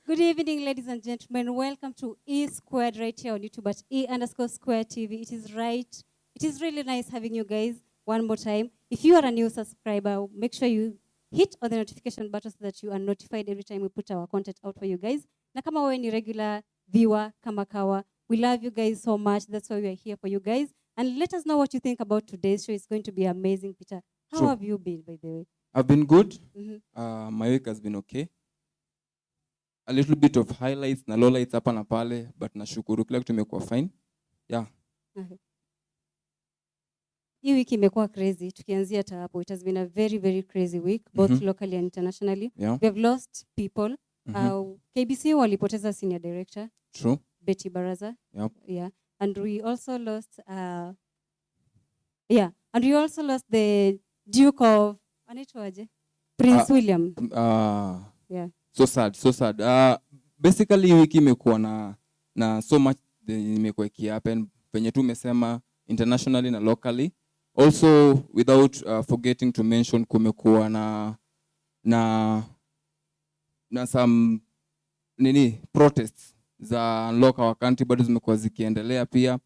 Good evening, ladies and gentlemen. Welcome to E Squared right here on YouTube at E_Square TV. It is really nice having you guys one more time. If you are a new subscriber, make sure you hit on the notification button so that you are notified every time we put our content out for you guys. Na kama wewe ni regular viewer, kama kawa, we love you guys so much. That's why we are here for you guys. And let us know what you think about today's show. It's going to be amazing, Peter. How have you been, by the way? I've been good. My week has been okay. A little bit of highlights na lowlights hapa na pale, but nashukuru kila kitu imekuwa fine. Yeah. Hii wiki imekuwa crazy. Tukianzia hapo, it has been a very, very crazy week, both locally and internationally. Yeah. We have lost people. KBC walipoteza senior director. True. Betty Baraza. Yep. Yeah. And we also lost the Duke of Prince William. Yeah. So sad. Basically wiki imekuwa na so much imekuwa ikihappen penye tu umesema internationally na locally. Also without forgetting to mention kumekuwa na some protests za local our country bado zimekuwa zikiendelea pia.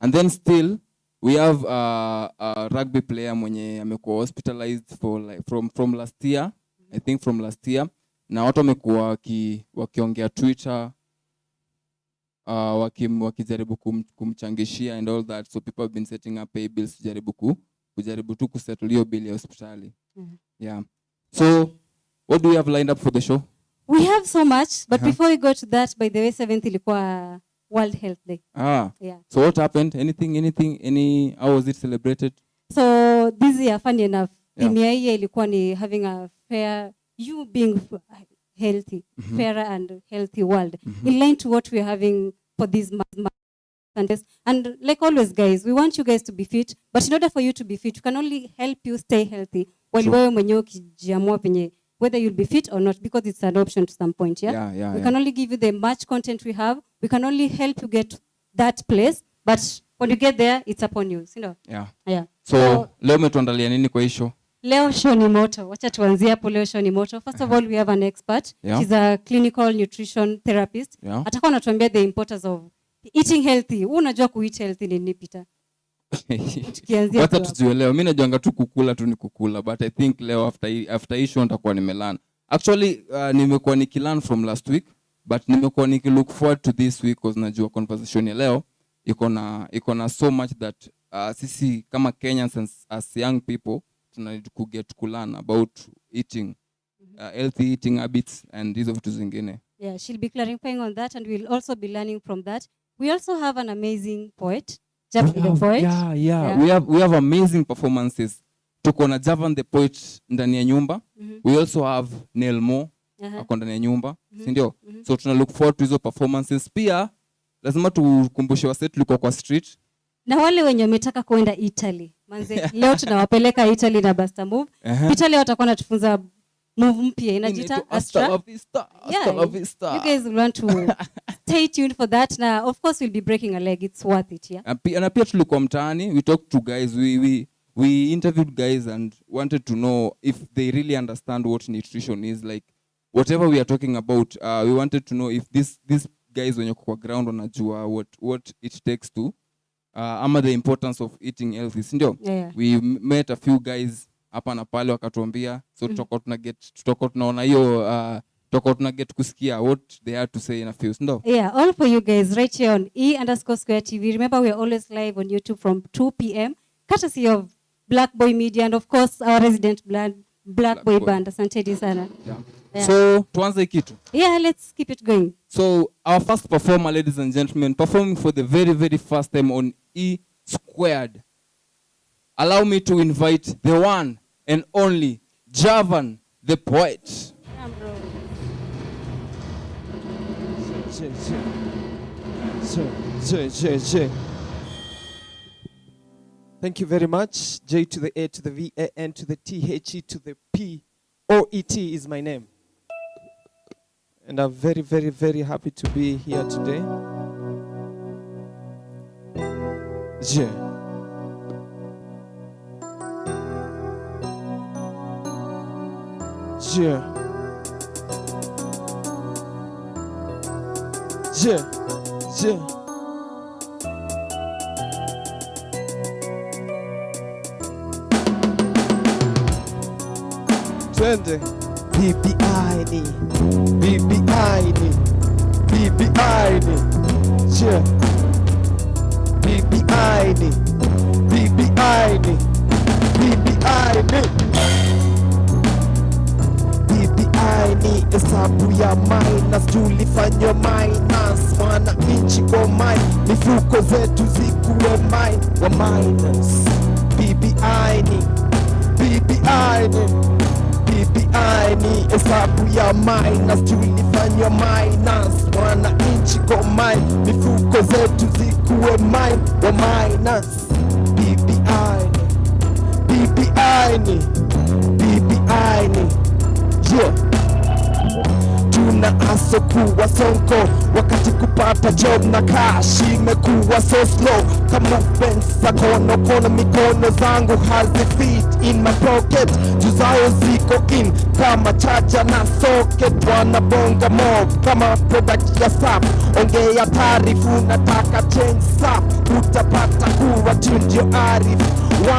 And then still we have a rugby player mwenye amekuwa hospitalized for like from last year. I think from last year. Na watu wamekuwa wakiongea Twitter wakijaribu kumchangishia and all that, so people have been setting up pay bills kujaribu tu kusettle hiyo bill ya hospitali. Yeah. So what do we have lined up for the show? We have so much, but before we go to that, by the way, 7th ilikuwa World Health Day. Yeah. So what happened? Anything, how was it celebrated? So this year, funny enough, theme ya hii ilikuwa ni having a fair, you being healthy, fairer and healthy world, in line to what we're having for this month. And like always, guys, we want you guys to be fit, but in order for you to be fit, we can only help you stay healthy while wewe mwenyewe ukijiamua penye whether you'll be fit or not, because it's an option to some point. We can only give you the much content we have. We can only help you get that place, but when you get there, it's upon you. Yeah. So leo umetuandalia nini kwa hisho? Leo show ni moto. Wacha tuanzie hapo. Leo show ni moto. First of all, we have an expert. She's a clinical nutrition therapist. Atakuwa anatuambia the importance of eating healthy. Unajua kueat healthy ni nini, Peter? Wacha tujue leo. Mimi najuanga tu kukula tu ni kukula, but I think leo after hii show nitakuwa nimelearn. Actually nimekuwa nikilearn from last week, but nimekuwa nikilook forward to this week because najua conversation ya leo iko na so much that sisi kama Kenyans as young people tunataka kuget kulearn about eating, healthy eating habits and hizo vitu zingine. Yeah, she'll be clarifying on that, and we'll also be learning from that. We also have an amazing poet, JAVAN the poet. Yeah. We have amazing performances. Tuko na JAVAN the poet ndani ya nyumba. We also have NELMO ako ndani ya nyumba, si ndio? So tuna look forward to hizo performances. Pia lazima tukumbushe wase tulikuwa kwa street Na wale wenye wametaka kuenda Italy, manze leo tunawapeleka Italy na Basta Move. Italy watakuwa natufunza move mpya inajiita Astra. La vista. You guys will want to stay tuned for that. Now, of course, we'll be breaking a leg. It's worth it, yeah. Na pia tulikuwa mtaani, we talked to guys, we interviewed guys and wanted to know if they really understand what nutrition is. Like whatever we are talking about, we wanted to know if these guys wenye kwa ground wanajua what it takes to ama the importance of eating healthy, sindio? Yeah. We met a few guys hapa na pale wakatuambia, so tutakuwa tunaona hiyo tutakuwa tunaget kusikia what they had to say in a few, sindio? Yeah, all for you guys right here on E_Square TV. Remember, we are always live on YouTube from 2 p.m. courtesy of Black Boy Media and of course our resident Black Boy Band. Asanteni sana. Yeah. So tuanze kitu. Yeah, let's keep it going. So our first performer, ladies and gentlemen, performing for the very, very first time on E². Allow me to invite the one and only JAVAN, the poet. Thank you very much. J to the A to the V A N to the T H E to the P O E T is my name. And I'm very, very, very happy to be here today. Je. Twende. BBI ni. Je. BBI ni. Hesabu ya minus tulifanywa minus, wana inchi kwa mine, mifuko zetu zikuwe mine wa minus. BBI ni hesabu ya minus tulifanywa minus, wana inchi kwa mine, mifuko zetu zikuwe mine wa minus. BBI ni yeah. Tuna aso kuwa sonko, wakati kupata job na cash imekuwa so slow. Kama movements za kono mikono zangu hazifit in my pocket, juzao ziko in kama charger na socket. Wanabonga mob kama product ya sap, ongea taarifu nataka change sap, utapata kuwa tundio arif.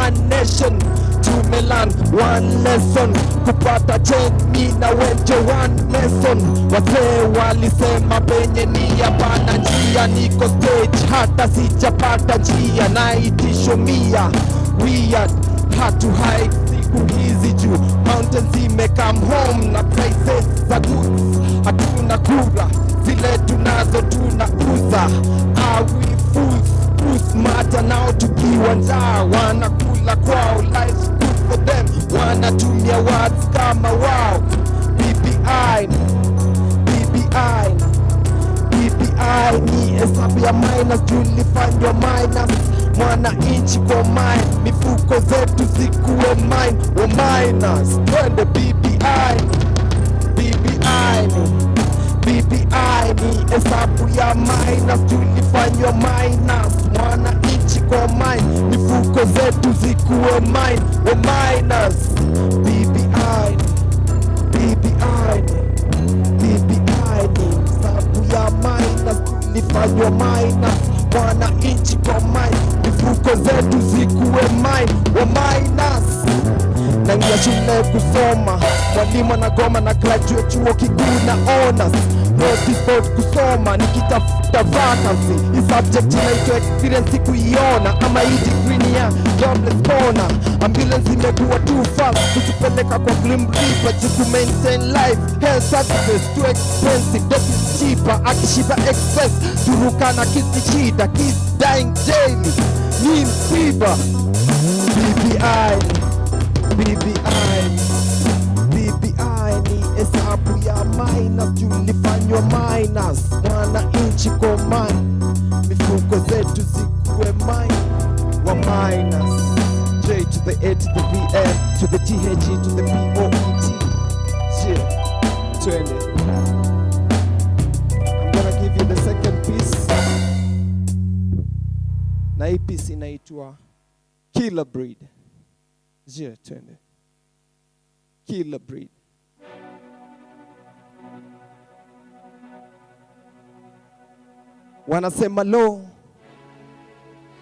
One nation tumelan one lesson, kupata change mina wenjo one lesson. Wazee walisema penye nia pana njia, niko stage hata sijapata njia, naitisho mia weird hatu hike siku hizi juu mountains zimecome home na prices za goods. Hatuna kura zile tunazo tunauza, are we fools? Mata nao tukiwa njaa, wanakula kwao, life's good for them, wanatumia words kama wow. BBI ni hesabu ya minus tulifanywa minus, mwana inchi kwa mine, mifuko zetu zikuwe mine wa minus. Twende BBI ni hesabu ya minus tulifanywa minus, mwana inchi kwa mine, mifuko zetu zikuwe mine wa minus. BBI ni hesabu ya minus tulifanywa minus, mwana inchi kwa mine, mifuko zetu zikuwe mine wa minus. Nangia shule kusoma, mwalimu anagoma na graduate chuo kikuu na honors. Notice board kusoma, nikitafuta vacancy, hii subject inaitwa experience kuiona, ama hii degree ni ya jobless corner. Ambulance imekuwa too fast kutupeleka kwa Grim Reaper, just to maintain life, health services too expensive, that is cheaper, akishiba excess, Turukana kisi shida, kids dying daily, ni msiba. BBI ni hesabu ya minus tulifanywa minus, mwana inchi kwa mine, mifuko zetu zikuwe mine to the second piece. Na hii piece inaitwa Killer Breed. Jia twende. Killer Breed. Wanasema low,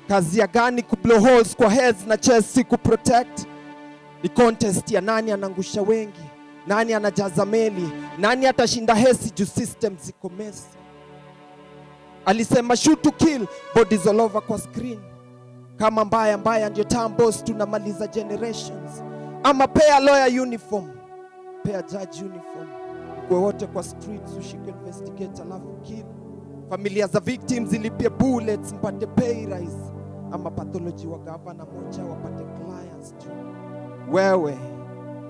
kazi ya gani kublow holes kwa heads na chest si kuprotect. Ni contest ya nani anangusha wengi, nani anajaza meli, nani atashinda hesi juu system ziko mess. Alisema shoot to kill, bodies all over kwa screen. Kama mbaya ndio tambos tunamaliza generations. Ama pay a lawyer uniform, pay a judge uniform. Kwa wote kwa streets ushike investigate alafu kill. Familia za victims zilipie bullets mpate pay rise. Ama pathology wa gavana moja wapate clients juu. Wewe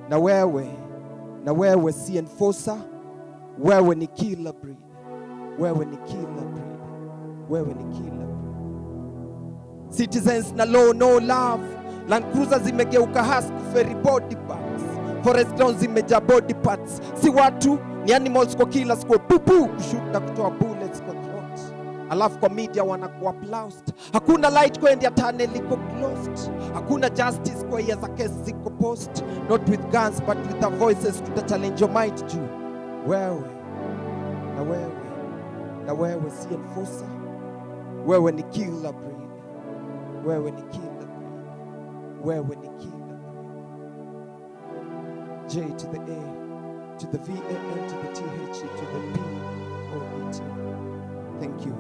na wewe si enforcer. Wewe ni killer breed. Wewe ni killer breed. Wewe ni killer breed. Citizens na law no love. Land Cruiser zimegeuka husky ferry body parts. Forest grounds zimejaa body parts. Si watu ni animals kwa killers kwa pupu kushoot na kutoa bullets kwa throat. Alafu kwa media wanakuwa applauded. Hakuna light kwa end ya tunnel iko closed. Hakuna justice kwa ya za case ziko post. Not with guns but with our voices to challenge your might juu. Wewe si enforcer. Wewe ni killer breed. Wewe ni killer breed. Wewe ni killer breed. J to the A to the VAN to the TH to the POET. Thank you.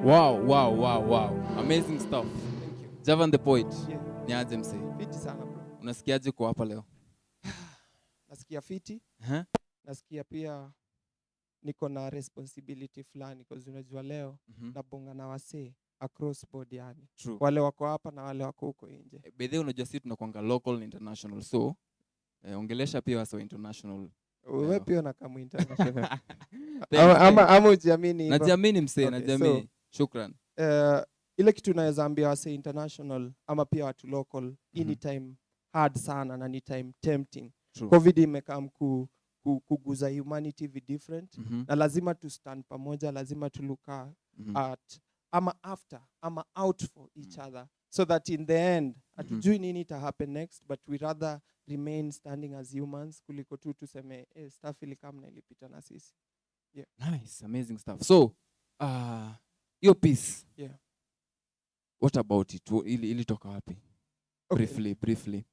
Wow. Amazing stuff. Thank you. Javan the poet. Yeah. Niaje mse. Fiti sana bro. Unasikiaje kwa hapa leo? Nasikia fiti. Nasikia pia niko na responsibility fulani kwa unajua leo nabonga na wasee across board yani. True. Wale wako hapa na wale wako huko nje. Bedhe unajua sisi tunakuanga local and international. So ongelesha pia wasa international. Wewe pia na kama international. ama ujiamini hivyo? Najiamini msee, Okay, najiamini. so, Shukran. Ile kitu naweza ambia wase international ama pia watu local, any time hard sana na ni time tempting. True. COVID imekam kuguza humanity be different. Na lazima tu stand pamoja, lazima tu look at ama after ama out for each other so that in the end hatujui nini ita happen next but we rather remain standing as humans kuliko tu tuseme stuff ili kama ilipita na sisi. Yeah. Nice, amazing stuff. So, your piece. Yeah. What about it? Ilitoka wapi? Okay. Briefly.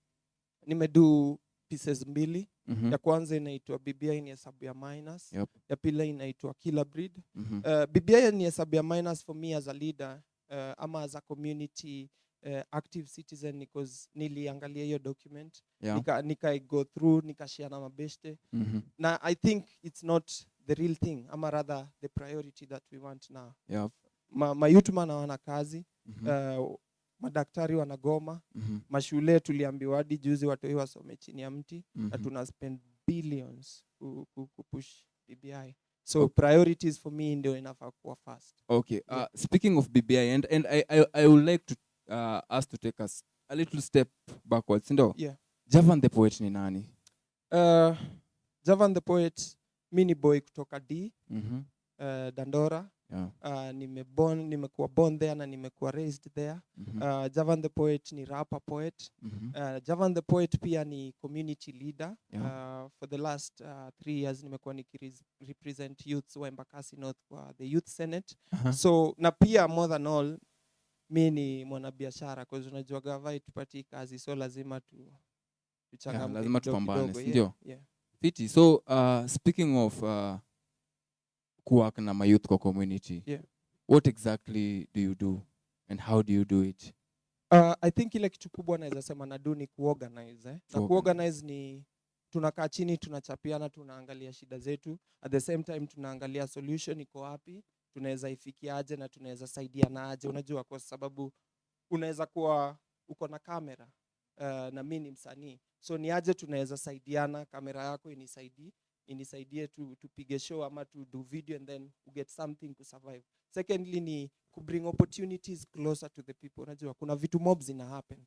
Nimedu pieces mbili. Mhm. Ya kwanza inaitwa BBI ni hesabu ya minus. Yep. Ya pili inaitwa killer breed. Mhm. BBI ni hesabu ya minus for me as a leader ama as a community active citizen because niliangalia hiyo document. Yeah. Nika go through, nikashare na mabeshte. Mhm. Na I think it's not the real thing ama rather the priority that we want now. Yeah. Mayouth hawana kazi. Mhm. Madaktari wanagoma. Mhm. Mashule tuliambiwa hadi juzi watoi wasome chini ya mti. Mhm. Na tuna spend billions push BBI. So priorities for me ndio inafaa kuwa first. Okay. Yeah. Speaking of BBI, and I would like to us to take us a little step backwards. Ndo? Yeah. Javan the poet ni nani? Javan the poet, mini boy kutoka D, Mhm. Dandora. Yeah. Nimekuwa born there na nimekuwa raised there. Mhm. Javan the poet ni rapper poet. Mhm. Javan the poet pia ni community leader. Yeah. For the last 3 years nimekuwa represent youths wa Embakasi North kwa the youth senate. So na pia more than all mi ni mwanabiashara kwa sababu unajua gava tupatie kazi so lazima tuchangamke. Lazima tupambane, kidogo, ndio? Yeah. Fiti. So speaking of kuwork na youth kwa community. Yeah. What exactly do you do and how do you do it? I think ile kitu kubwa naweza sema na do ni kuorganize. Na kuorganize ni tunakaa chini, tunachapiana, tunaangalia shida zetu. At the same time tunaangalia solution iko wapi, tunaweza ifikiaje na tunaweza saidiana aje. Unajua kwa sababu unaweza kuwa uko na kamera na mimi ni msanii. So ni aje tunaweza saidiana, kamera yako inisaidie tupige show ama to do video and then we get something to survive. Secondly ni bring opportunities closer to the people. Unajua kuna vitu mobs ina happen.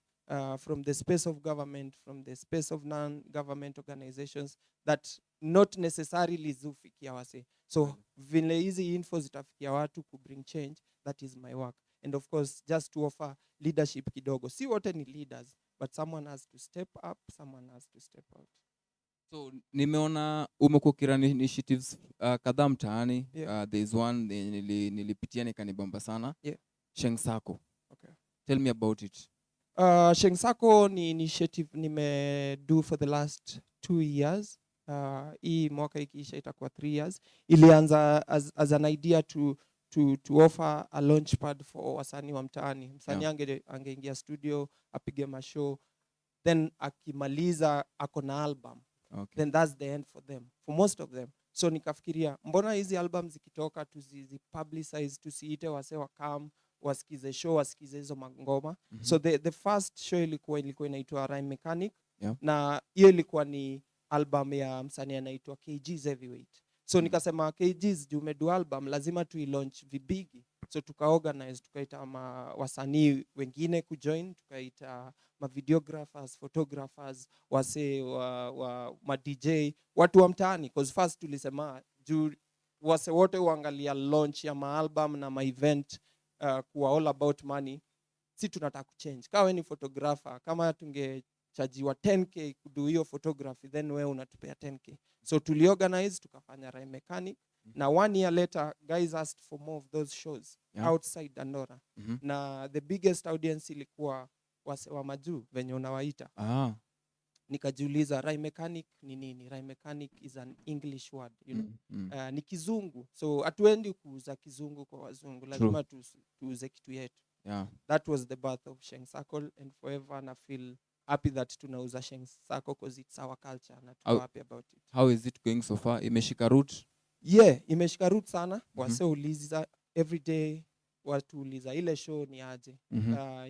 from the space of government, from the space of non-government organizations that not necessarily zufikia wase. So vile hizi info zitafikia watu ku bring change, that is my work. And of course, just to offer leadership kidogo. Si wote ni leaders, but someone has to step up, someone has to step out. So nimeona umekuwa ukirun initiatives kadhaa mtaani. Yeah. There is one nilipitia nikanibamba sana. Yeah. Sheng Sako. Okay. Tell me about it. Sheng Sako ni initiative do for the last 2 years. Hii mwaka ikiisha itakuwa 3 years. Ilianza as an idea to offer a launch pad for wasanii wa mtaani. Msanii angeingia studio, apige mashow, then akimaliza ako na album. Okay. Then that's the end for them, for most of them. So nikafikiria, mbona hizi albums zikitoka tuzipublicize, tusiite wase wakam, wasikize show, wasikize hizo mangoma. So the first show ilikuwa inaitwa Rhyme Mechanic. Yeah. Na hiyo ilikuwa ni album ya msanii anaitwa KG's Heavyweight. So nikasema KG's umedu album, lazima tuilaunch vibigi. So tukaorganize, tukaita wasanii wengine kujoin, tukaita videographers, photographers, wase ma DJ, watu wa mtaani. Because first tulisema wase wote uangalia launch ya album na event kuwa all about money. Si tunataka kuchange. Kama wewe ni photographer, kama tungechajiwa 10k kudu hiyo photography, then wewe unatupea 10k. So tuliorganize, tukafanya Rhyme Mechanic. Na 1 year later, guys asked for more of those shows outside Dandora. Na the biggest audience ilikuwa wase wa majuu venye unawaita. Nikajiuliza, Rhyme Mechanic ni nini? Rhyme Mechanic is an English word, you know. Ni kizungu. So hatuendi kuuza kizungu kwa wazungu. Lazima tuuze kitu yetu. Yeah. That was the birth of Sheng Sako, and forever I feel happy that tunauza Sheng Sako because it's our culture and I'm happy about it. How is it going so far? Imeshika root? Yeah, imeshika root sana. Wase uliza every day, watu uliza ile show ni aje.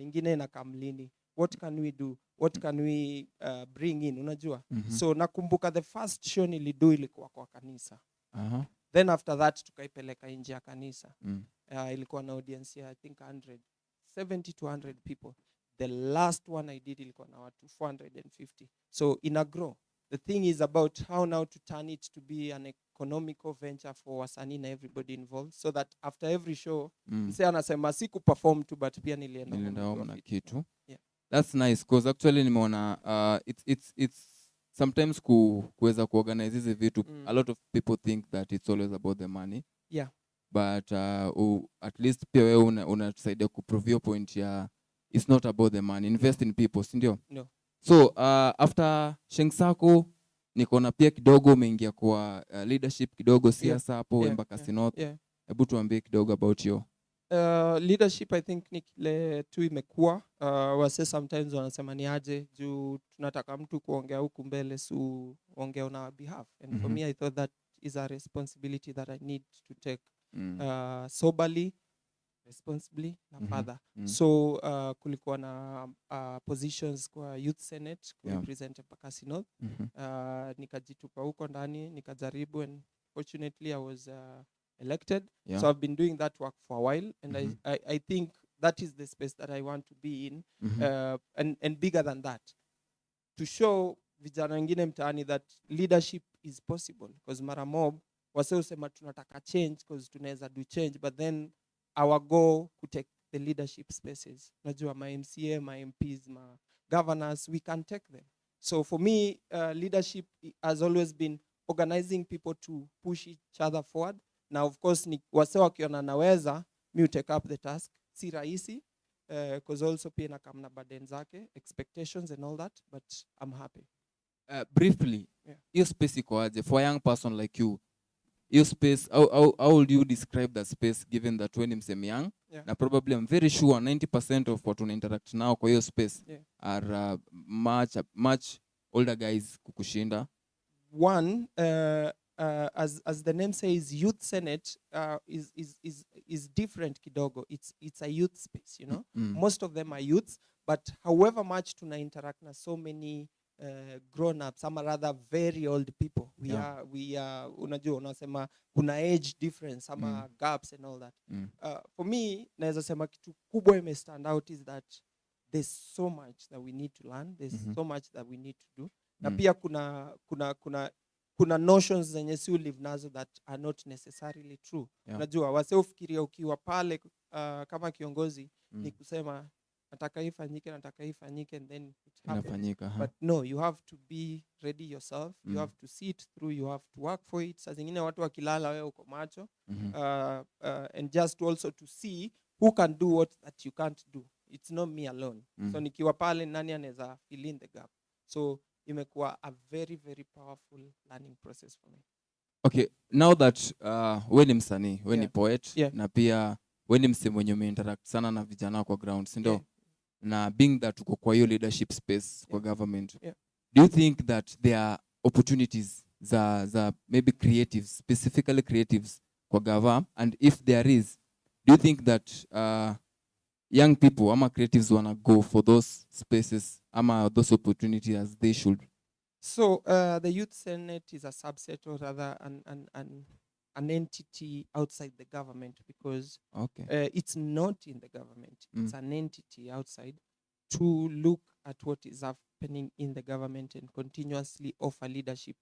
Ingine na kamlini. What can we do? What can we bring in? Unajua? So nakumbuka the first show nilido ilikuwa kwa kanisa. Then after that tukaipeleka nje ya kanisa. Ilikuwa na audience ya I think 70 to 100 people. The last one I did ilikuwa na watu 450. So ina grow. The thing is about how now to turn it to be an economical venture for wasanii na everybody involved, so that after every show mse anasema siku perform tu but pia nilienda home na kitu. Yeah. That's nice because actually nimeona it's sometimes kuweza kuorganize hizi vitu. A lot of people think that it's always about the money. Yeah. But at least pia wewe unatusaidia kuprove your point ya it's not about the money. Invest in people, si ndio? No. So after Sheng Sako nikaona pia kidogo umeingia kwa leadership kidogo siasa hapo Embakasi North. Hebu tuambie kidogo about your leadership. I think ni kile tu imekuwa wase sometimes wanasema ni aje juu tunataka mtu kuongea huku mbele su ongea on our behalf, and for me I thought that is a responsibility that I need to take soberly, responsibly na further. So kulikuwa na positions kwa youth senate represent Embakasi North. Nikajitupa huko ndani nikajaribu, and fortunately I was elected. So I've been doing that work for a while, and I think that is the space that I want to be in, and bigger than that, to show vijana wengine mtaani that leadership is possible. Because mara mob wase usema tunataka change because tunaweza do change, but then our goal to take the leadership spaces. Najua my MCA, my MPs, my governors, we can take them. So for me, leadership has always been organizing people to push each other forward. Now, of course, wase wakiona naweza, mi take up the task. Si rahisi, because also pia nakamna burden zake, expectations and all that, but I'm happy. Briefly, your space iko aje for a young person like you? Your space, how would you describe that space, given that when I'm young, na probably I'm very sure 90% of what we interact now kwa your space are much older guys kukushinda. One, as the name says, youth senate is different kidogo. It's a youth space, you know. Most of them are youths, but however much tuna interact na so many grown-ups, some are rather very old people. We are unajua unasema kuna age difference, some gaps and all that. For me, naweza sema kitu kubwa ime stand out is that there's so much that we need to learn, there's so much that we need to do. Na Mm. pia kuna notions zenye si live nazo that are not necessarily true. Yeah. Unajua wase ufikiria ukiwa pale kama kiongozi ni kusema nataka hii fanyike and then it happens. Inafanyika, But no, you have to be ready yourself. You have to see it through, you have to work for it. Saa zingine watu wakilala wewe uko macho. And just also to see who can do what that you can't do. It's not me alone. So nikiwa pale nani anaweza fill in the gap. So imekuwa a very, very powerful learning process for me. Okay, now that we ni msanii, we ni poet, na pia we ni msee mwenye umeinteract sana na vijana kwa ground, si ndio? Na being that uko kwa hiyo leadership space kwa government, do you think that there are opportunities za maybe creatives, specifically creatives kwa gava? And if there is, do you think that young people ama creatives wanna go for those spaces ama those opportunities as they should? So the Youth Senate is a subset, or rather an entity outside the government, because it's not in the government. It's an entity outside to look at what is happening in the government and continuously offer leadership.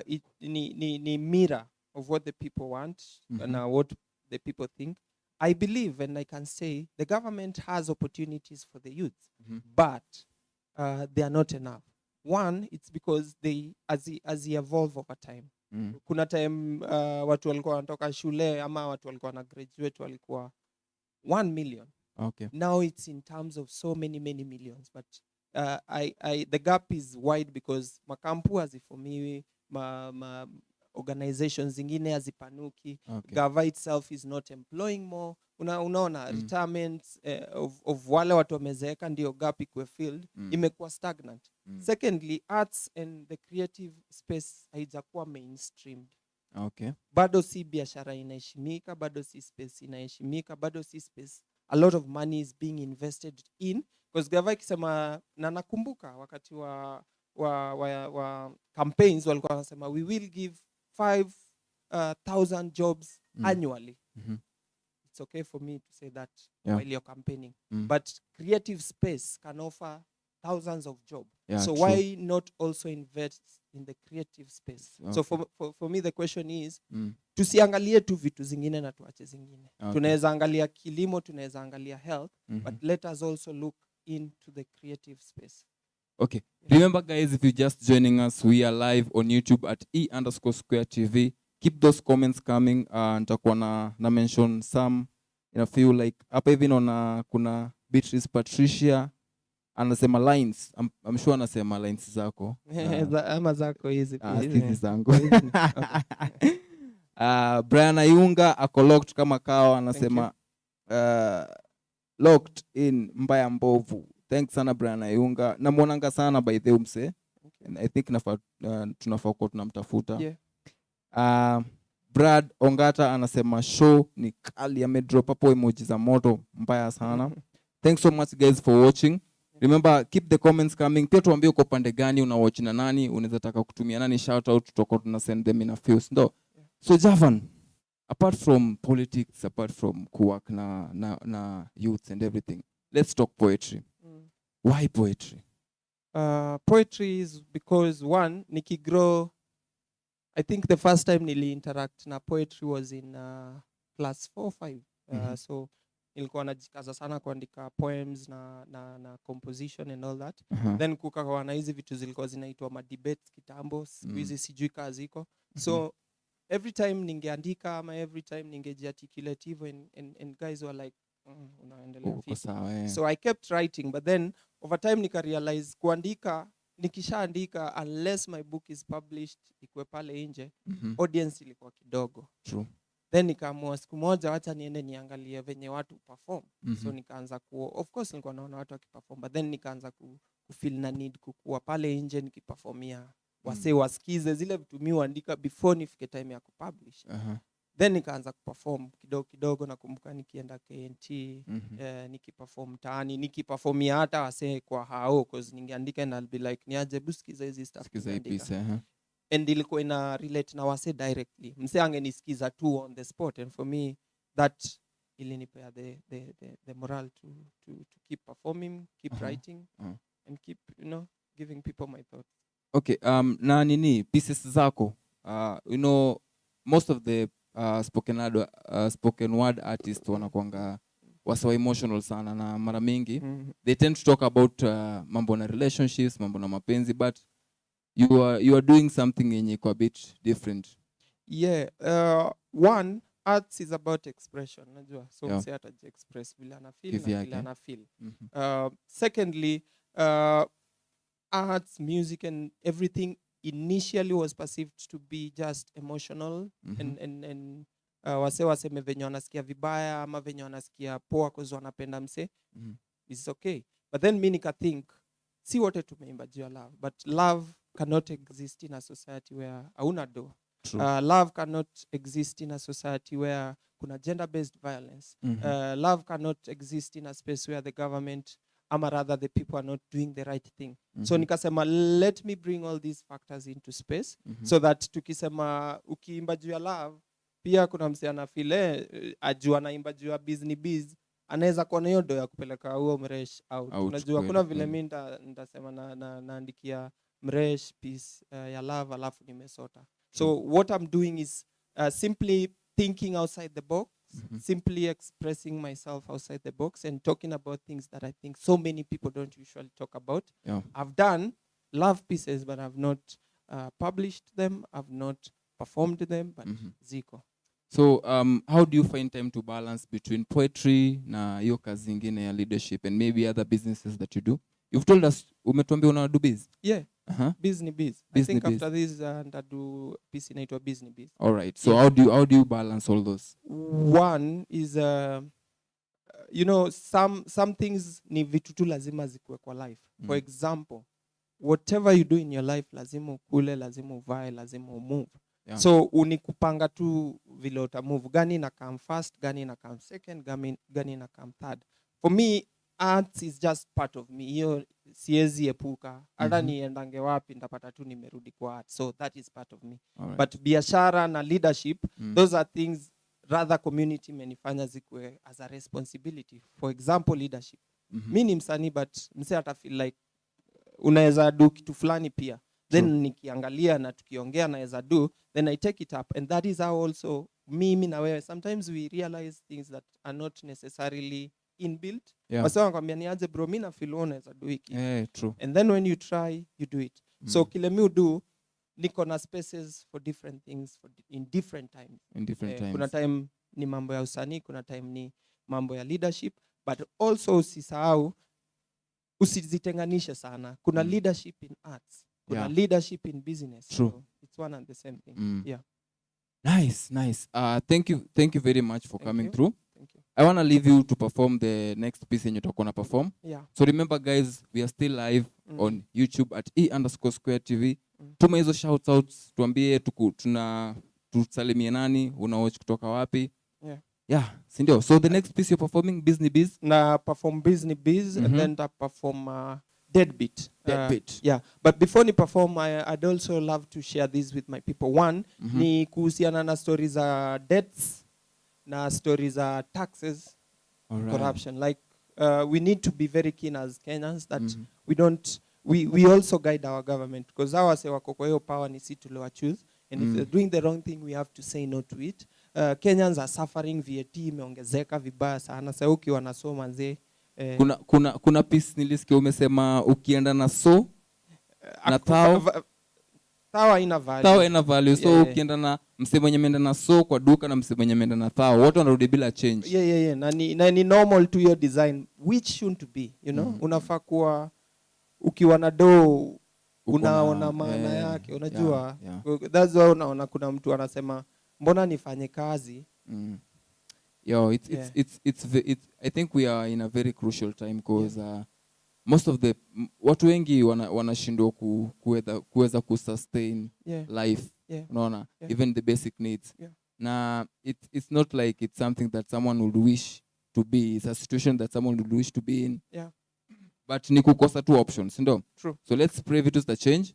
It ni mirror of what the people want and what the people think. I believe, and I can say, the government has opportunities for the youth, but they are not enough. One, it's because they as they evolve over time. Kuna time watu walikuwa wanatoka shule ama watu walikuwa na graduate walikuwa 1 million. Now it's in terms of so many millions, but the gap is wide because makampu haziformiwi, organizations zingine hazipanuki. Gava itself is not employing more. Unaona retirements of wale watu wamezeeka ndio gap ikuwe filled, imekuwa stagnant. Secondly, arts and the creative space haijakuwa mainstreamed. Bado si biashara inaheshimika, bado si space inaheshimika, bado si space a lot of money is being invested in, because gava ikisema, na nakumbuka wakati wa campaigns walikuwa wanasema we will give 5,000 jobs annually. It's okay for me to say that while you're campaigning, but creative space can offer thousands of jobs. So true. Why not also invest in the creative space? So for me the question is, tusiangalie tu vitu zingine na tuache zingine. Tunaweza angalia kilimo, tunaweza angalia health, but let us also look into the creative space. Okay. Remember guys, if you're just joining us, we are live on YouTube at E_Square TV. Keep those comments coming. Nitakuwa na mention some in a few, like hapa hivi naona kuna Beatrice Patricia anasema lines. I'm sure anasema lines zako. Ama zako hizi. Hizi zangu. Brian Ayunga ako locked kama kawa anasema locked in mbaya mbovu. Thanks sana Brian Ayunga. Namuonanga sana by the umse. And I think tunafaa kwa tunamtafuta. Brad Ongata anasema show ni kali, amedrop hapo emoji za moto mbaya sana. Thanks so much guys for watching. Remember, keep the comments coming. Pia tuambie uko pande gani, una watch na nani, unaweza taka kutumia nani shout out, tutakuwa tuna send them in a few. So Javan, apart from politics, apart from kuwork na youth and everything, let's talk poetry. Why poetry? Poetry is because one, nikigrow, I think the first time nili interact na poetry was in class 4 or 5. So nilikuwa najikaza sana kuandika poems na composition and all that. Then kukawa na hizi vitu zilikuwa zinaitwa ma debates kitambo, hizi sijui kazi iko. So every time ningeandika ama every time ningejiarticulate hivyo and guys were like unaendelea vipi? So I kept writing, but then over time nika realize kuandika, nikishaandika unless my book is published ikuwe pale nje, audience ilikuwa kidogo. True. Then nikaamua siku moja wacha niende niangalie venye watu perform. So nikaanza of course nilikuwa naona watu wakiperform, but then nikaanza feel na need kukua pale nje nikiperformia wase wasikize zile vitu mimi huandika before nifike time ya kupublish. Then nikaanza kuperform kidogo nakumbuka nikienda KNT, nikiperform tani, nikiperformia hata wase kwa hao, cause ningeandika and I'll be like niaje busikiza hizi stuff. Sikiza hii piece, and ilikuwa ina relate na wase directly. Mse angenisikiza tu on the spot, and for me that ilinipea the morale to keep performing, keep writing, and keep, you know, giving people my thoughts. Okay, na nini pieces zako, you know, most of the spoken word artists wanakuanga wasa emotional sana, na mara mingi they tend to talk about mambo na relationships, mambo na mapenzi, but you are doing something yenye kwa bit different. Yeah, one, arts is about expression, najua, so mse atajiexpress vile anafeel na vile anafeel. Secondly, arts, music and everything initially was perceived to be just emotional, and waseme venye wanasikia vibaya ama venye wanasikia poa cause wanapenda mse, it's okay. But then mi nika think, si wote tumeimba juu ya love, but love cannot exist in a society where hauna do. Love cannot exist in a society where kuna gender-based violence. Love cannot exist in a space where the government, ama rather the people, are not doing the right thing. So nikasema, let me bring all these factors into space, so that tukisema ukiimba juu ya love, pia kuna mse anafile ajua naimba juu ya biz, anaweza kuona hiyo do ya kupeleka huo mresh out. Unajua kuna vile mimi nitasema naandikia mresh piece ya love alafu nimesota. So what I'm doing is simply thinking outside the box, simply expressing myself outside the box and talking about things that I think so many people don't usually talk about. I've done love pieces, but I've not published them, I've not performed them, but ziko. So how do you find time to balance between poetry na hiyo kazi ingine ya leadership and maybe other businesses that you do? You've told us umetuambia una do biz. Yeah. Business. I think after this ndadu piece inaitwa business biz. All right. So how do you balance all those? One is you know, some things ni vitu tu lazima zikuwe kwa life. For example, whatever you do in your life lazima ukule, lazima uvae, lazima umove. So unikupanga tu vile uta move, gani na come first, gani na come second, gani na come third. For me, arts is just part of me. Hiyo siezi epuka. Hata niendange wapi ndapata tu nimerudi kwa art. So that is part of me. But biashara na leadership, those are things rather community menifanya zikwe as a responsibility. For example, leadership. Mi ni msanii, but mse ata feel like unaweza do kitu fulani pia. Then nikiangalia na tukiongea naweza do, then I take it up. And that is how also mimi na wewe, sometimes we realize things that are not necessarily inbuilt. Wasa wanakwambia ni aje bro, mimi na feel unaweza do hiki. True. And then when you try, you do it. So kile mi do, niko na spaces for different things in different times. Times. Kuna time ni mambo ya usanii, kuna time ni mambo ya leadership, but also usisahau, usizitenganishe sana. Kuna leadership in arts. Kuna leadership in business. True. So it's one and the same thing. Yeah. Nice. Thank you very much for coming through. Thank you. I want to leave you to perform the next piece in you're going to perform. Yeah. So remember guys, we are still live on YouTube at E_Square TV. Tuma hizo shout outs, tuambie tusalimie nani, unawatch kutoka wapi. Yeah, sindio. So the next piece you're performing, Business Biz? Na perform Business Biz and then I perform Deadbeat. Yeah, but before ni perform, I'd also love to share this with my people. One, ni kuhusiana na stories za debts, na stories za taxes, corruption. Like we need to be very keen as Kenyans that we also guide our government, because our say wako kwa hiyo power ni si tuliwa choose, and if they're doing the wrong thing we have to say no to it. Kenyans are suffering, VAT imeongezeka vibaya sana. Sasa ukiwa na so manze kuna piece nilisikia umesema ukienda na so na thawa ina value. So ukienda na mse mwenye ameenda na so kwa duka na mse mwenye ameenda na thawa, wote wanarudi bila change. Yeah. Na ni normal to your design, which shouldn't be, you know. Unafaa kuwa ukiwa na do unaona maana yake, unajua. That's why unaona kuna mtu anasema mbona nifanye kazi. I think we are in a very crucial time, because most of the watu wengi wanashindwa kuweza kusustain life, unaona, even the basic needs. Na it's not like it's something that someone would wish to be. It's a situation that someone would wish to be in. but ni kukosa two options, ndio? True. So let's pray vitu zita change.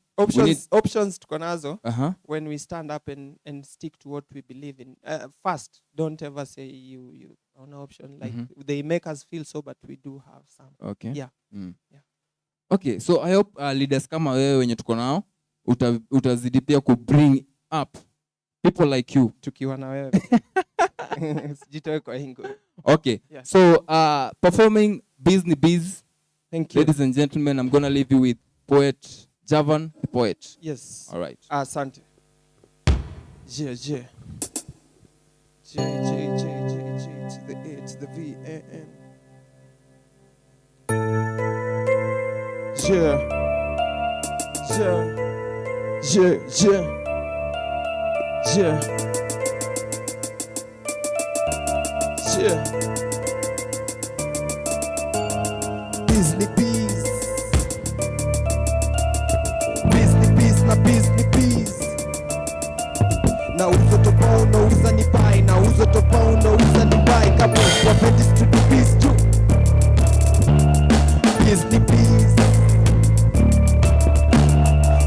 Options tuko nazo. When we stand up and stick to what we believe in. First, don't ever say you on option like they make us feel so, but we do have some. Okay. Yeah. Yeah. Okay, so I hope leaders kama wewe wenye tuko nao utazidi pia ku bring up people like you tukiwa na wewe. Sijitoe kwa hingo. Okay. Yeah. So performing Business Biz. Thank you. Ladies and gentlemen, I'm going to leave you with poet JAVAN, the poet. Yes. All right. Asante. J to the A to the V A N. Business Bees. Business Bees na Business Bees. Na uzo topao na uza ni pai. Na uzo topao na uza ni pai. Kapo wapendi studio bees too. Business Bees.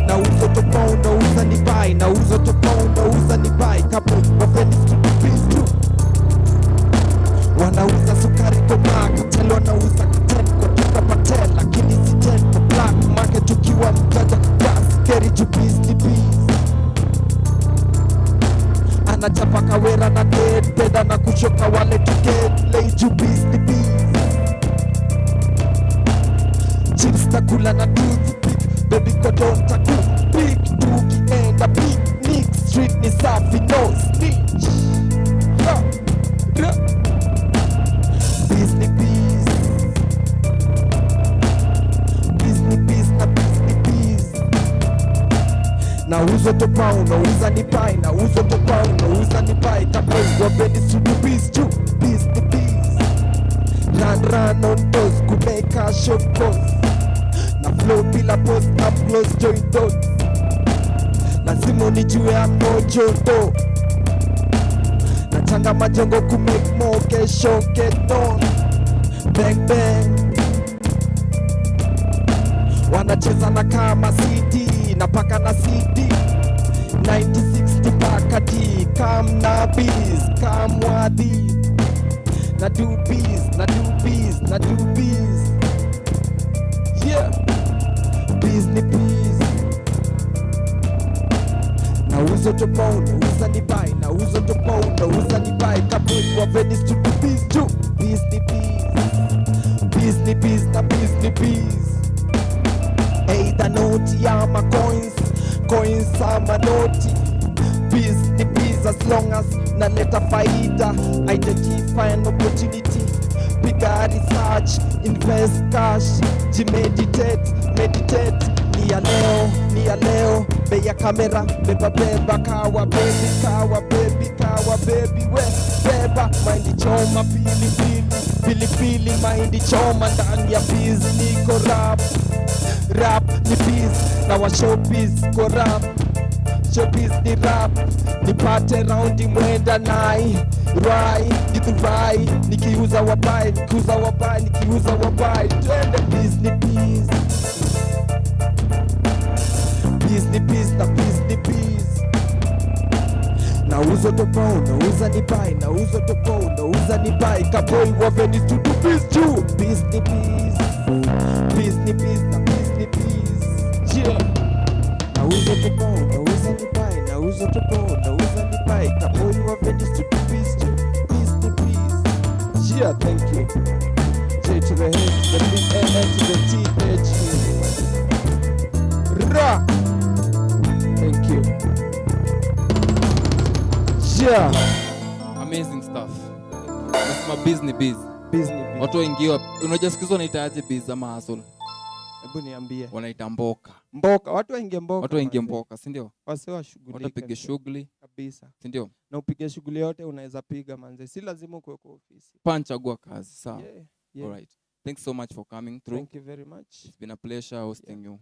Na uzo topao na uza ni pai. Na uzo topao na uza ni pai. Kapo wapendi studio bees too. Wanauza sukari kwa Cartel, wanauza Cartel kwa Tuka Patel, lakini si Tel kwa black market ukiwa mjanja basi keri juu Business Bees. Anachapa kawera na dead peda na kushoka wale to get lay juu Business Bees. Chips takula na toothpick, baby kodon takupik, tukienda picnic, street ni safi no snitch. Business Bees. Business Bees na Business Bees. Na uzo topao na uza ni pai. Na uzo topao na uza ni pai. Kapoi wapeni studio bees too. Business Bees. Run on toes kumeka show course. Na flow bila post up close join dots. Lazima unijue I'm no jodo. Changa majongo ku make more kesho get on. Bang bang. Wanacheza na kama CD na paka na CD 9060 paka D. Come na bees, come wadi. Na do bees, na do bees, na do bees. Yeah. Business Bees. Na uzo topao na uza ni bai. Na uzo topao na uza ni bai. Kapoi wapeni studio bees too. Business Bees. Business Bees na Business Bees. Either noti ama coins. Coins ama noti. Business Bees as long as naleta faida. Identify an opportunity. Piga research. Invest cash. Meditate. Ni ya leo. Beya kamera, beba kawa baby we beba maindi choma pilipili maindi choma ndani ya bees niko rap ni bees na wa showbiz ko rap showbiz ni rap nipate raundi mwenda nai rai nikiuza wabai twende Business Bees. Business Bees na Business Bees. Na uzo topao na uza ni bai. Na uzo topao na uza ni bai. Kapoi wapeni studio bees too. Business Bees. Business Bees na Business Bees. Yeah. Na uzo topao na uza ni bai. Na uzo topao na uza ni bai. Kapoi wapeni studio bees too. Business Bees. Yeah, thank you. J to the H, the B, N to the T, H. Ra. Thank you. Yeah. Amazing stuff. Nasema Business Bees. Watu wengi unajua siku hizo wanaitaaje biz ama hustle? Hebu niambie. Wanaita mboka. Watu waingie mboka. Si ndio? Wasiwa shughuli. Watapige shughuli kabisa. Si ndio? Na upige shughuli yote unaweza piga manze. Si lazima uwe kwa ofisi. Panchagua kazi, sawa. Yeah. All right. Thanks so much for coming through. Thank you very much. It's been a pleasure hosting you.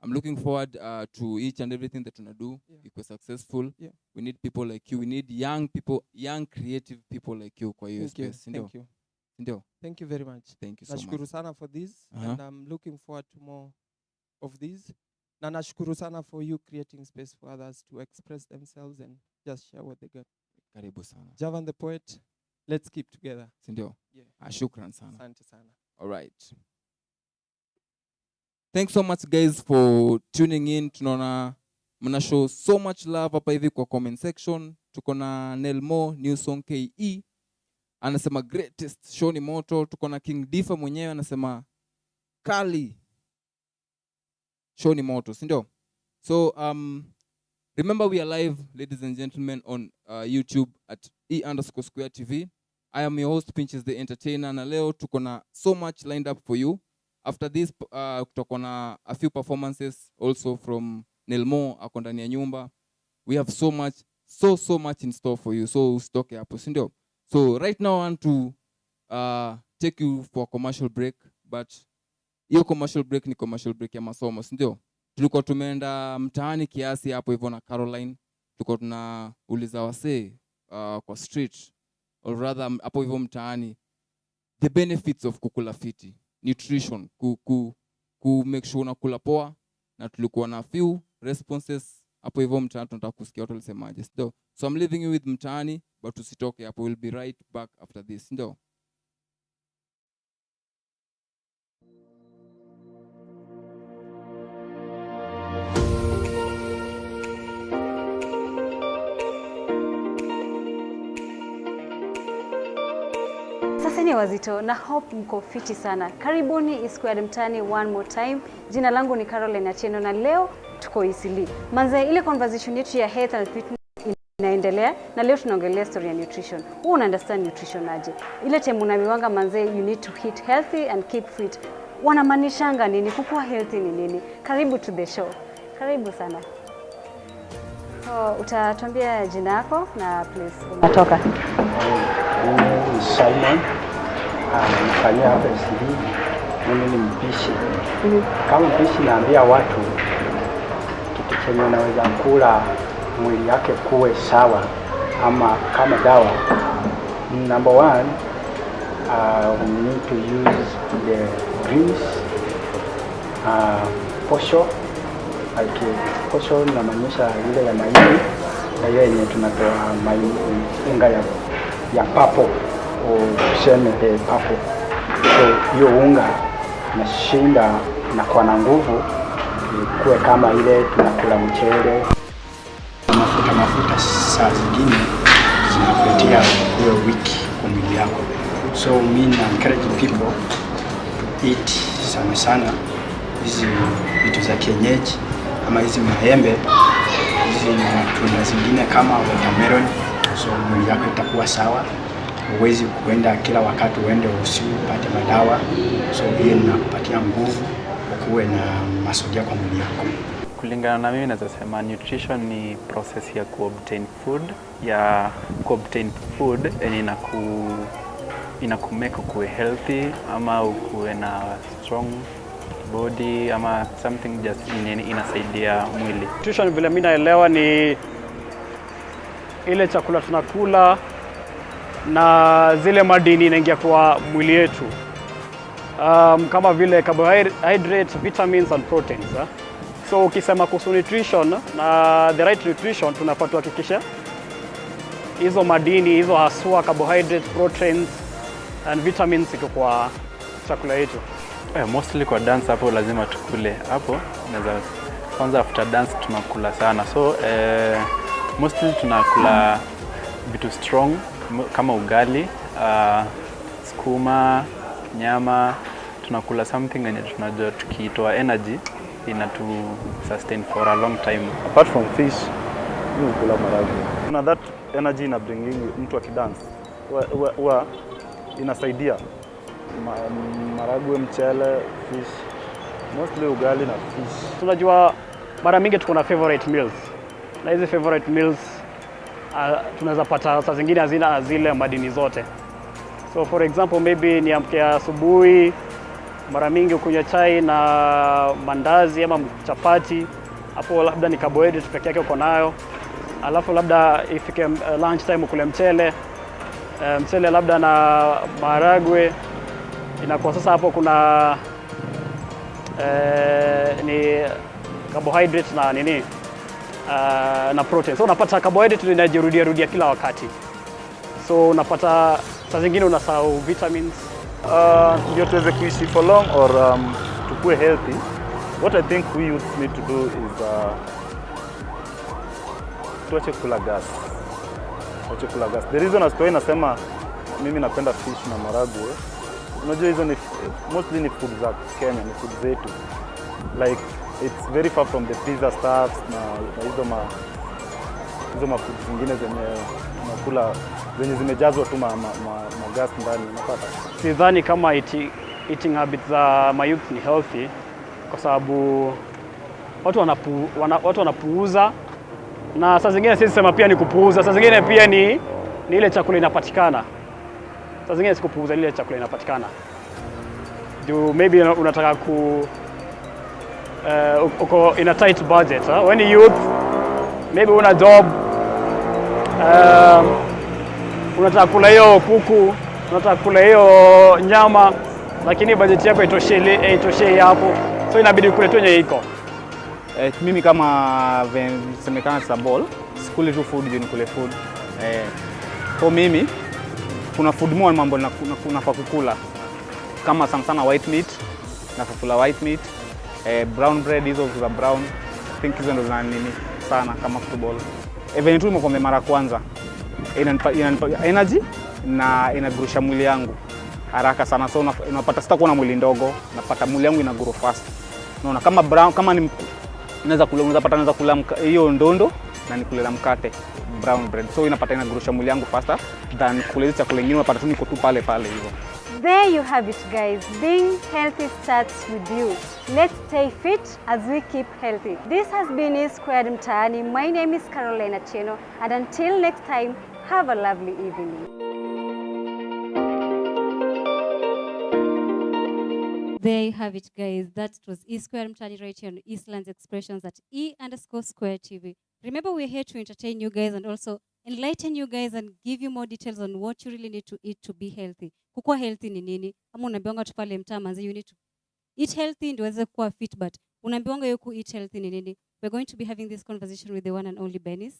I'm looking forward to each and everything that you do. If we're successful, we need people like you. We need young people, young creative people like you kwa hiyo space. Thank you. Ndio. Thank you very much. Thank you so Nashukuru much. sana for this, and I'm looking forward to more of these. Na nashukuru sana for you creating space for others to express themselves and just share what they got. Karibu sana. Javan the poet, let's keep together. Ndio. Yeah. Shukran sana. Asante sana. All right. Thanks so much guys for tuning in. Tunaona mna show so much love hapa hivi kwa comment section. Tuko na NELMO NEWSONG KE anasema greatest show ni moto. Tuko na King Difa mwenyewe anasema kali show ni moto, si ndio? So remember we are live, ladies and gentlemen, on YouTube at E_Square TV. I am your host Pinches the Entertainer, na leo tuko na so much lined up for you. After this tuko na a few performances also from NELMO ako ndani ya nyumba. We have so much in store for you, so usitoke hapo, si ndio? So right now I want to take you for a commercial break, but hiyo commercial break ni commercial break ya masomo, si ndio? Tulikuwa tumeenda mtaani kiasi hapo hivyo na Caroline. Tulikuwa tunauliza wasee kwa street, or rather hapo hivyo mtaani, the benefits of kukula fiti, nutrition, ku make sure unakula poa, na tulikuwa na few responses hapo hivyo mtaani. Tunataka kusikia watu walisemaje, ndio? So I'm leaving you with mtaani, but usitoke hapo, we'll be right back after this, ndio? Sasa ni wazito na hope mko fiti sana. Karibuni Squared mtani one more time. Jina langu ni Caroline Atieno na leo tuko Isili. Manze, ile conversation yetu ya health and fitness inaendelea na leo tunaongelea story ya nutrition. Wewe una understand nutrition aje? Ile time unamiwanga manze, you need to eat healthy and keep fit. Wanamanishanga nini? Kukua healthy ni nini? Karibu to the show. Karibu sana. So, utatuambia jina yako na please unatoka. Mimi ni Simon, nafanya hapa Isili. Mimi ni mpishi. Kama mpishi naambia watu kitu chenye unaweza kula mwili yake kuwe sawa ama kama dawa. Number one, we need to use the greens, posho. Like posho inamaanisha ile ya mahindi na ile yenye tunatoa unga ya papo au tuseme papo. So hiyo unga nashinda na kwa na nguvu kuwe kama ile tunakula mchele. Mafuta saa zingine zinakuletea kuwe weak kwa mwili yako. So mimi na encourage people to eat sana hizi vitu za kienyeji kama hizi maembe, hizi matunda zingine kama watermelon. So mwili yako itakuwa sawa. Huwezi kuenda kila wakati uende usipate madawa. So hiyo inakupatia nguvu ukuwe na masoja kwa mwili yako. Kulingana na mimi naweza sema nutrition ni process ya kuobtain food yenye inakumake ukuwe healthy ama ukuwe na strong body ama something just inasaidia mwili. Nutrition vile mimi naelewa ni ile chakula tunakula na zile madini inaingia kwa mwili yetu, kama vile carbohydrates, vitamins and proteins. So ukisema kuhusu nutrition na the right nutrition, tunafaa tuhakikishe hizo madini, hizo haswa carbohydrates, proteins and vitamins iko kwa chakula yetu. Mostly kwa dance hapo lazima tukule hapo. Kwanza after dance tunakula sana. So mostly tunakula vitu strong kama ugali, skuma, nyama. Tunakula something yenye tunajua tukitoa energy inatu sustain for a long time. Apart from fish, mimi kula maragwe. Kuna that energy ina bringing mtu akidance. Inasaidia. Maragwe, mchele, fish. Mostly ugali na fish. Tunajua mara mingi tuko na favorite meals. Na hizi favorite meals tunaweza pata saa zingine hazina zile madini zote. So for example, maybe niamke asubuhi, mara mingi ukunywa chai na mandazi ama chapati, hapo labda ni carbohydrate peke yake uko nayo. Alafu labda ifike lunch time ukule mchele. mchele labda na maharagwe, inakuwa sasa hapo kuna ni carbohydrate na nini na protein. So unapata carbohydrate inajirudia kila wakati, so unapata saa zingine unasahau vitamins. Ndio tuweze kuishi for long or tukue healthy, what I think we youth need to do is tuache kula gas. The reason as to inasema mimi napenda fish na maragwe, unajua hizo ni mostly ni food za Kenya, ni food zetu, like it's very far from the pizza stuffs na hizo ma food zingine zenye tunakula zenye zimejazwa tu gas ndani, unapata. Sidhani kama eating habits za mayouth ni healthy, kwa sababu watu wanapuuza, na saa zingine sisi sema pia ni kupuuza, saa zingine pia ni ile chakula inapatikana, saa zingine si kupuuza, ile chakula inapatikana. Maybe unataka uko in a tight budget, when you youth, maybe una job, unataka kula hiyo kuku, unataka kula hiyo nyama, lakini budget yako itoshei hapo, so inabidi kule tu yenye iko. Mimi kama semekana sabol, sikuli tu food, nikule food. Kwa mimi kuna food more mambo nafaa kukula, kama sana white meat, nafaa kula white meat, brown bread, hizo za brown, I think hizo ndo zina nini sana kama football. Even tu nimekuwa mara kwanza, inanipa energy na inagurusha mwili yangu haraka sana, so unapata sitakuwa na mwili ndogo, napata mwili yangu ina grow fast. Unaona kama brown, kama ni naweza kula hiyo ndondo na nikule na mkate brown bread, so inapata inagurusha mwili yangu faster than kula chakula kingine, unapata tu niko tu pale hivyo. There you have it, guys. Being healthy starts with you. Let's stay fit as we keep healthy. This has been E Squared Mtaani. My name is Carolina Cheno, and until next time, have a lovely evening. There you have it, guys. That was E Squared Mtaani right here on Eastland's Expressions at E_Square TV. Remember, we're here to entertain you guys and also enlighten you guys and give you more details on what you really need to eat to be healthy. Kukua healthy ni nini? Ama unaambiwanga tu pale mtaa manzi you need to eat healthy ndio uweze kuwa fit, but unaambiwanga yo ku eat healthy ni nini? We're going to be having this conversation with the one and only BANICE,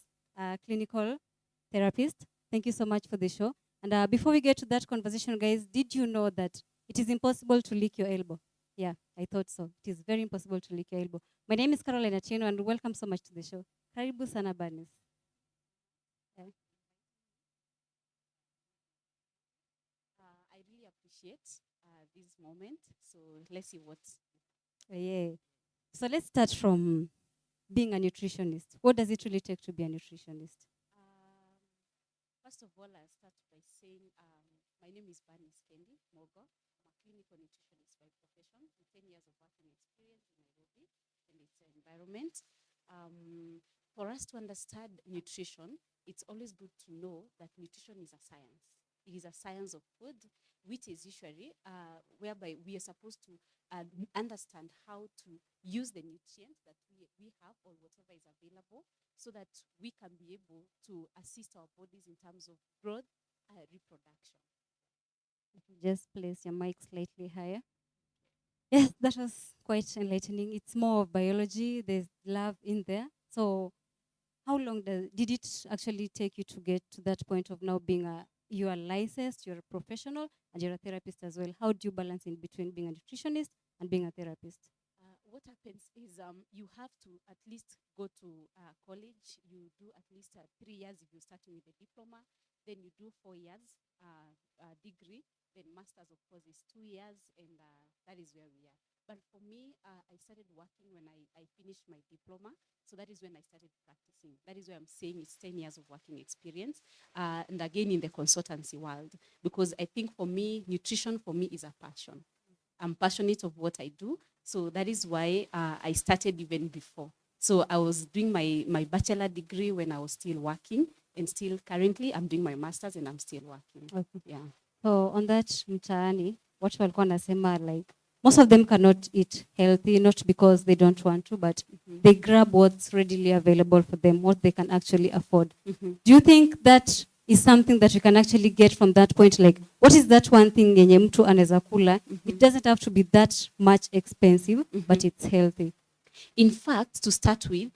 clinical therapist. Thank you so much for the show. And before we get to that conversation, guys, did you know that it is impossible to lick your elbow? Yeah, I thought so. It is very impossible to lick your elbow. My name is Carolina Cheno, and welcome so much to the show. Karibu sana BANICE. Yeah. I really appreciate this moment. So let's see what. Yeah. So let's start from being a nutritionist. What does it really take to be a nutritionist? First of all, I'll start by saying my name is BANICE KENDI, MUGO. I'm a clinical nutritionist by profession with 10 years of working experience in Nairobi and its environment. For us to understand nutrition, it's always good to know that nutrition is a science. It is a science of food, which is usually whereby we are supposed to understand how to use the nutrients that we have or whatever is available so that we can be able to assist our bodies in terms of growth and reproduction. Just place your mic slightly higher. Yes, that was quite enlightening. It's more of biology. There's love in there. So how long did it actually take you to get to that point of now being you are licensed, you're a professional, and you're a therapist as well? How do you balance in between being a nutritionist and being a therapist? What happens is you have to at least go to college. You do at least 3 years if you're starting with a diploma. Then you do 4 years degree. Then master's, of course, is 2 years, and that is where we are. But for me, I started working when I finished my diploma. So that is when I started practicing. That is why I'm saying it's 10 years of working experience. And again, in the consultancy world, because I think for me, nutrition for me is a passion. I'm passionate of what I do. So that is why I started even before. So I was doing my bachelor degree when I was still working, and still currently I'm doing my master's and I'm still working. Okay. Yeah. So on that mtaani, what walikuwa nasema, like most of them cannot eat healthy, not because they don't want to, but they grab what's readily available for them, what they can actually afford. Do you think that is something that you can actually get from that point. Like, what is that one thing yenye mtu anaweza kula? It doesn't have to be that much expensive, but it's healthy. In fact, to start with,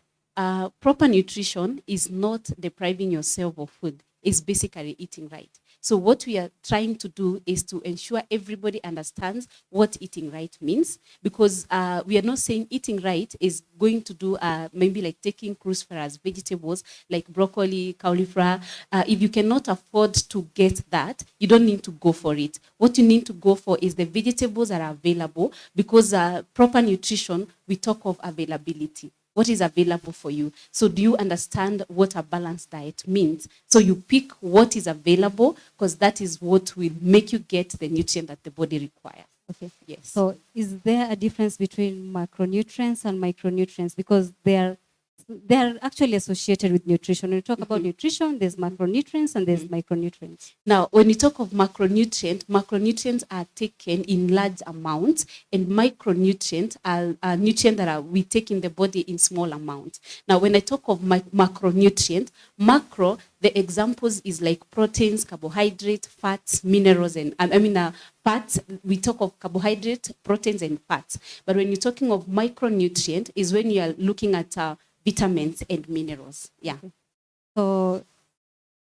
proper nutrition is not depriving yourself of food. It's basically eating right. So what we are trying to do is to ensure everybody understands what eating right means, because we are not saying eating right is going to do maybe like taking cruciferous vegetables like broccoli, cauliflower. If you cannot afford to get that, you don't need to go for it. What you need to go for is the vegetables that are available, because proper nutrition, we talk of availability. What is available for you? So do you understand what a balanced diet means? So you pick what is available, because that is what will make you get the nutrient that the body requires. Okay. Yes. So is there a difference between macronutrients and micronutrients? Because they're actually associated with nutrition. When you talk about nutrition, there's macronutrients and there's micronutrients. Now, when you talk of macronutrients are taken in large amounts, and micronutrients are nutrients that we take in the body in small amounts. Now, when I talk of macronutrient, the examples is like proteins, carbohydrates, fats, minerals, and fats. We talk of carbohydrates, proteins, and fats. But when you're talking of micronutrient, is when you are looking at vitamins and minerals. Yeah. So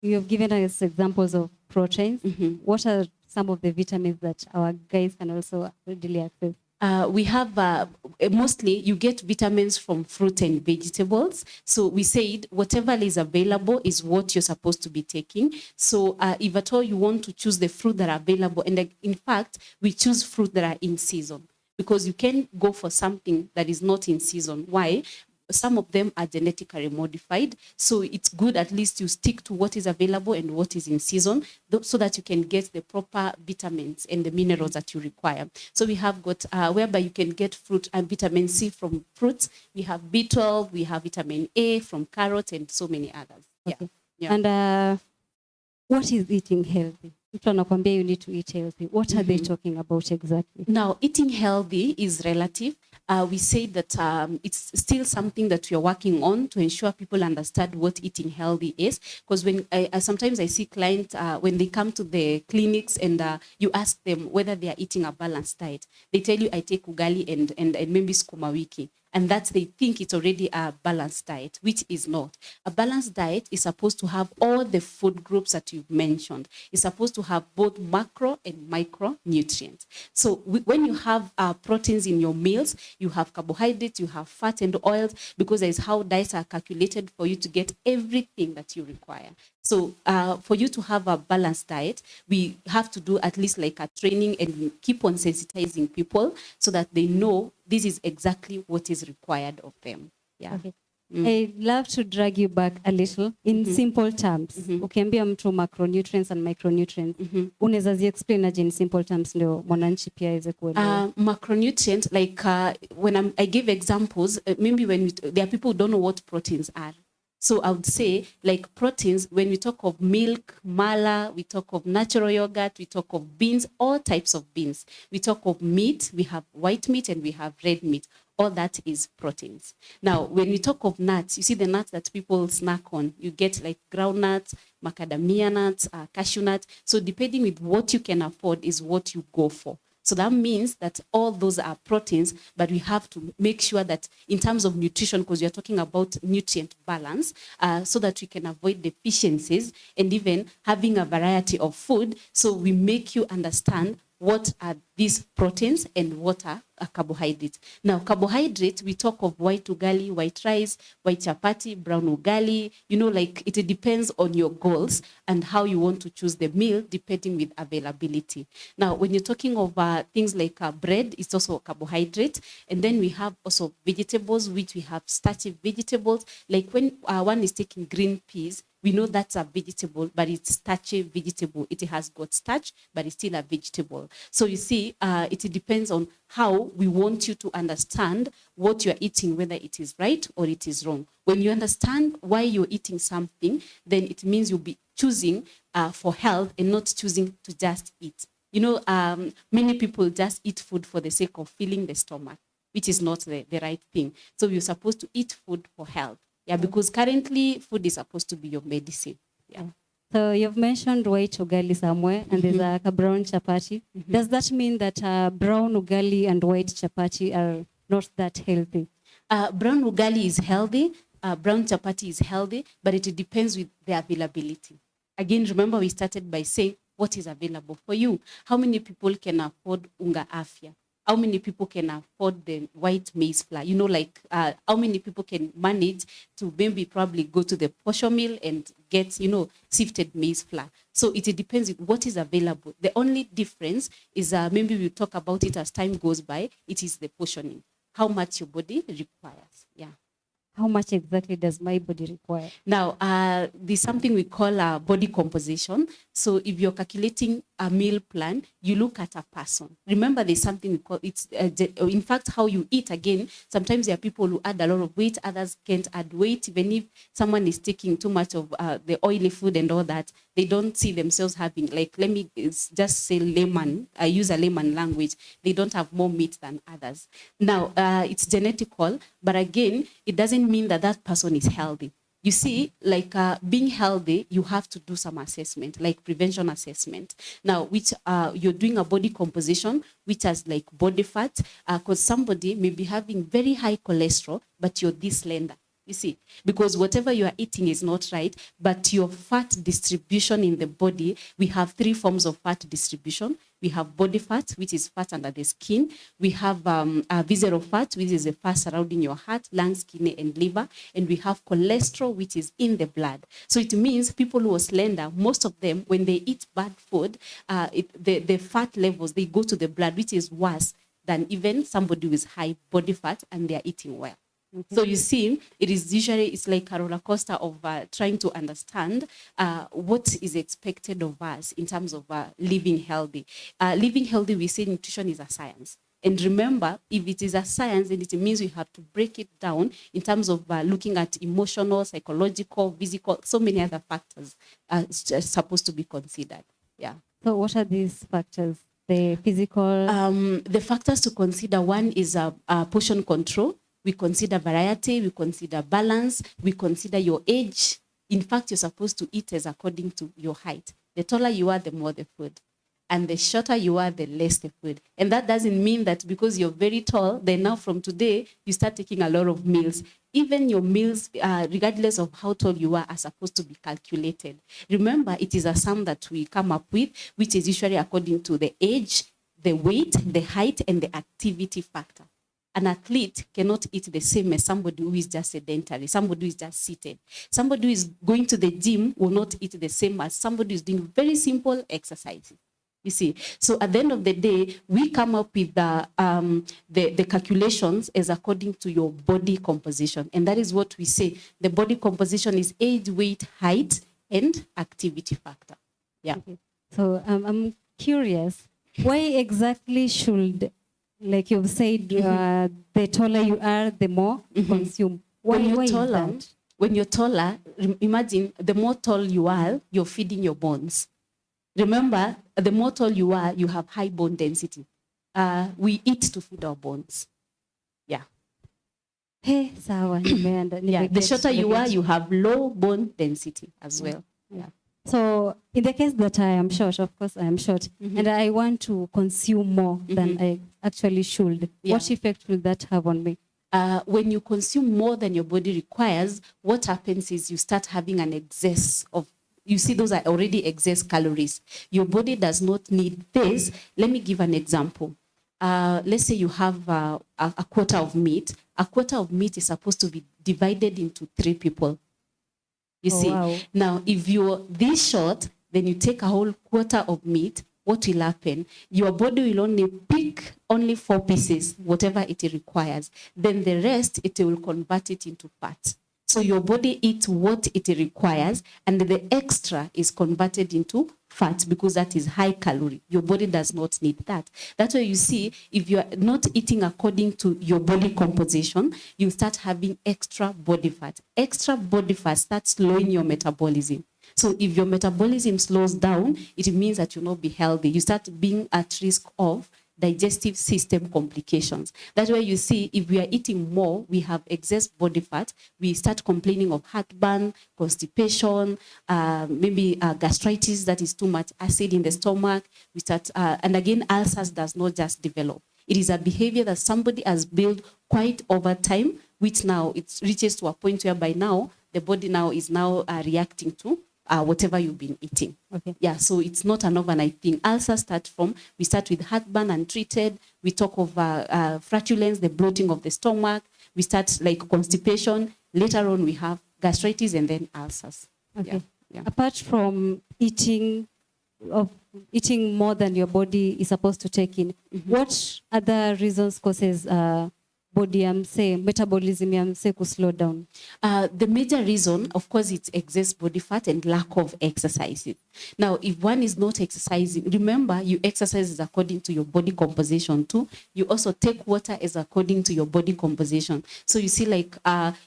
you've given us examples of proteins. What are some of the vitamins that our guys can also readily access? We have mostly you get vitamins from fruit and vegetables. So we said whatever is available is what you're supposed to be taking. So if at all you want to choose the fruit that are available, and in fact, we choose fruit that are in season, because you can go for something that is not in season. Why? Some of them are genetically modified. So it's good at least you stick to what is available and what is in season, so that you can get the proper vitamins and the minerals that you require. So we have got, whereby you can get fruit and vitamin C from fruits. We have B12, we have vitamin A from carrot, and so many others. Okay. Yeah. And what is eating healthy? You need to eat healthy. What are they talking about exactly? Now, eating healthy is relative. We say that it's still something that we are working on to ensure people understand what eating healthy is. Because when sometimes I see clients, when they come to the clinics and you ask them whether they are eating a balanced diet, they tell you, I take ugali and maybe sukuma wiki. And that they think it's already a balanced diet, which is not. A balanced diet is supposed to have all the food groups that you've mentioned. It's supposed to have both macro and micronutrients. So when you have proteins in your meals, you have carbohydrates, you have fat and oils, because that is how diets are calculated for you to get everything that you require. So for you to have a balanced diet, we have to do at least like a training and keep on sensitizing people so that they know this is exactly what is required of them. Yeah. Okay. I'd love to drag you back a little in simple terms. Ukiambia mtu macronutrients and micronutrients, unaweza explain aje in simple terms ndio mwananchi pia aweze kuelewa. Macronutrients, like when I give examples, maybe when there are people who don't know what proteins are. So I would say, like proteins, when we talk of milk, mala, we talk of natural yogurt, we talk of beans, all types of beans. We talk of meat, we have white meat and we have red meat. All that is proteins. Now, when we talk of nuts, you see the nuts that people snack on. You get like groundnuts, macadamia nuts, cashew nuts. So depending with what you can afford is what you go for. So that means that all those are proteins, but we have to make sure that in terms of nutrition, because you're talking about nutrient balance, so that we can avoid deficiencies and even having a variety of food. So we make you understand what are these proteins and what are carbohydrates. Now, carbohydrates, we talk of white ugali, white rice, white chapati, brown ugali. You know, like it depends on your goals and how you want to choose the meal, depending with availability. Now, when you're talking of things like bread, it's also a carbohydrate. And then we have also vegetables, which we have starchy vegetables. Like when one is taking green peas, we know that's a vegetable, but it's starchy vegetable. It has got starch, but it's still a vegetable. So you see, it depends on how we want you to understand what you're eating, whether it is right or it is wrong. When you understand why you're eating something, then it means you'll be choosing for health and not choosing to just eat. You know, many people just eat food for the sake of filling the stomach, which is not the right thing. So you're supposed to eat food for health. Yeah, because currently food is supposed to be your medicine. Yeah. So you've mentioned white ugali somewhere, and there's a brown chapati. Does that mean that brown ugali and white chapati are not that healthy? Brown ugali is healthy, brown chapati is healthy, but it depends with the availability. Again, remember we started by saying what is available for you. How many people can afford unga afya? How many people can afford the white maize flour? You know, like how many people can manage to maybe probably go to the posho mill and get, you know, sifted maize flour. So it depends on what is available. The only difference is maybe we'll talk about it as time goes by. It is the portioning, how much your body requires. Yeah. How much exactly does my body require? Now, there's something we call body composition. So if you're calculating a meal plan, you look at a person. Remember, there's something we call, it's in fact, how you eat again. Sometimes there are people who add a lot of weight, others can't add weight. Even if someone is taking too much of the oily food and all that, they don't see themselves having, like, let me just say layman, I use a layman language, they don't have more meat than others. Now, it's genetical, but again, it doesn't mean that that person is healthy. You see, like being healthy, you have to do some assessment, like prevention assessment. Now, which you're doing a body composition, which has like body fat, because somebody may be having very high cholesterol, but you're this slender. You see, because whatever you are eating is not right, but your fat distribution in the body, we have 3 forms of fat distribution. We have body fat, which is fat under the skin. We have visceral fat, which is the fat surrounding your heart, lungs, kidney, and liver. And we have cholesterol, which is in the blood. So it means people who are slender, most of them, when they eat bad food, the fat levels, they go to the blood, which is worse than even somebody with high body fat and they are eating well. So you see, it is usually, it's like a roller coaster of trying to understand what is expected of us in terms of living healthy. Living healthy, we say nutrition is a science. And remember, if it is a science, then it means we have to break it down in terms of looking at emotional, psychological, physical, so many other factors supposed to be considered. Yeah. So what are these factors? The physical? The factors to consider, one is portion control. We consider variety, we consider balance, we consider your age. In fact, you're supposed to eat as according to your height. The taller you are, the more the food. And the shorter you are, the less the food. And that doesn't mean that because you're very tall, then now from today, you start taking a lot of meals. Even your meals, regardless of how tall you are supposed to be calculated. Remember, it is a sum that we come up with, which is usually according to the age, the weight, the height, and the activity factor. An athlete cannot eat the same as somebody who is just sedentary, somebody who is just seated. Somebody who is going to the gym will not eat the same as somebody who is doing very simple exercises. You see, so at the end of the day, we come up with the calculations as according to your body composition. And that is what we say. The body composition is age, weight, height, and activity factor. Yeah. Okay. So I'm curious, why exactly should, like you've said, the taller you are, the more consume. Why is that? When you're taller, imagine the more tall you are, you're feeding your bones. Remember, the more tall you are, you have high bone density. We eat to feed our bones. Yeah. Hey, sawa. Yeah. The shorter you are, you have low bone density as well. Yeah. So in the case that I am short, of course I am short, and I want to consume more than I actually should, what effect will that have on me? When you consume more than your body requires, what happens is you start having an excess of, you see, those are already excess calories. Your body does not need this. Let me give an example. Let's say you have a quarter of meat. A quarter of meat is supposed to be divided into 3 people. You see, wow. Now if you're this short, then you take a whole quarter of meat, what will happen? Your body will only pick only 4 pieces, whatever it requires. Then the rest, it will convert it into fat. So your body eats what it requires, and the extra is converted into fat because that is high calorie. Your body does not need that. That's why you see, if you're not eating according to your body composition, you start having extra body fat. Extra body fat starts slowing your metabolism. So if your metabolism slows down, it means that you'll not be healthy. You start being at risk of digestive system complications. That's why you see if we are eating more, we have excess body fat, we start complaining of heartburn, constipation, maybe gastritis, that is too much acid in the stomach. We start, and again, ulcers does not just develop. It is a behavior that somebody has built quite over time, which now it reaches to a point whereby now the body now is now reacting to whatever you've been eating. Okay. Yeah, so it's not an overnight thing. Ulcers we start with heartburn untreated. We talk of flatulence, the bloating of the stomach. We start like constipation. Later on, we have gastritis and then ulcers. Okay. Yeah. Yeah. Apart from eating more than your body is supposed to take in, what other reasons causes body metabolism to slow down? The major reason, of course, it's excess body fat and lack of exercise. Now, if one is not exercising, remember, you exercise is according to your body composition too. You also take water as according to your body composition. So you see, like,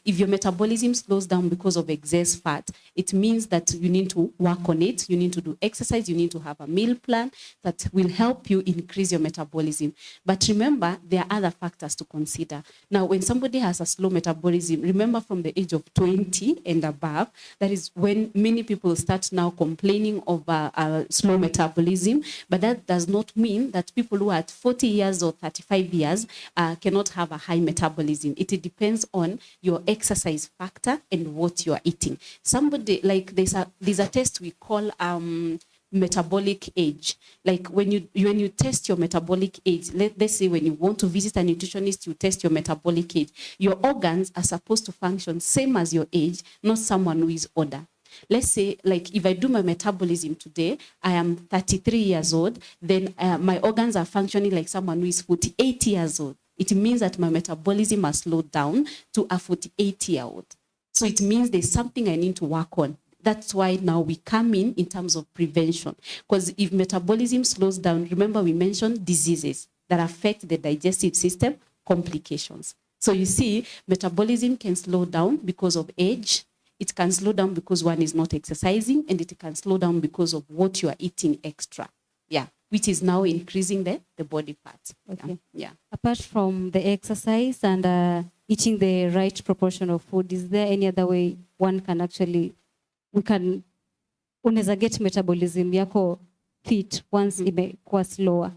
if your metabolism slows down because of excess fat, it means that you need to work on it. You need to do exercise. You need to have a meal plan that will help you increase your metabolism. But remember, there are other factors to consider. Now, when somebody has a slow metabolism, remember from the age of 20 and above, that is when many people start now complaining of slow metabolism. But that does not mean that people who are at 40 years or 35 years cannot have a high metabolism. It depends on your exercise factor and what you are eating. Somebody, like there's a test we call metabolic age. Like when you test your metabolic age, let's say when you want to visit a nutritionist, you test your metabolic age. Your organs are supposed to function same as your age, not someone who is older. Let's say, like, if I do my metabolism today, I am 33 years old, then my organs are functioning like someone who is 48 years old. It means that my metabolism has slowed down to a 48-year-old. So it means there's something I need to work on. That's why now we come in terms of prevention. Because if metabolism slows down, remember we mentioned diseases that affect the digestive system, complications. So you see, metabolism can slow down because of age. It can slow down because one is not exercising, and it can slow down because of what you are eating extra. Yeah, which is now increasing the body fat. Okay. Yeah. Apart from the exercise and eating the right proportion of food, is there any other way one can actually unaweza get metabolism yako fit once imekuwa slower?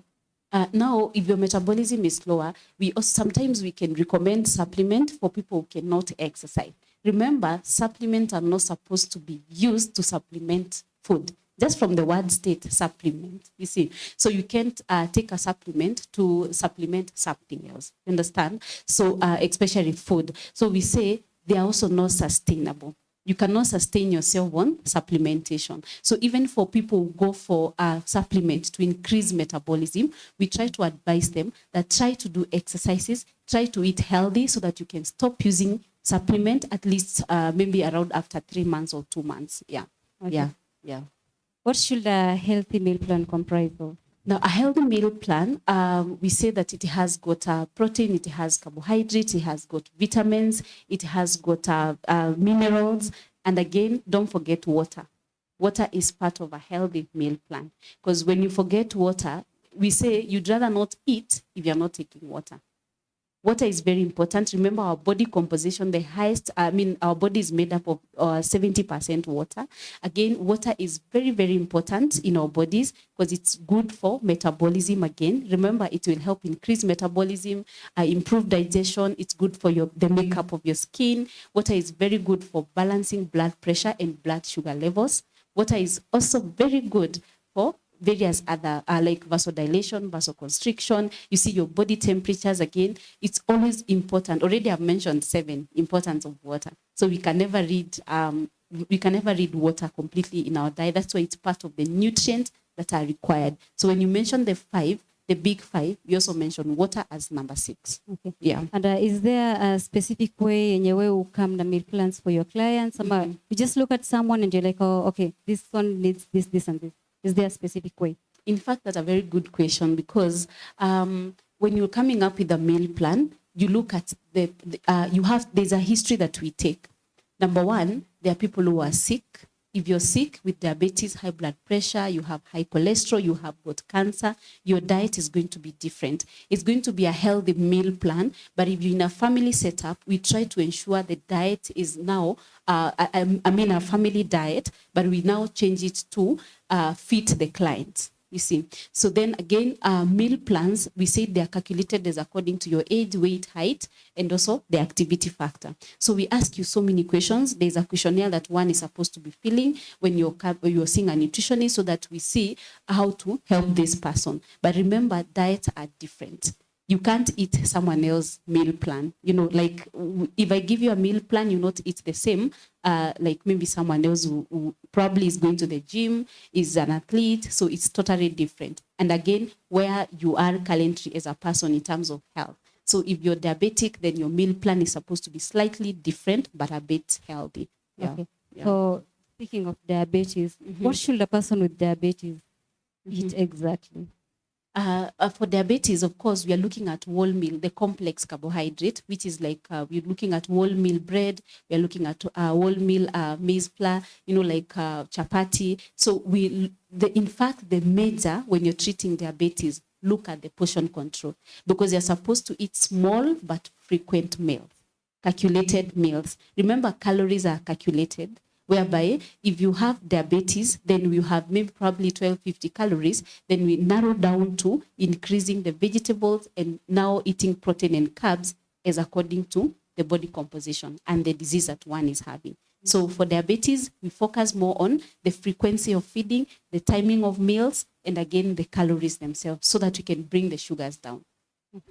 Now, if your metabolism is slower, sometimes we can recommend supplement for people who cannot exercise. Remember, supplements are not supposed to be used to supplement food. Just from the word state, supplement, you see. So you can't take a supplement to supplement something else, you understand? So especially food. So we say they are also not sustainable. You cannot sustain yourself on supplementation. So even for people who go for a supplement to increase metabolism, we try to advise them that try to do exercises, try to eat healthy so that you can stop using supplement at least maybe around after 3 months or 2 months. Yeah. Okay. Yeah. What should a healthy meal plan comprise of? Now, a healthy meal plan, we say that it has got protein, it has carbohydrates, it has got vitamins, it has got minerals, and again, don't forget water. Water is part of a healthy meal plan. Because when you forget water, we say you'd rather not eat if you're not taking water. Water is very important. Remember our body composition, our body is made up of 70% water. Again, water is very, very important in our bodies because it's good for metabolism again. Remember, it will help increase metabolism, improve digestion. It's good for the makeup of your skin. Water is very good for balancing blood pressure and blood sugar levels. Water is also very good for various other like vasodilation, vasoconstriction. You see your body temperatures again. It's always important. Already I've mentioned 7 importance of water. So we can never read water completely in our diet. That's why it's part of the nutrients that are required. So when you mention the big 5, you also mention water as number 6. Okay. Yeah. And is there a specific way in your way will come the meal plans for your clients? You just look at someone and you're like, oh, okay, this one needs this, this, and this. Is there a specific way? In fact, that's a very good question because when you're coming up with a meal plan, you look at there's a history that we take. Number 1, there are people who are sick. if you're sick with diabetes, high blood pressure, you have high cholesterol, you have got cancer, your diet is going to be different. It's going to be a healthy meal plan, but if you're in a family setup, we try to ensure the diet is now, a family diet, but we now change it to fit the client. You see, so then again, meal plans, we say they are calculated as according to your age, weight, height, and also the activity factor. So we ask you so many questions. There's a questionnaire that one is supposed to be filling when you're seeing a nutritionist, so that we see how to help this person. But remember, diets are different. You can't eat someone else's meal plan. You know, like if I give you a meal plan, you not eat the same. Like maybe someone else who probably is going to the gym, is an athlete, so it's totally different. And again, where you are currently as a person in terms of health. So if you're diabetic, then your meal plan is supposed to be slightly different, but a bit healthy. Yeah. Okay. Yeah. So speaking of diabetes, what should a person with diabetes eat exactly? For diabetes, of course, we are looking at wholemeal, the complex carbohydrate, which is like we're looking at wholemeal bread, we are looking at wholemeal maize flour, you know, like chapati. So in fact, the major, when you're treating diabetes, look at the portion control, because you're supposed to eat small but frequent meals, calculated meals. Remember, calories are calculated, whereby if you have diabetes, then we have maybe probably 1250 calories, then we narrow down to increasing the vegetables and now eating protein and carbs as according to the body composition and the disease that one is having. So for diabetes, we focus more on the frequency of feeding, the timing of meals, and again, the calories themselves, so that we can bring the sugars down.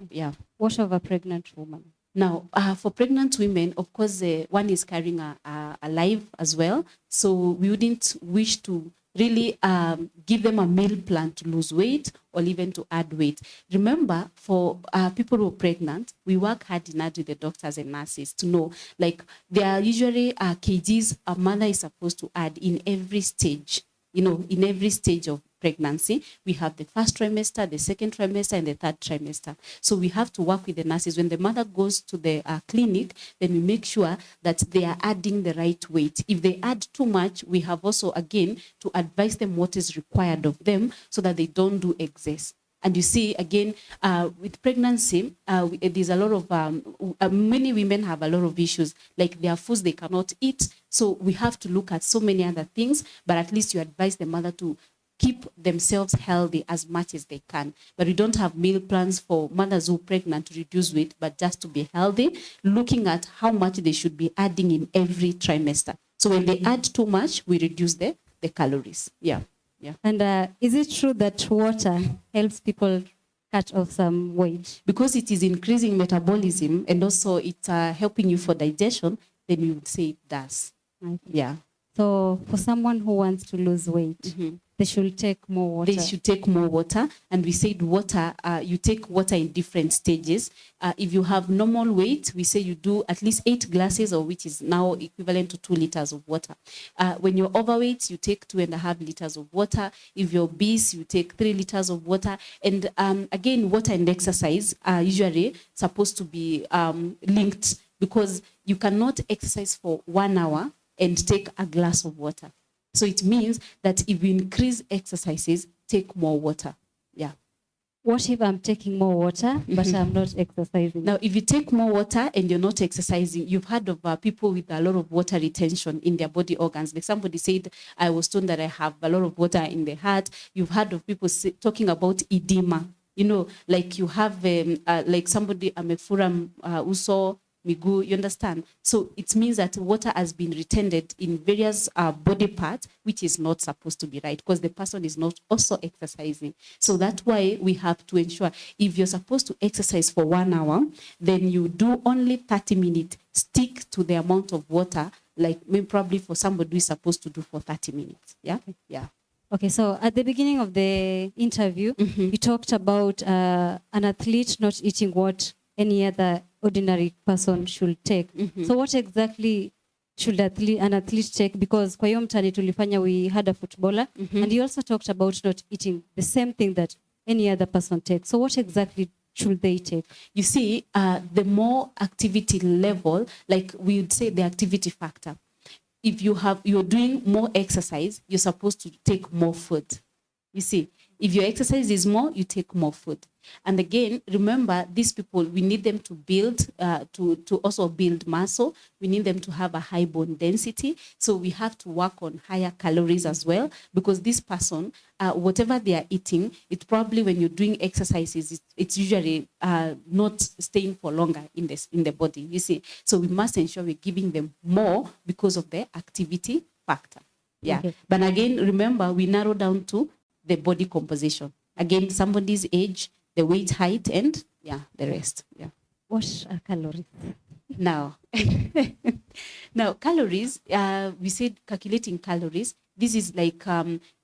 Yeah. What of a pregnant woman? Now, for pregnant women, of course, one is carrying a live as well. So we wouldn't wish to really give them a meal plan to lose weight or even to add weight. Remember, for people who are pregnant, we work hard with the doctors and nurses to know, like, there are usually kgs a mother is supposed to add in every stage. You know, in every stage of pregnancy, we have the first trimester, the second trimester, and the third trimester. So we have to work with the nurses. When the mother goes to the clinic, then we make sure that they are adding the right weight. If they add too much, we have also, again, to advise them what is required of them so that they don't do excess. And you see, again, with pregnancy, there's a lot of, many women have a lot of issues, like their foods they cannot eat. So we have to look at so many other things, but at least you advise the mother to keep themselves healthy as much as they can. But we don't have meal plans for mothers who are pregnant to reduce weight, but just to be healthy, looking at how much they should be adding in every trimester. So when they add too much, we reduce the calories. Yeah. Yeah. And is it true that water helps people cut off some weight? Because it is increasing metabolism and also it's helping you for digestion, then you would say it does. Okay. Yeah. So for someone who wants to lose weight, they should take more water. They should take more water. And we said water, you take water in different stages. If you have normal weight, we say you do at least 8 glasses, or which is now equivalent to 2 liters of water. When you're overweight, you take 2.5 liters of water. If you're obese, you take 3 liters of water. And again, water and exercise are usually supposed to be linked, because you cannot exercise for 1 hour and take a glass of water. So it means that if you increase exercises, take more water. Yeah. What if I'm taking more water, but I'm not exercising? Now, if you take more water and you're not exercising, you've heard of people with a lot of water retention in their body organs. Like somebody said, I was told that I have a lot of water in the heart. You've heard of people talking about edema. You know, like you have, like somebody, amefura uso, MUGO, you understand? So it means that water has been retained in various body parts, which is not supposed to be right, because the person is not also exercising. So that's why we have to ensure, if you're supposed to exercise for 1 hour, then you do only 30 minutes. Stick to the amount of water, like maybe probably for somebody who is supposed to do for 30 minutes. Yeah? Yeah. Okay, so at the beginning of the interview, you talked about an athlete not eating what any other ordinary person should take. So what exactly should an athlete take? Because kwa hiyo mtani tulifanya, we had a footballer, and he also talked about not eating the same thing that any other person takes. So what exactly should they take? You see, the more activity level, like we would say the activity factor. if you're doing more exercise, you're supposed to take more food. You see, if your exercise is more, you take more food. And again, remember, these people, we need them to build, to also build muscle. We need them to have a high bone density. So we have to work on higher calories as well, because this person, whatever they are eating, it's probably when you're doing exercises, it's usually not staying for longer in the body, you see. So we must ensure we're giving them more because of the activity factor. Yeah. Okay. But again, remember, we narrow down to the body composition. Again, somebody's age, the weight, height, and the rest. Yeah. What are calories? Now, calories, we said calculating calories. This is like,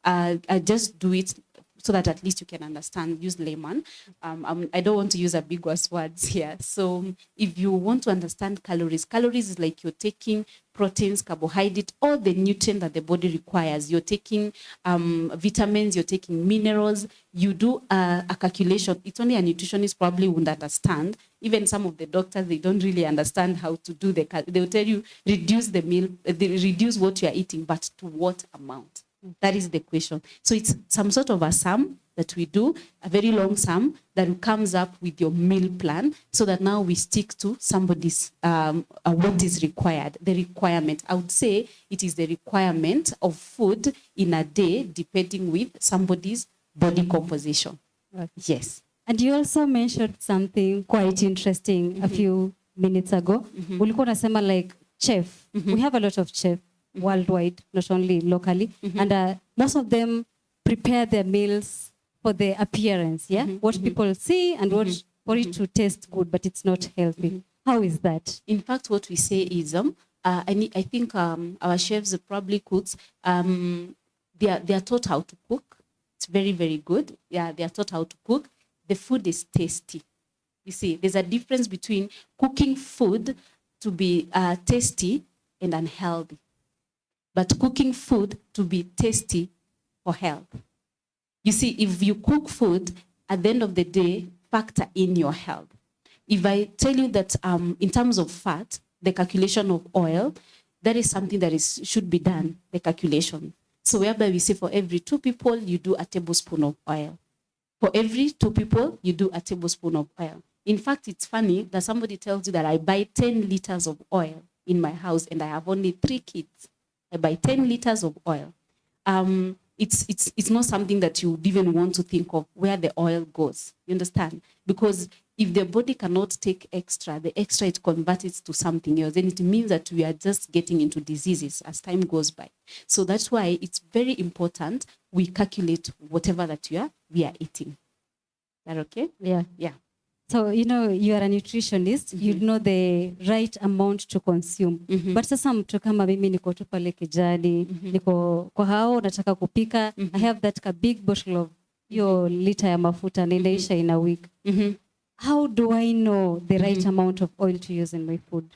I just do it so that at least you can understand, use layman. I don't want to use ambiguous words here. So if you want to understand calories is like you're taking proteins, carbohydrate, all the nutrients that the body requires. You're taking vitamins, you're taking minerals. You do a calculation. It's only a nutritionist probably wouldn't understand. Even some of the doctors, they don't really understand how to do they will tell you, reduce the meal, reduce what you are eating, but to what amount? That is the question. So it's some sort of a sum that we do, a very long sum that comes up with your meal plan, so that now we stick to somebody's, what is required, the requirement. I would say it is the requirement of food in a day, depending with somebody's body composition. Okay. Yes. And you also mentioned something quite interesting a few minutes ago. Ulikuwa unasema like chef. We have a lot of chefs worldwide, not only locally. And most of them prepare their meals for the appearance, yeah? What people see and what for it to taste good, but it's not healthy. How is that? In fact, what we say is, I think our chefs, probably cooks, they are taught how to cook. It's very, very good. Yeah, they are taught how to cook. The food is tasty. You see, there's a difference between cooking food to be tasty and unhealthy, but cooking food to be tasty for health. You see, if you cook food, at the end of the day, factor in your health. If I tell you that in terms of fat, the calculation of oil, that is something that should be done, the calculation. So whereby we say for every 2 people, you do a tablespoon of oil. For every 2 people, you do a tablespoon of oil. In fact, it's funny that somebody tells you that I buy 10 liters of oil in my house and I have only 3 kids. I buy 10 liters of oil. It's not something that you would even want to think of where the oil goes. You understand? Because if the body cannot take extra, the extra it converts to something else, then it means that we are just getting into diseases as time goes by. So that's why it's very important we calculate whatever that we are eating. Is that okay? Yeah. Yeah. So, you know, you are a nutritionist, you know the right amount to consume. But sasa mtu kama mimi niko tu pale kijani, niko kwa hao nataka kupika, I have that big bottle of your liter ya mafuta na inaisha in a week. How do I know the right amount of oil to use in my food?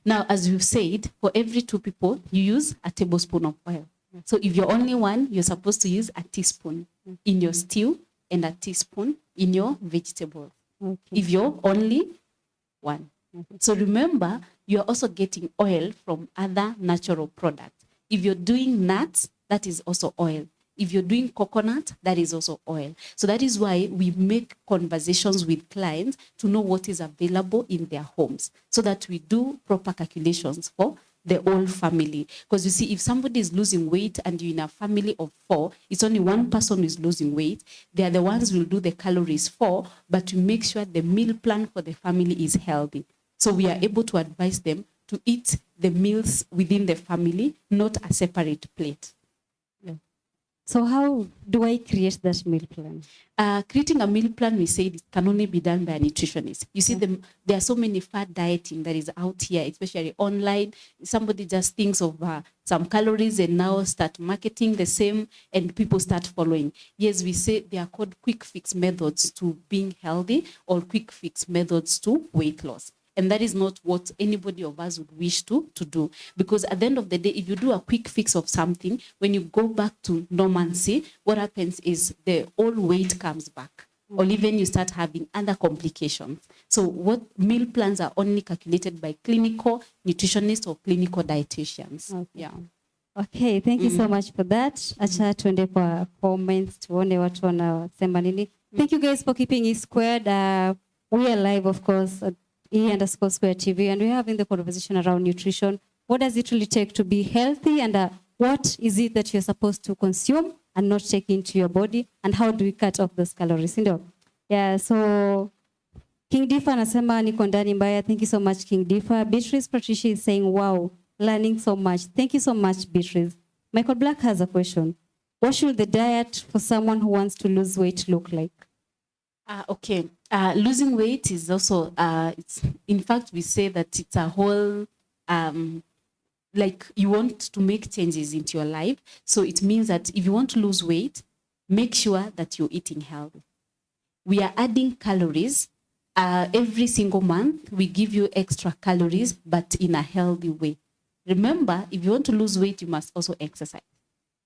Now, as you've said, for every 2 people, you use a tablespoon of oil. So if you're only one, you're supposed to use a teaspoon in your stew and a teaspoon in your vegetables. Okay. If you're only one. So remember, you're also getting oil from other natural products. If you're doing nuts, that is also oil. If you're doing coconut, that is also oil. So that is why we make conversations with clients to know what is available in their homes, so that we do proper calculations for the whole family. Because you see, if somebody is losing weight and you're in a family of 4, it's only one person who is losing weight. They are the ones who will do the calories for, but to make sure the meal plan for the family is healthy. So we are able to advise them to eat the meals within the family, not a separate plate. So how do I create that meal plan? Creating a meal plan, we say it can only be done by a nutritionist. You see, there are so many fad dieting that is out here, especially online. Somebody just thinks of some calories and now start marketing the same and people start following. Yes, we say they are called quick fix methods to being healthy or quick fix methods to weight loss. And that is not what anybody of us would wish to do. Because at the end of the day, if you do a quick fix of something, when you go back to normalcy, what happens is the old weight comes back. or even you start having other complications. So what meal plans are only calculated by clinical nutritionists or clinical dietitians. Okay. Yeah. Okay, thank you so much for that. Acha tuende kwa comments tuone watu wanasema nini. Thank you guys for keeping it squared. We are live, of course, at E_square TV, and we're having the conversation around nutrition. What does it really take to be healthy, and what is it that you're supposed to consume and not take into your body, and how do we cut off those calories? Yeah, so King Difa anasema niko ndani mbaya. Thank you so much, King Difa. Beatrice Patricia is saying, wow, learning so much. Thank you so much, Beatrice. Michael Black has a question. What should the diet for someone who wants to lose weight look like? Okay. Losing weight is also, in fact, we say that it's a whole, like you want to make changes into your life. So it means that if you want to lose weight, make sure that you're eating healthy. We are adding calories. Every single month, we give you extra calories, but in a healthy way. Remember, if you want to lose weight, you must also exercise.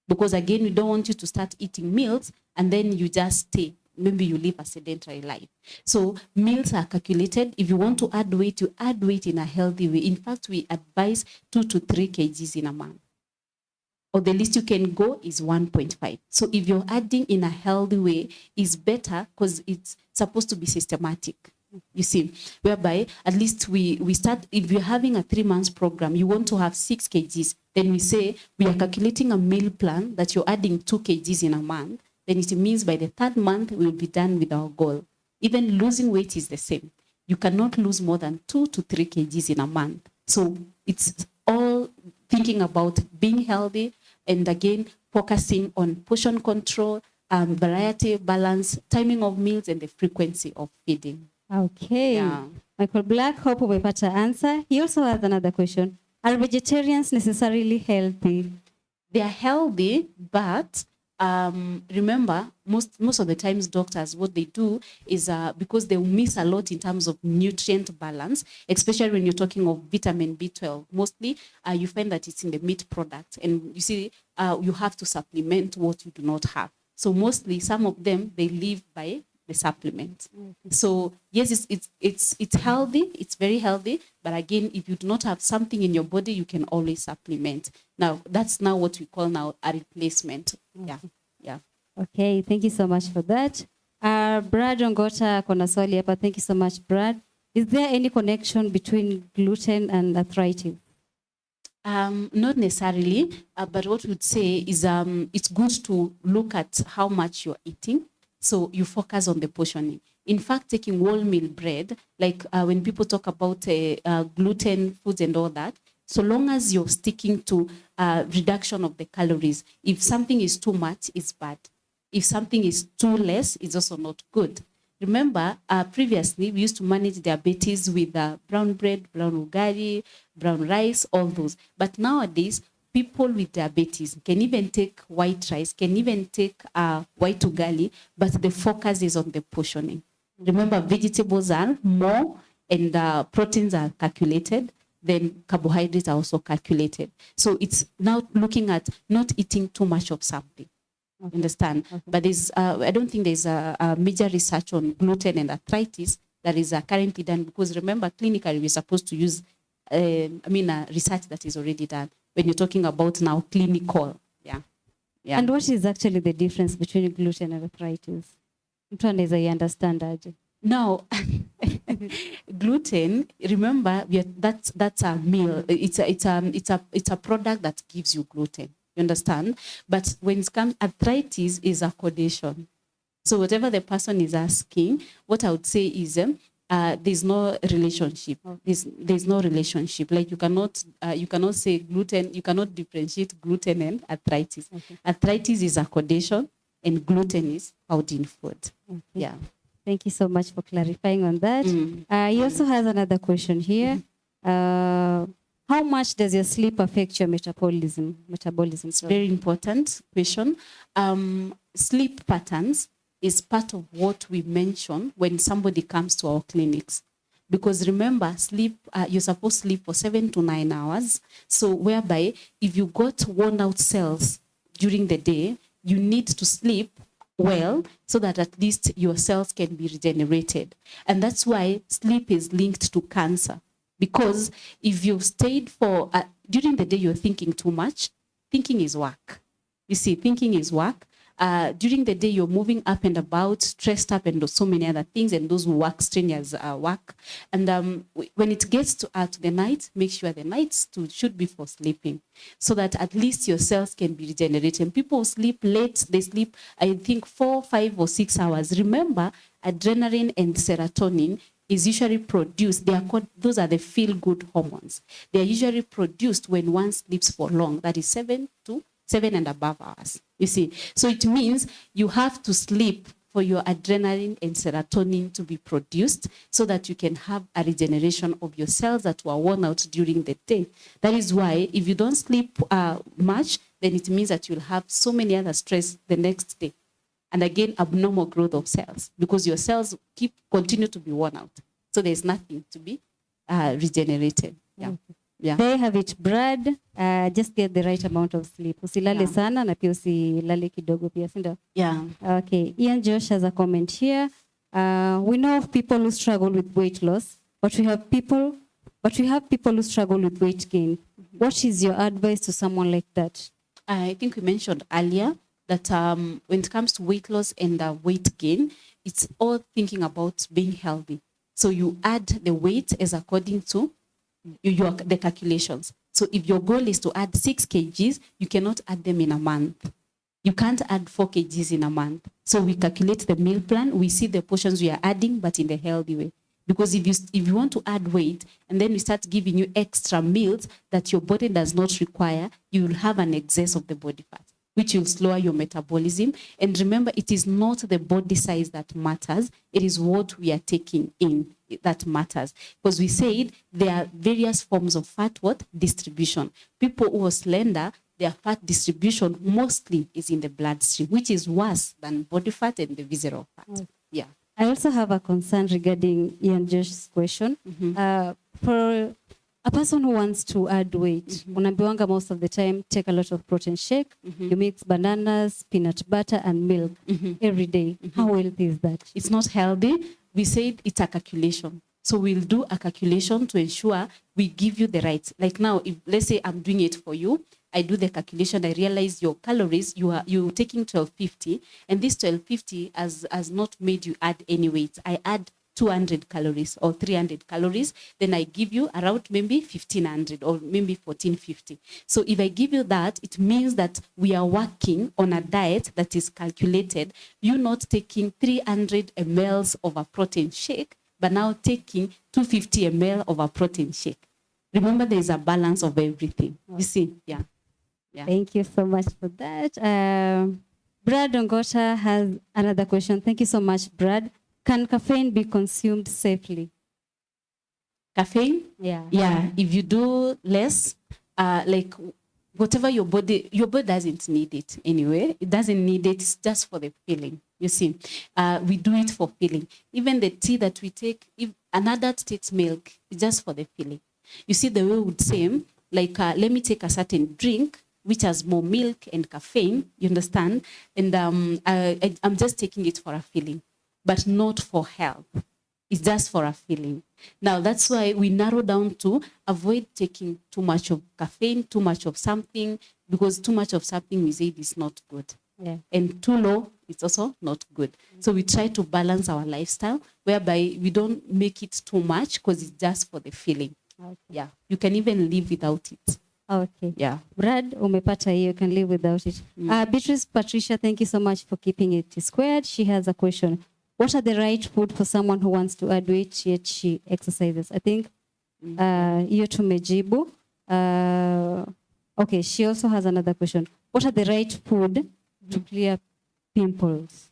Because again, we don't want you to start eating meals and then you just stay. Maybe you live a sedentary life. So meals are calculated. If you want to add weight, you add weight in a healthy way. In fact, we advise 2 to 3 kgs in a month. Or the least you can go is 1.5. So if you're adding in a healthy way, it's better because it's supposed to be systematic. You see, whereby at least we start, if you're having a 3 months program, you want to have 6 kgs, then we say we are calculating a meal plan that you're adding 2 kgs in a month. Then it means by the 3rd month, we'll be done with our goal. Even losing weight is the same. You cannot lose more than 2 to 3 kgs in a month. So it's all thinking about being healthy and again, focusing on portion control, variety, balance, timing of meals, and the frequency of feeding. Okay. Yeah. Michael Black, hope umepata answer. He also has another question. Are vegetarians necessarily healthy? They are healthy, but remember, most of the times doctors, what they do is because they miss a lot in terms of nutrient balance, especially when you're talking of vitamin B12. Mostly, you find that it's in the meat product. And you see, you have to supplement what you do not have. So mostly, some of them, they live by the supplement. So yes, it's healthy, it's very healthy, but again, if you do not have something in your body, you can always supplement. Now, that's now what we call now a replacement. Yeah. Okay, thank you so much for that. Brad Ongota kona swali hapa. Thank you so much, Brad. Is there any connection between gluten and arthritis? Not necessarily, but what we'd say is it's good to look at how much you're eating. So you focus on the portioning. In fact, taking wholemeal bread, like when people talk about gluten foods and all that, so long as you're sticking to reduction of the calories, if something is too much, it's bad. If something is too less, it's also not good. Remember, previously, we used to manage diabetes with brown bread, brown ugali, brown rice, all those. But nowadays, people with diabetes can even take white rice, can even take white ugali, but the focus is on the portioning. Remember, vegetables are more and proteins are calculated, then carbohydrates are also calculated. So it's now looking at not eating too much of something. Okay. Understand? Okay. But there's, I don't think there's a major research on gluten and arthritis that is currently done, because remember, clinically, we're supposed to use, research that is already done. When you're talking about now clinical, yeah. And what is actually the difference between gluten and arthritis? Mtu anaweza understand aje? Now, gluten, remember, that's a meal. It's a product that gives you gluten. You understand? But when it comes, arthritis is a condition. So whatever the person is asking, what I would say is there's no relationship. There's no relationship. Like you cannot say gluten. You cannot differentiate gluten and arthritis. Okay. Arthritis is a condition, and gluten is found in food. Okay. Yeah. Thank you so much for clarifying on that. He also has another question here. How much does your sleep affect your metabolism? It's a very important question. Sleep patterns is part of what we mention when somebody comes to our clinics. Because remember, sleep, you're supposed to sleep for 7 to 9 hours. So whereby if you got worn out cells during the day, you need to sleep well, so that at least your cells can be regenerated. And that's why sleep is linked to cancer. Because if you've stayed for, during the day you're thinking too much, thinking is work. You see, thinking is work. During the day you're moving up and about, stressed up, and so many other things, and those work, strenuous work. And when it gets to the night, make sure the nights should be for sleeping, so that at least your cells can be regenerated. And people sleep late, they sleep, I think, 4, 5, or 6 hours. Remember, adrenaline and serotonin is usually produced, those are the feel-good hormones. They are usually produced when one sleeps for long, that is 7 and above hours, you see. So it means you have to sleep for your adrenaline and serotonin to be produced, so that you can have a regeneration of your cells that were worn out during the day. That is why if you don't sleep much, then it means that you'll have so many other stress the next day. And again, abnormal growth of cells, because your cells continue to be worn out. So there's nothing to be regenerated. Yeah. Yeah. They have it, Brad. Just get the right amount of sleep. Usilale sana na pia usilale kidogo pia, sinda? Yeah. Okay. Ian Josh has a comment here. We know of people who struggle with weight loss, but we have people who struggle with weight gain. What is your advice to someone like that? I think we mentioned earlier that when it comes to weight loss and weight gain, it's all thinking about being healthy. So you add the weight as according to the calculations. So if your goal is to add 6 kgs, you cannot add them in a month. You can't add 4 kgs in a month. So we calculate the meal plan. We see the portions we are adding, but in the healthy way. Because if you want to add weight and then we start giving you extra meals that your body does not require, you will have an excess of the body fat, which will slow your metabolism. And remember, it is not the body size that matters. It is what we are taking in that matters. Because we said there are various forms of fat distribution. People who are slender, their fat distribution mostly is in the bloodstream, which is worse than body fat and the visceral fat. Okay. Yeah. I also have a concern regarding Ian Josh's question. For a person who wants to add weight, unaambiwanga most of the time, take a lot of protein shake. You mix bananas, peanut butter, and milk every day. How healthy is that? It's not healthy. We said it's a calculation. So we'll do a calculation to ensure we give you the right. Like now, if let's say I'm doing it for you, I do the calculation, I realize your calories, you're taking 1250, and this 1250 has not made you add any weight. I add 200 calories or 300 calories, then I give you around maybe 1500 or maybe 1450. So if I give you that, it means that we are working on a diet that is calculated. You're not taking 300 ml of a protein shake, but now taking 250 ml of a protein shake. Remember, there is a balance of everything. You see, yeah. Thank you so much for that. Brad Ongota has another question. Thank you so much, Brad. Can caffeine be consumed safely? Caffeine? Yeah. Yeah. If you do less, like whatever your body doesn't need it anyway. It doesn't need it. It's just for the feeling. You see, we do it for feeling. Even the tea that we take, if an adult takes milk, it's just for the feeling. You see, the way we would say, like, let me take a certain drink which has more milk and caffeine. You understand? And I'm just taking it for a feeling, but not for health. It's just for a feeling. Now, that's why we narrow down to avoid taking too much of caffeine, too much of something, because too much of something we say is not good. Yeah. And too low, it's also not good. So we try to balance our lifestyle, whereby we don't make it too much because it's just for the feeling. Okay. Yeah. You can even live without it. Okay. Yeah. Brad, umepata hiyo, you can live without it. Beatrice Patricia, thank you so much for keeping it squared. She has a question. What are the right food for someone who wants to add weight yet she exercises? I think hiyo tumejibu. Okay, she also has another question. What are the right food to clear pimples?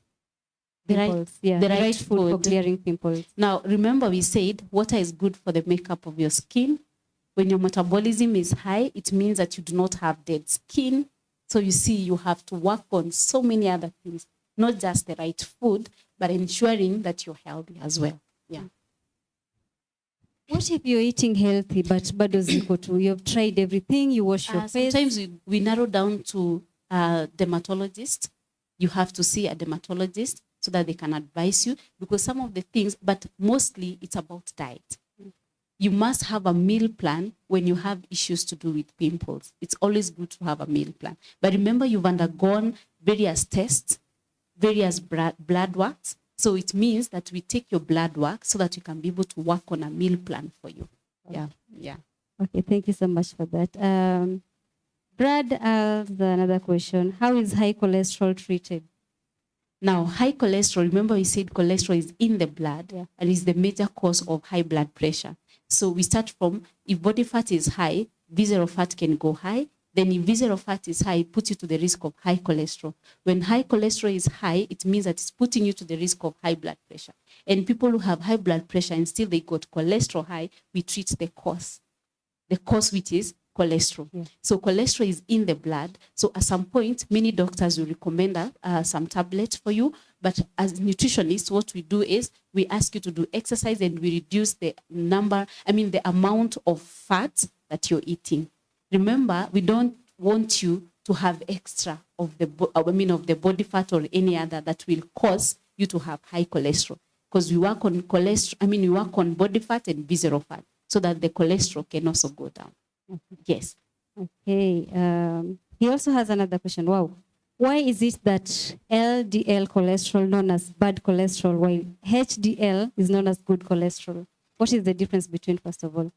The right food for clearing pimples. Now, remember we said water is good for the makeup of your skin. When your metabolism is high, it means that you do not have dead skin. So you see, you have to work on so many other things, not just the right food, but ensuring that you're healthy as well. Yeah. What if you're eating healthy, but bado ziko tu? You've tried everything, you wash your face. Sometimes we narrow down to dermatologist you have to see a dermatologist so that they can advise you, because some of the things, but mostly it's about diet. You must have a meal plan when you have issues to do with pimples. It's always good to have a meal plan. But remember, you've undergone various tests, various blood works. So it means that we take your blood work so that you can be able to work on a meal plan for you. Yeah, yeah. Okay, thank you so much for that. Brad has another question. How is high cholesterol treated? Now, high cholesterol, remember we said cholesterol is in the blood and is the major cause of high blood pressure. So we start from, if body fat is high, visceral fat can go high. Then if visceral fat is high, it puts you to the risk of high cholesterol. When high cholesterol is high, it means that it's putting you to the risk of high blood pressure. And people who have high blood pressure and still they got cholesterol high, we treat the cause which is cholesterol. Yeah. So cholesterol is in the blood. So at some point, many doctors will recommend some tablets for you. But as nutritionists, what we do is we ask you to do exercise and we reduce the amount of fat that you're eating. Remember, we don't want you to have extra of the body fat or any other that will cause you to have high cholesterol. Because we work on we work on body fat and visceral fat so that the cholesterol can also go down. Yes. Okay. He also has another question. Wow. Why is it that LDL cholesterol known as bad cholesterol while HDL is known as good cholesterol? What is the difference between, first of all?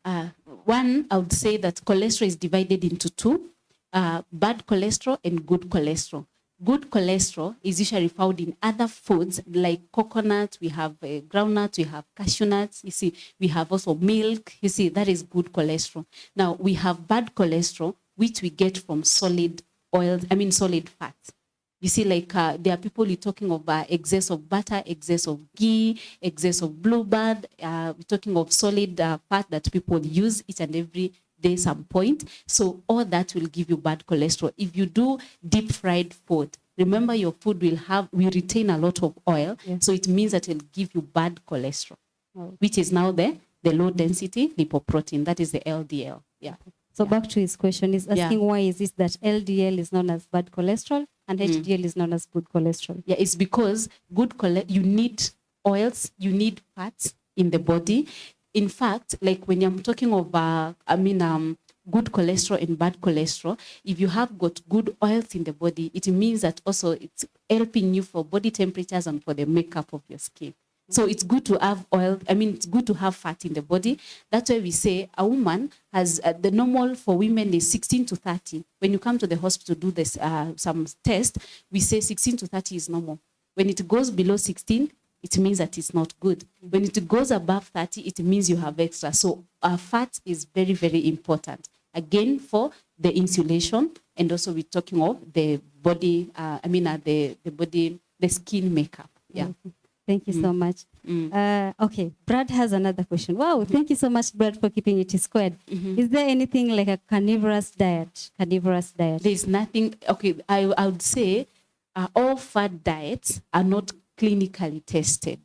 One, I would say that cholesterol is divided into two, bad cholesterol and good cholesterol. Good cholesterol is usually found in other foods like coconut, we have groundnuts, we have cashew nuts, you see, we have also milk, you see, that is good cholesterol. Now, we have bad cholesterol, which we get from solid oils, solid fats. You see, like there are people who are talking of excess of butter, excess of ghee, excess of bluebird. We're talking of solid fat that people use each and every day some point. So all that will give you bad cholesterol. If you do deep fried food, remember your food will retain a lot of oil. Yeah. So it means that it will give you bad cholesterol, which is now the low density lipoprotein. That is the LDL. Yeah. So back to his question, he's asking why is it that LDL is known as bad cholesterol and HDL is known as good cholesterol? Yeah, it's because you need oils, you need fats in the body. In fact, like when I'm talking of good cholesterol and bad cholesterol, if you have got good oils in the body, it means that also it's helping you for body temperatures and for the makeup of your skin. So it's good to have oil. It's good to have fat in the body. That's why we say a woman has the normal for women is 16 to 30. When you come to the hospital to do this some test, we say 16 to 30 is normal. When it goes below 16, it means that it's not good. When it goes above 30, it means you have extra. So fat is very, very important. Again, for the insulation, and also we're talking of the body, the skin makeup. Yeah. Thank you so much. Okay, Brad has another question. Wow, thank you so much, Brad, for keeping it squared. Is there anything like a carnivorous diet? There's nothing. Okay, I would say all fat diets are not clinically tested.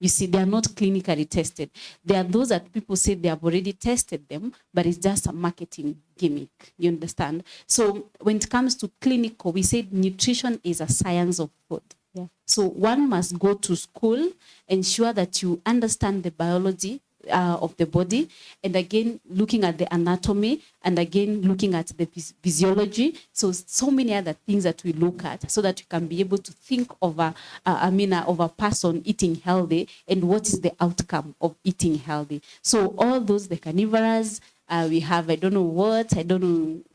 You see, they are not clinically tested. There are those that people say they have already tested them, but it's just a marketing gimmick. You understand? So when it comes to clinical, we say nutrition is a science of food. Yeah. So one must go to school, ensure that you understand the biology of the body, and again, looking at the anatomy, and again, looking at the physiology. So many other things that we look at so that you can be able to think of a person eating healthy and what is the outcome of eating healthy. So all those, the carnivorous, we have,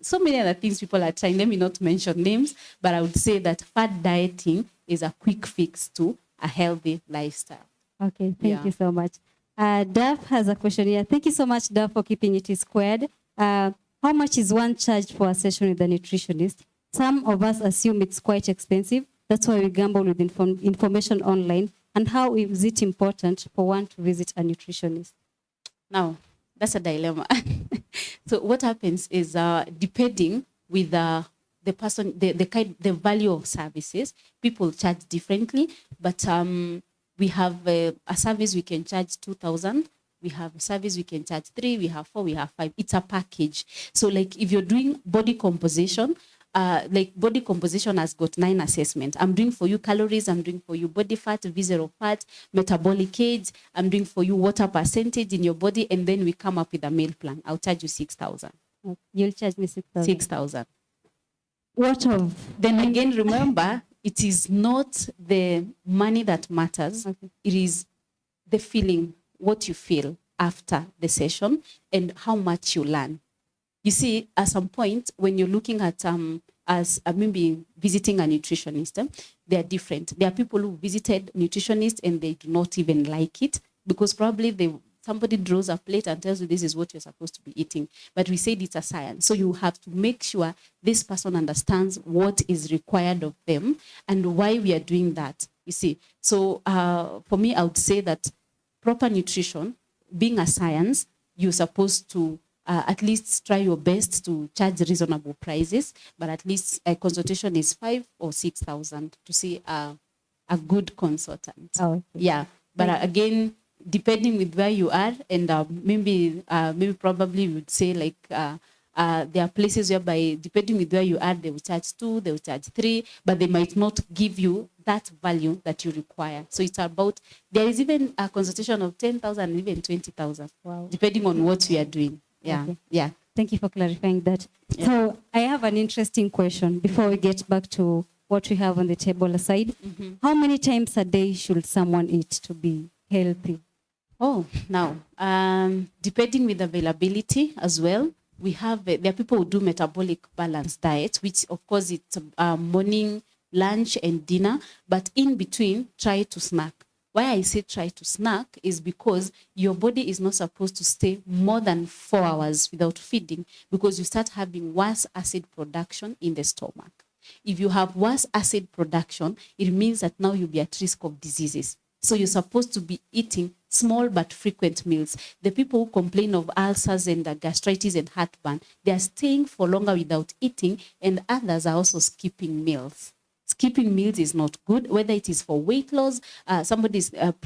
so many other things people are trying. Let me not mention names, but I would say that fat dieting is a quick fix to a healthy lifestyle. Okay, thank you so much. Duff has a question here. Thank you so much, Duff, for keeping it squared. How much is one charged for a session with a nutritionist? Some of us assume it's quite expensive. That's why we gamble with information online. And how is it important for one to visit a nutritionist? Now, that's a dilemma. So what happens is, depending with the person, the value of services, people charge differently. But we have a service we can charge 2,000. We have a service we can charge 3. We have 4. We have 5. It's a package. So like if you're doing body composition, like body composition has got 9 assessments. I'm doing for you calories, I'm doing for you body fat, visceral fat, metabolic age, I'm doing for you water percentage in your body, and then we come up with a meal plan. I'll charge you 6,000. You'll charge me 6,000. 6,000. What of? Then again, remember, it is not the money that matters. Okay. It is the feeling, what you feel after the session and how much you learn. You see, at some point, when you're looking at maybe visiting a nutritionist, they are different. There are people who visited nutritionists and they do not even like it because probably somebody draws a plate and tells you this is what you're supposed to be eating. But we said it's a science. So you have to make sure this person understands what is required of them and why we are doing that, you see. So for me, I would say that proper nutrition, being a science, you're supposed to at least try your best to charge reasonable prices, but at least a consultation is 5,000 or 6,000 to see a good consultant. Oh, okay. Yeah, but again, depending with where you are, and maybe probably would say like there are places whereby depending with where you are, they will charge 2, they will charge 3, but they might not give you that value that you require. So it's about, there is even a consultation of 10,000, even 20,000, wow, depending on what we are doing. Yeah, okay. Yeah. Thank you for clarifying that. Yeah. So I have an interesting question before we get back to what we have on the table aside. Mm-hmm. How many times a day should someone eat to be healthy? Oh, now, depending with availability as well, we have, there are people who do metabolic balance diet, which of course it's morning, lunch and dinner, but in between, try to snack. Why I say try to snack is because your body is not supposed to stay more than 4 hours without feeding because you start having worse acid production in the stomach. If you have worse acid production, it means that now you'll be at risk of diseases. So you're supposed to be eating small but frequent meals. The people who complain of ulcers and gastritis and heartburn, they are staying for longer without eating, and others are also skipping meals. Skipping meals is not good, whether it is for weight loss.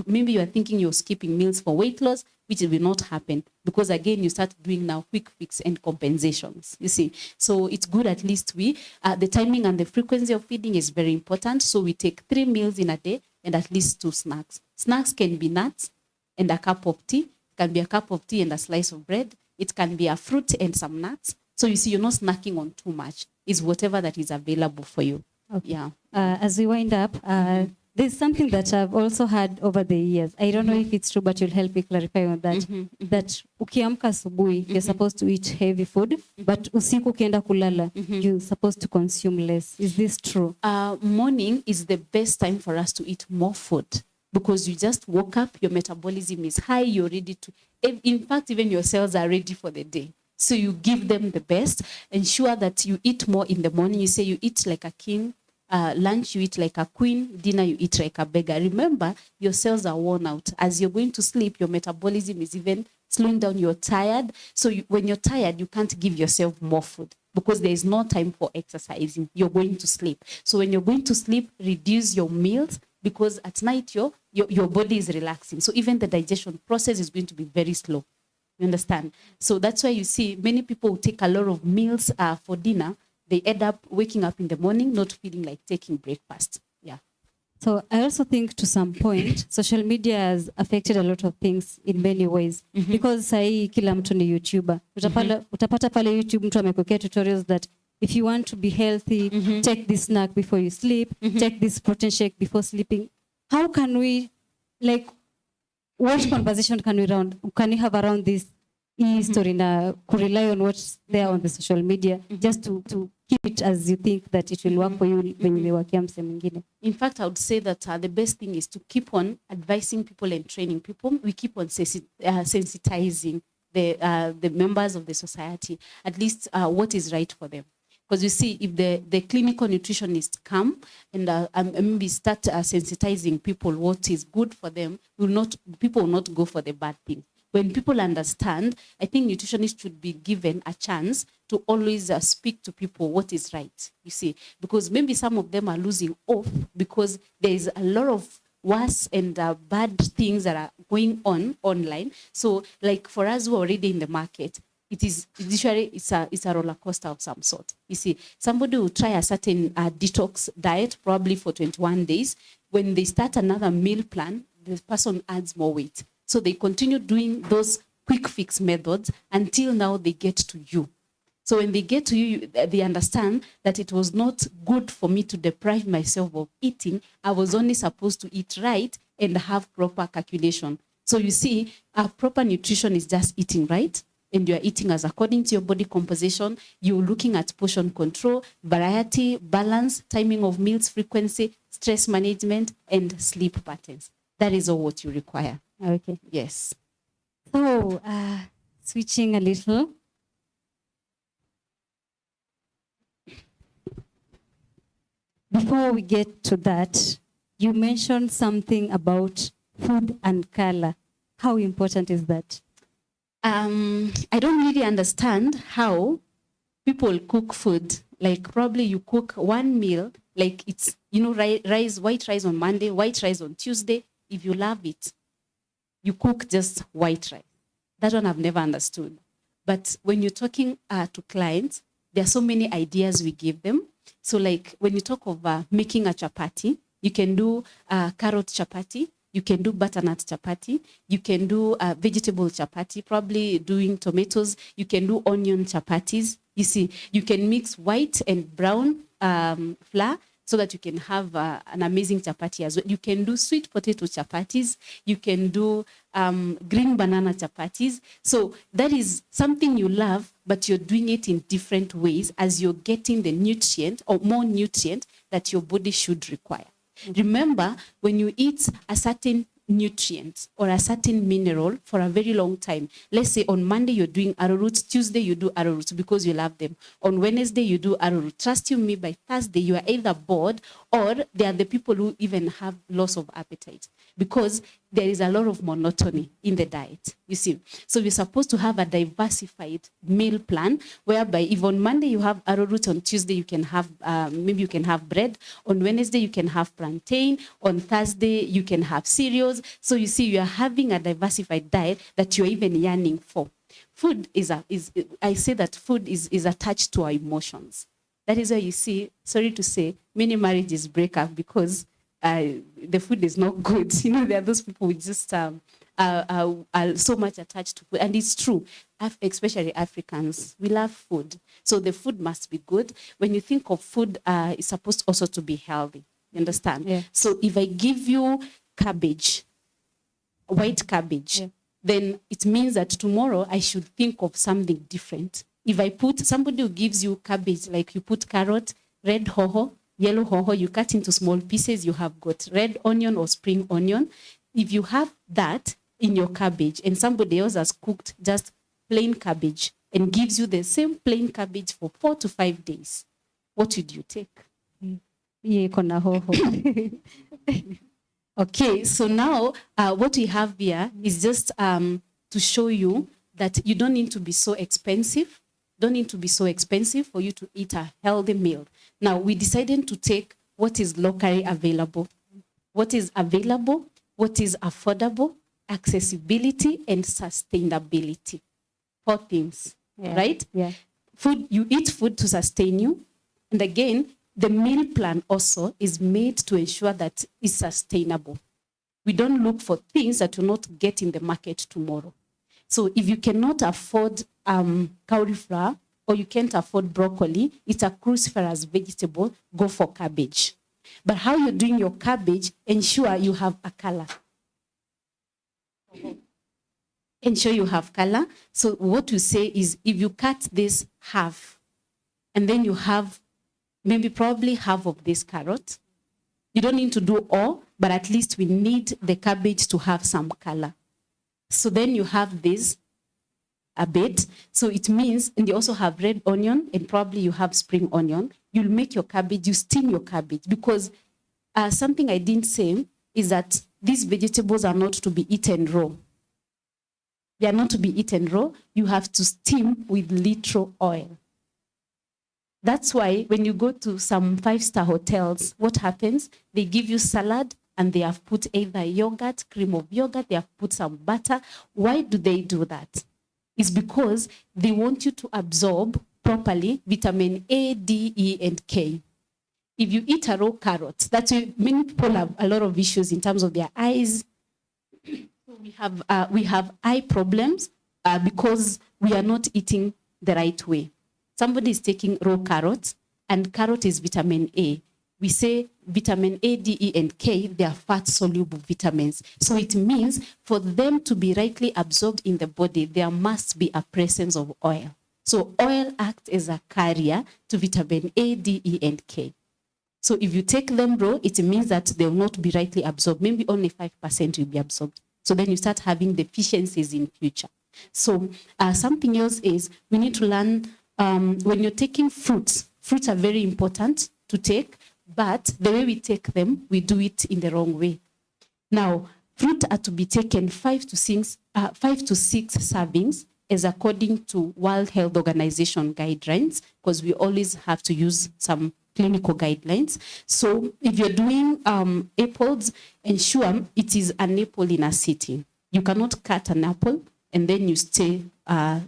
Maybe you are thinking you're skipping meals for weight loss, which will not happen because again, you start doing now quick fix and compensations, you see. So it's good at least the timing and the frequency of feeding is very important. So we take 3 meals in a day and at least 2 snacks. Snacks can be nuts and a cup of tea. It can be a cup of tea and a slice of bread. It can be a fruit and some nuts. So you see, you're not snacking on too much. It's whatever that is available for you. Okay. Yeah. As we wind up, there's something that I've also had over the years. I don't know if it's true, but you'll help me clarify on that. That ukiamka asubuhi, you're supposed to eat heavy food, but usiku ukienda kulala, you're supposed to consume less. Is this true? Morning is the best time for us to eat more food because you just woke up, your metabolism is high, you're ready to, in fact, even your cells are ready for the day. So you give them the best. Ensure that you eat more in the morning. You say you eat like a king. Lunch, you eat like a queen. Dinner, you eat like a beggar. Remember, your cells are worn out. As you're going to sleep, your metabolism is even slowing down. You're tired. So when you're tired, you can't give yourself more food because there is no time for exercising. You're going to sleep. So when you're going to sleep, reduce your meals because at night, your body is relaxing. So even the digestion process is going to be very slow. You understand? So that's why you see many people who take a lot of meals for dinner. They end up waking up in the morning, not feeling like taking breakfast. Yeah. So I also think to some point, social media has affected a lot of things in many ways. Because sahi kila mtu ni YouTuber. Utapata pale YouTube mtu amekuwekea tutorials that if you want to be healthy, take this snack before you sleep, take this protein shake before sleeping. How can we, like, what conversation can we have around this story na rely on what's there on the social media just to keep it as you think that it will work for you when you work mwingine? In fact, I would say that the best thing is to keep on advising people and training people. We keep on sensitizing the members of the society, at least what is right for them. Because you see, if the clinical nutritionists come and maybe start sensitizing people what is good for them, people will not go for the bad thing. When people understand, I think nutritionists should be given a chance to always speak to people what is right, you see. Because maybe some of them are losing hope because there is a lot of worse and bad things that are going on online. So like for us who are already in the market, it's a roller coaster of some sort. You see, somebody will try a certain detox diet probably for 21 days. When they start another meal plan, the person adds more weight. So they continue doing those quick fix methods until now they get to you. So when they get to you, they understand that it was not good for me to deprive myself of eating. I was only supposed to eat right and have proper calculation. So you see, a proper nutrition is just eating right, and you're eating as according to your body composition. You're looking at portion control, variety, balance, timing of meals, frequency, stress management, and sleep patterns. That is all what you require. Okay. Yes. So, switching a little. Before we get to that, you mentioned something about food and color. How important is that? I don't really understand how people cook food. Like probably you cook one meal, like it's, rice, white rice on Monday, white rice on Tuesday. If you love it, you cook just white rice. That one I've never understood. But when you're talking to clients, there are so many ideas we give them. So like when you talk of making a chapati, you can do carrot chapati, you can do butternut chapati, you can do vegetable chapati, probably doing tomatoes, you can do onion chapatis. You see, you can mix white and brown flour so that you can have an amazing chapati as well. You can do sweet potato chapatis, you can do green banana chapatis. So that is something you love, but you're doing it in different ways as you're getting the nutrient or more nutrient that your body should require. Remember, when you eat a certain nutrient or a certain mineral for a very long time, let's say on Monday you're doing arrowroot, Tuesday you do arrowroot because you love them. On Wednesday you do arrowroot. Trust you me, by Thursday you are either bored or they are the people who even have loss of appetite because there is a lot of monotony in the diet, you see. So we're supposed to have a diversified meal plan whereby if on Monday you have arrowroot, on Tuesday you can have, maybe you can have bread, on Wednesday you can have plantain, on Thursday you can have cereals. So you see, you are having a diversified diet that you're even yearning for. Food I say that food is attached to our emotions. That is why you see, sorry to say, many marriages break up because the food is not good. There are those people who just are so much attached to food. And it's true, especially Africans, we love food. So the food must be good. When you think of food, it's supposed also to be healthy. You understand? Yeah. So if I give you cabbage, white cabbage, then it means that tomorrow I should think of something different. If I put, somebody who gives you cabbage, like you put carrot, red hoho, yellow hoho, you cut into small pieces, you have got red onion or spring onion. If you have that in your cabbage and somebody else has cooked just plain cabbage and gives you the same plain cabbage for 4 to 5 days, what would you take? Yeah, kona hoho. Okay, so now what we have here is just to show you that you don't need to be so expensive. Don't need to be so expensive for you to eat a healthy meal. Now, we decided to take what is locally available. What is available, what is affordable, accessibility, and sustainability. 4 things, right? Yeah. Food, you eat food to sustain you. And again, the meal plan also is made to ensure that it's sustainable. We don't look for things that will not get in the market tomorrow. So if you cannot afford cauliflower or you can't afford broccoli, it's a cruciferous vegetable, go for cabbage. But how you're doing your cabbage, ensure you have a color. Ensure you have color. So what you say is if you cut this half and then you have maybe probably half of this carrot. You don't need to do all, but at least we need the cabbage to have some color. So then you have this a bit. So it means, and you also have red onion and probably you have spring onion. You'll make your cabbage, you steam your cabbage because something I didn't say is that these vegetables are not to be eaten raw. They are not to be eaten raw. You have to steam with little oil. That's why when you go to some 5-star hotels, what happens? They give you salad and they have put either yogurt, cream of yogurt, they have put some butter. Why do they do that? is because they want you to absorb properly vitamin A, D, E, and K. If you eat a raw carrot, that's why many people have a lot of issues in terms of their eyes. We have eye problems because we are not eating the right way. Somebody is taking raw carrots, and carrot is vitamin A. We say vitamin A, D, E, and K, they are fat-soluble vitamins. So it means for them to be rightly absorbed in the body, there must be a presence of oil. So oil acts as a carrier to vitamin A, D, E, and K. So if you take them raw, it means that they will not be rightly absorbed. Maybe only 5% will be absorbed. So then you start having deficiencies in future. So something else is we need to learn when you're taking fruits are very important to take, but the way we take them, we do it in the wrong way. Now, fruit are to be taken 5 to 6 servings as according to World Health Organization guidelines, because we always have to use some clinical guidelines. So if you're doing apples, ensure it is an apple in a sitting. You cannot cut an apple and then you stay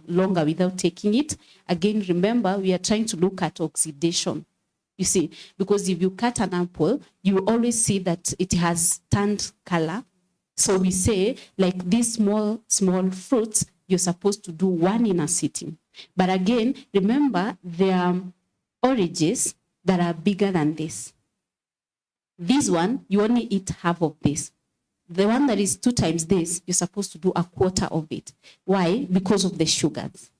longer without taking it. Again, remember, we are trying to look at oxidation. You see, because if you cut an apple, you always see that it has turned color. So we say, like these small fruits, you're supposed to do 1 in a sitting. But again, remember, there are oranges that are bigger than this. This one, you only eat half of this. The one that is 2 times this, you're supposed to do a quarter of it. Why? Because of the sugars.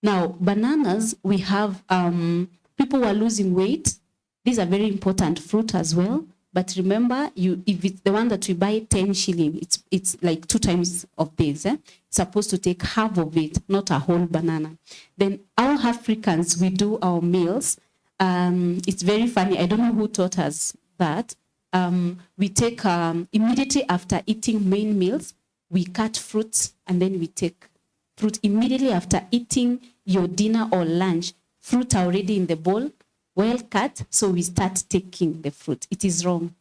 Now, bananas, we have people who are losing weight. These are very important fruit as well. But remember, if it's the one that we buy 10 shilling, it's like 2 times of this. It's supposed to take half of it, not a whole banana. Then our Africans, we do our meals. It's very funny. I don't know who taught us that. We take, immediately after eating main meals, we cut fruits, and then we take fruit immediately after eating your dinner or lunch. Fruit are already in the bowl, well cut, so we start taking the fruit. It is wrong.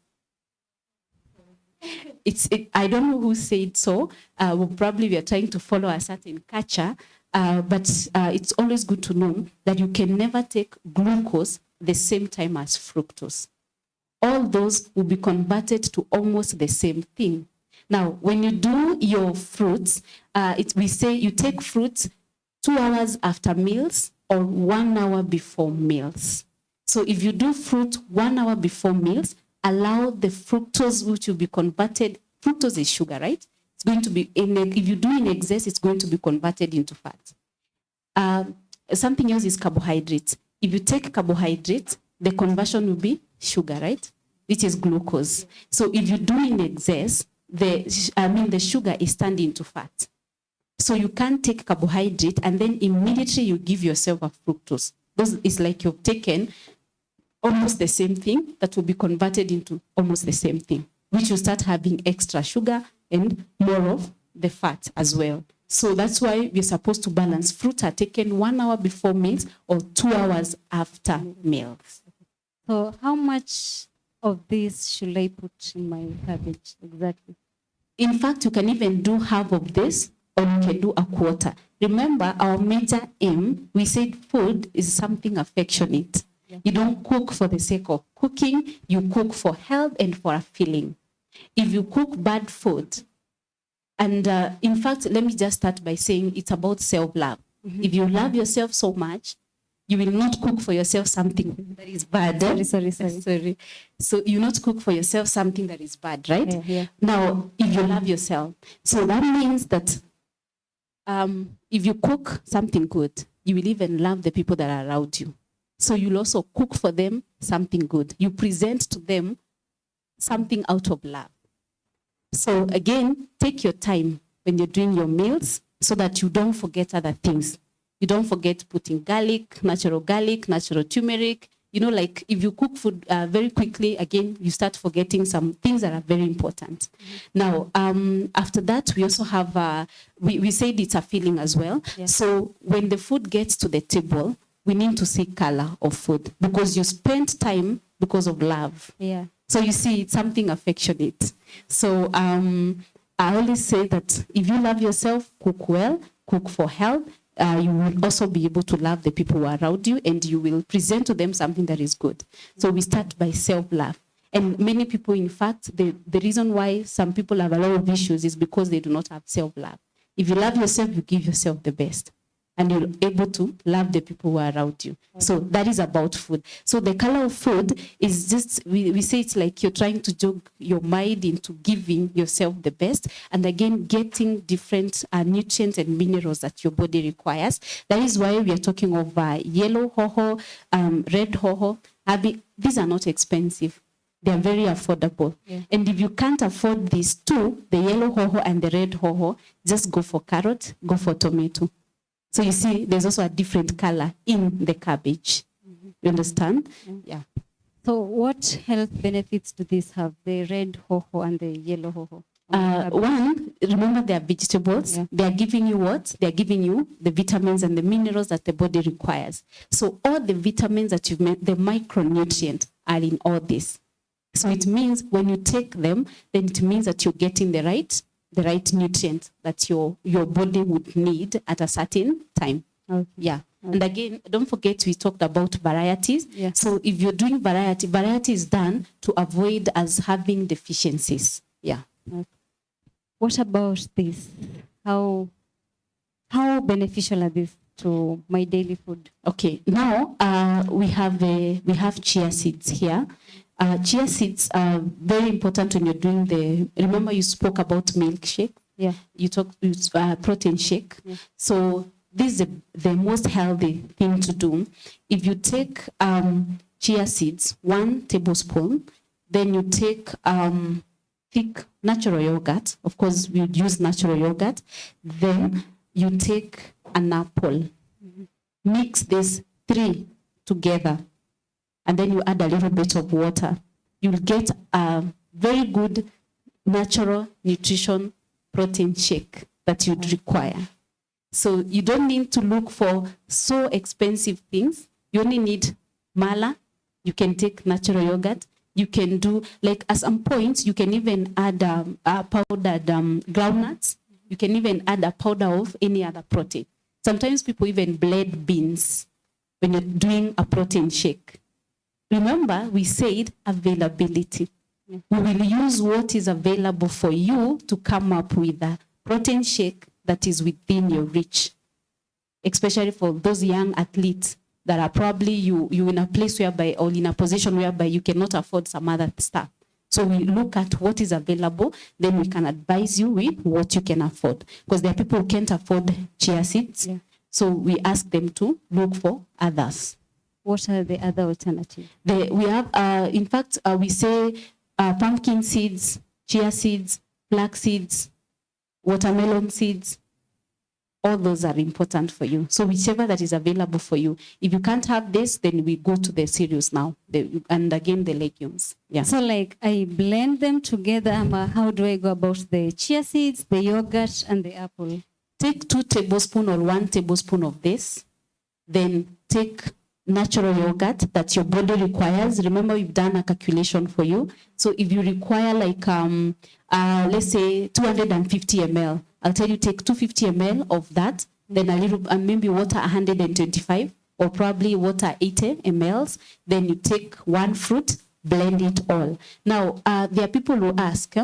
I don't know who said so. Probably we are trying to follow a certain culture, but it's always good to know that you can never take glucose the same time as fructose. All those will be converted to almost the same thing. Now, when you do your fruits, we say you take fruits 2 hours after meals or 1 hour before meals. So if you do fruit 1 hour before meals, allow the fructose, which will be converted. Fructose is sugar, right? It's going to be, if you do in excess, it's going to be converted into fat. Something else is carbohydrates. If you take carbohydrates, the conversion will be sugar, right? Which is glucose. So if you do in excess, the sugar is turned into fat. So you can't take carbohydrate and then immediately you give yourself a fructose. It's like you've taken almost the same thing that will be converted into almost the same thing, which will start having extra sugar and more of the fat as well. So that's why we're supposed to balance. Fruits are taken 1 hour before meals or 2 hours after meals. So how much of this should I put in my cabbage exactly? In fact, you can even do half of this or you can do a quarter. Remember, our major aim, we said food is something affectionate. Yeah. You don't cook for the sake of cooking, you cook for health and for a feeling. If you cook bad food, and in fact, let me just start by saying it's about self-love. Mm-hmm. If you love yourself so much, you will not cook for yourself something that is bad. Sorry. So you not cook for yourself something that is bad, right? Yeah, yeah. Now, if you love yourself, so that means that if you cook something good, you will even love the people that are around you. So you'll also cook for them something good. You present to them something out of love. So again, take your time when you're doing your meals so that you don't forget other things. You don't forget putting garlic, natural turmeric. You know, like if you cook food very quickly, again, you start forgetting some things that are very important. Now, after that, we also have, we said it's a feeling as well. Yeah. So when the food gets to the table, we need to see color of food because you spent time because of love. Yeah. So you see, it's something affectionate. So I always say that if you love yourself, cook well. cook for health. You will also be able to love the people who are around you, and you will present to them something that is good. So we start by self-love. And many people, in fact, the reason why some people have a lot of issues is because they do not have self-love. If you love yourself, you give yourself the best. And you're able to love the people who are around you. So that is about food. So the color of food is just, we say it's like you're trying to jog your mind into giving yourself the best. And again, getting different nutrients and minerals that your body requires. That is why we are talking of yellow hoho, red hoho. These are not expensive. They are very affordable. Yeah. And if you can't afford these two, the yellow hoho and the red hoho, just go for carrot, go for tomato. So you see, there's also a different color in the cabbage. Mm-hmm. You understand? Mm-hmm. Yeah. So what health benefits do these have, the red hoho and the yellow hoho? One, remember they are vegetables. Yeah. They are giving you what? They are giving you the vitamins and the minerals that the body requires. So all the vitamins that you've made, the micronutrients are in all this. So it means when you take them, then it means that you're getting the right nutrients that your body would need at a certain time. Okay. Yeah. Okay. And again, don't forget we talked about varieties. Yeah. So if you're doing variety is done to avoid us having deficiencies. Yeah. Okay. What about this? How beneficial are these to my daily food? Okay. Now we have chia seeds here. Chia seeds are very important when you're doing remember you spoke about milkshake? Yeah. You talked protein shake. Yeah. So this is the most healthy thing to do. If you take chia seeds, 1 tablespoon, then you take thick natural yogurt. Of course, we use natural yogurt. Then you take an apple. Mm-hmm. Mix these 3 together. And then you add a little bit of water. You'll get a very good natural nutrition protein shake that you'd require. So you don't need to look for so expensive things. You only need mala. You can take natural yogurt. You can do, like at some points, you can even add powdered groundnuts. You can even add a powder of any other protein. Sometimes people even blend beans when you're doing a protein shake. Remember, we said availability. Yeah. We will use what is available for you to come up with a protein shake that is within your reach, especially for those young athletes that are probably you in a place whereby, or in a position whereby you cannot afford some other stuff. So we look at what is available, then we can advise you with what you can afford. Because there are people who can't afford chia seeds. Yeah. So we ask them to look for others. What are the other alternatives? We have, in fact, we say pumpkin seeds, chia seeds, flax seeds, watermelon seeds. All those are important for you. So whichever that is available for you. If you can't have this, then we go to the cereals now. And again, the legumes. Yeah. So like I blend them together. How do I go about the chia seeds, the yogurt, and the apple? Take 2 tablespoons or 1 tablespoon of this. Then take natural yogurt that your body requires. Remember, we've done a calculation for you. So if you require like, let's say 250 ml, I'll tell you take 250 ml of that, then a little, maybe water 125, or probably water 80 ml. Then you take 1 fruit, blend it all. Now, there are people who ask,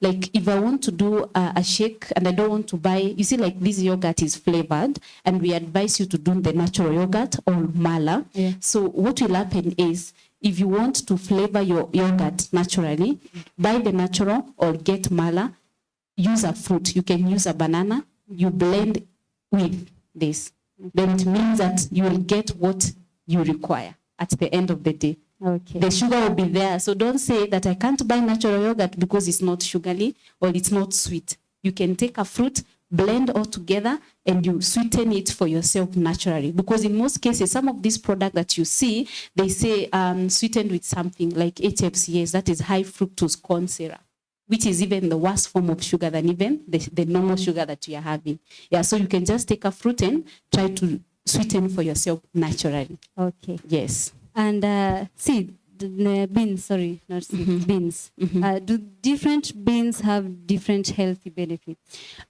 like if I want to do a shake and I don't want to buy, you see like this yogurt is flavored and we advise you to do the natural yogurt or mala. Yeah. So what will happen is, if you want to flavor your yogurt naturally, buy the natural or get mala, use a fruit. You can use a banana, you blend with this. Then it means that you will get what you require at the end of the day. Okay. The sugar will be there. So don't say that I can't buy natural yogurt because it's not sugary or it's not sweet. You can take a fruit, blend all together, and you sweeten it for yourself naturally. Because in most cases, some of these products that you see, they say sweetened with something like HFCS, that is high fructose corn syrup, which is even the worst form of sugar than even the normal sugar that you are having. Yeah, so you can just take a fruit and try to sweeten for yourself naturally. Okay. Yes. And see, beans, sorry, not seeds, beans. Do different beans have different healthy benefits?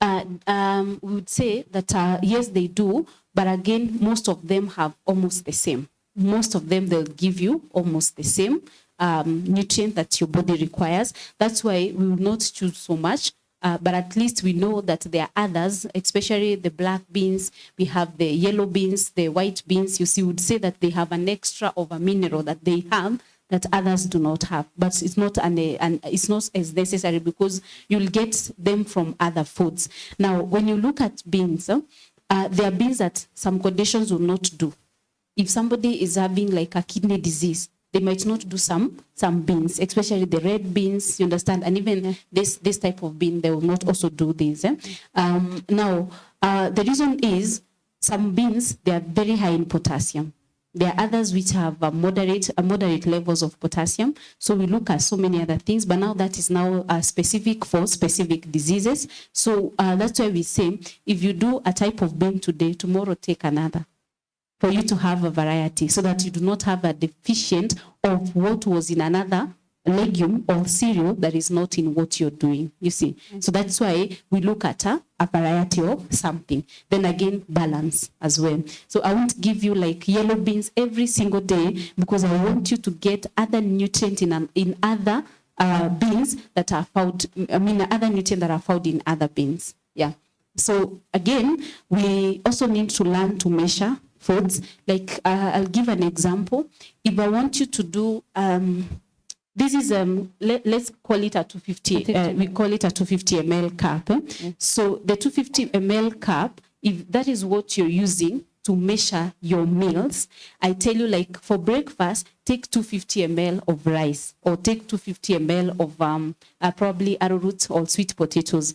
We would say that yes, they do, but again, most of them have almost the same. Most of them, they'll give you almost the same nutrient that your body requires. That's why we will not choose so much. But at least we know that there are others, especially the black beans. We have the yellow beans, the white beans. You see, we would say that they have an extra of a mineral that they have that others do not have. But it's not it's not as necessary because you'll get them from other foods. Now, when you look at beans, there are beans that some conditions will not do. If somebody is having like a kidney disease, they might not do some beans, especially the red beans, you understand? And even this type of bean, they will not also do this. Now, the reason is some beans, they are very high in potassium. There are others which have moderate levels of potassium. So we look at so many other things, but now that is now specific for specific diseases. So that's why we say, if you do a type of bean today, tomorrow take another, for you to have a variety so that you do not have a deficient of what was in another legume or cereal that is not in what you're doing, you see. So that's why we look at a variety of something. Then again, balance as well. So I won't give you like yellow beans every single day because I want you to get other nutrients in other beans that are found, other nutrients that are found in other beans. Yeah. So again, we also need to learn to measure foods. Like I'll give an example. If I want you to do, this is, let's call it a 250, we call it a 250 ml cup. So the 250 ml cup, if that is what you're using to measure your meals, I tell you like for breakfast, take 250 ml of rice or take 250 ml of probably arrowroot or sweet potatoes,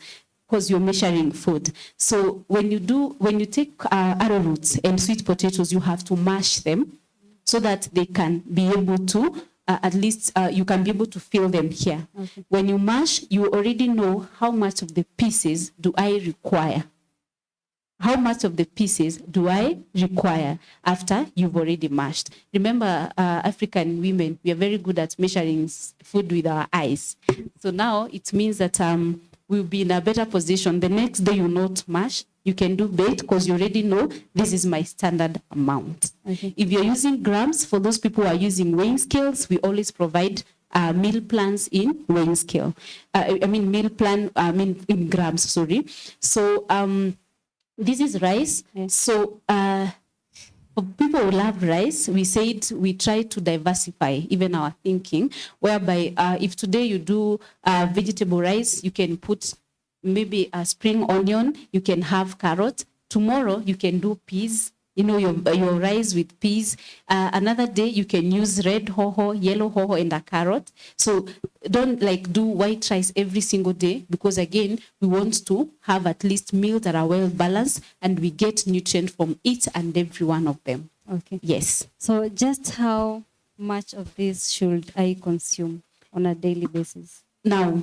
because you're measuring food. So when you take arrowroots and sweet potatoes, you have to mash them so that they can be able to, at least you can be able to feel them here. Okay. When you mash, you already know how much of the pieces do I require. How much of the pieces do I require after you've already mashed? Remember, African women, we are very good at measuring food with our eyes. So now it means that we'll be in a better position. The next day you not mash, you can do baked because you already know this is my standard amount. Okay. If you're using grams, for those people who are using weighing scales, we always provide meal plans in weighing scale. Meal plan, in grams, sorry. So this is rice. Yes. So for people who love rice, we said we try to diversify even our thinking, whereby if today you do vegetable rice, you can put maybe a spring onion, you can have carrot. Tomorrow you can do peas, your rice with peas. Another day you can use red hoho, yellow hoho, and a carrot. So don't do white rice every single day, because again, we want to have at least meals that are well balanced and we get nutrients from each and every one of them. Okay. Yes. So just how much of this should I consume on a daily basis? Now,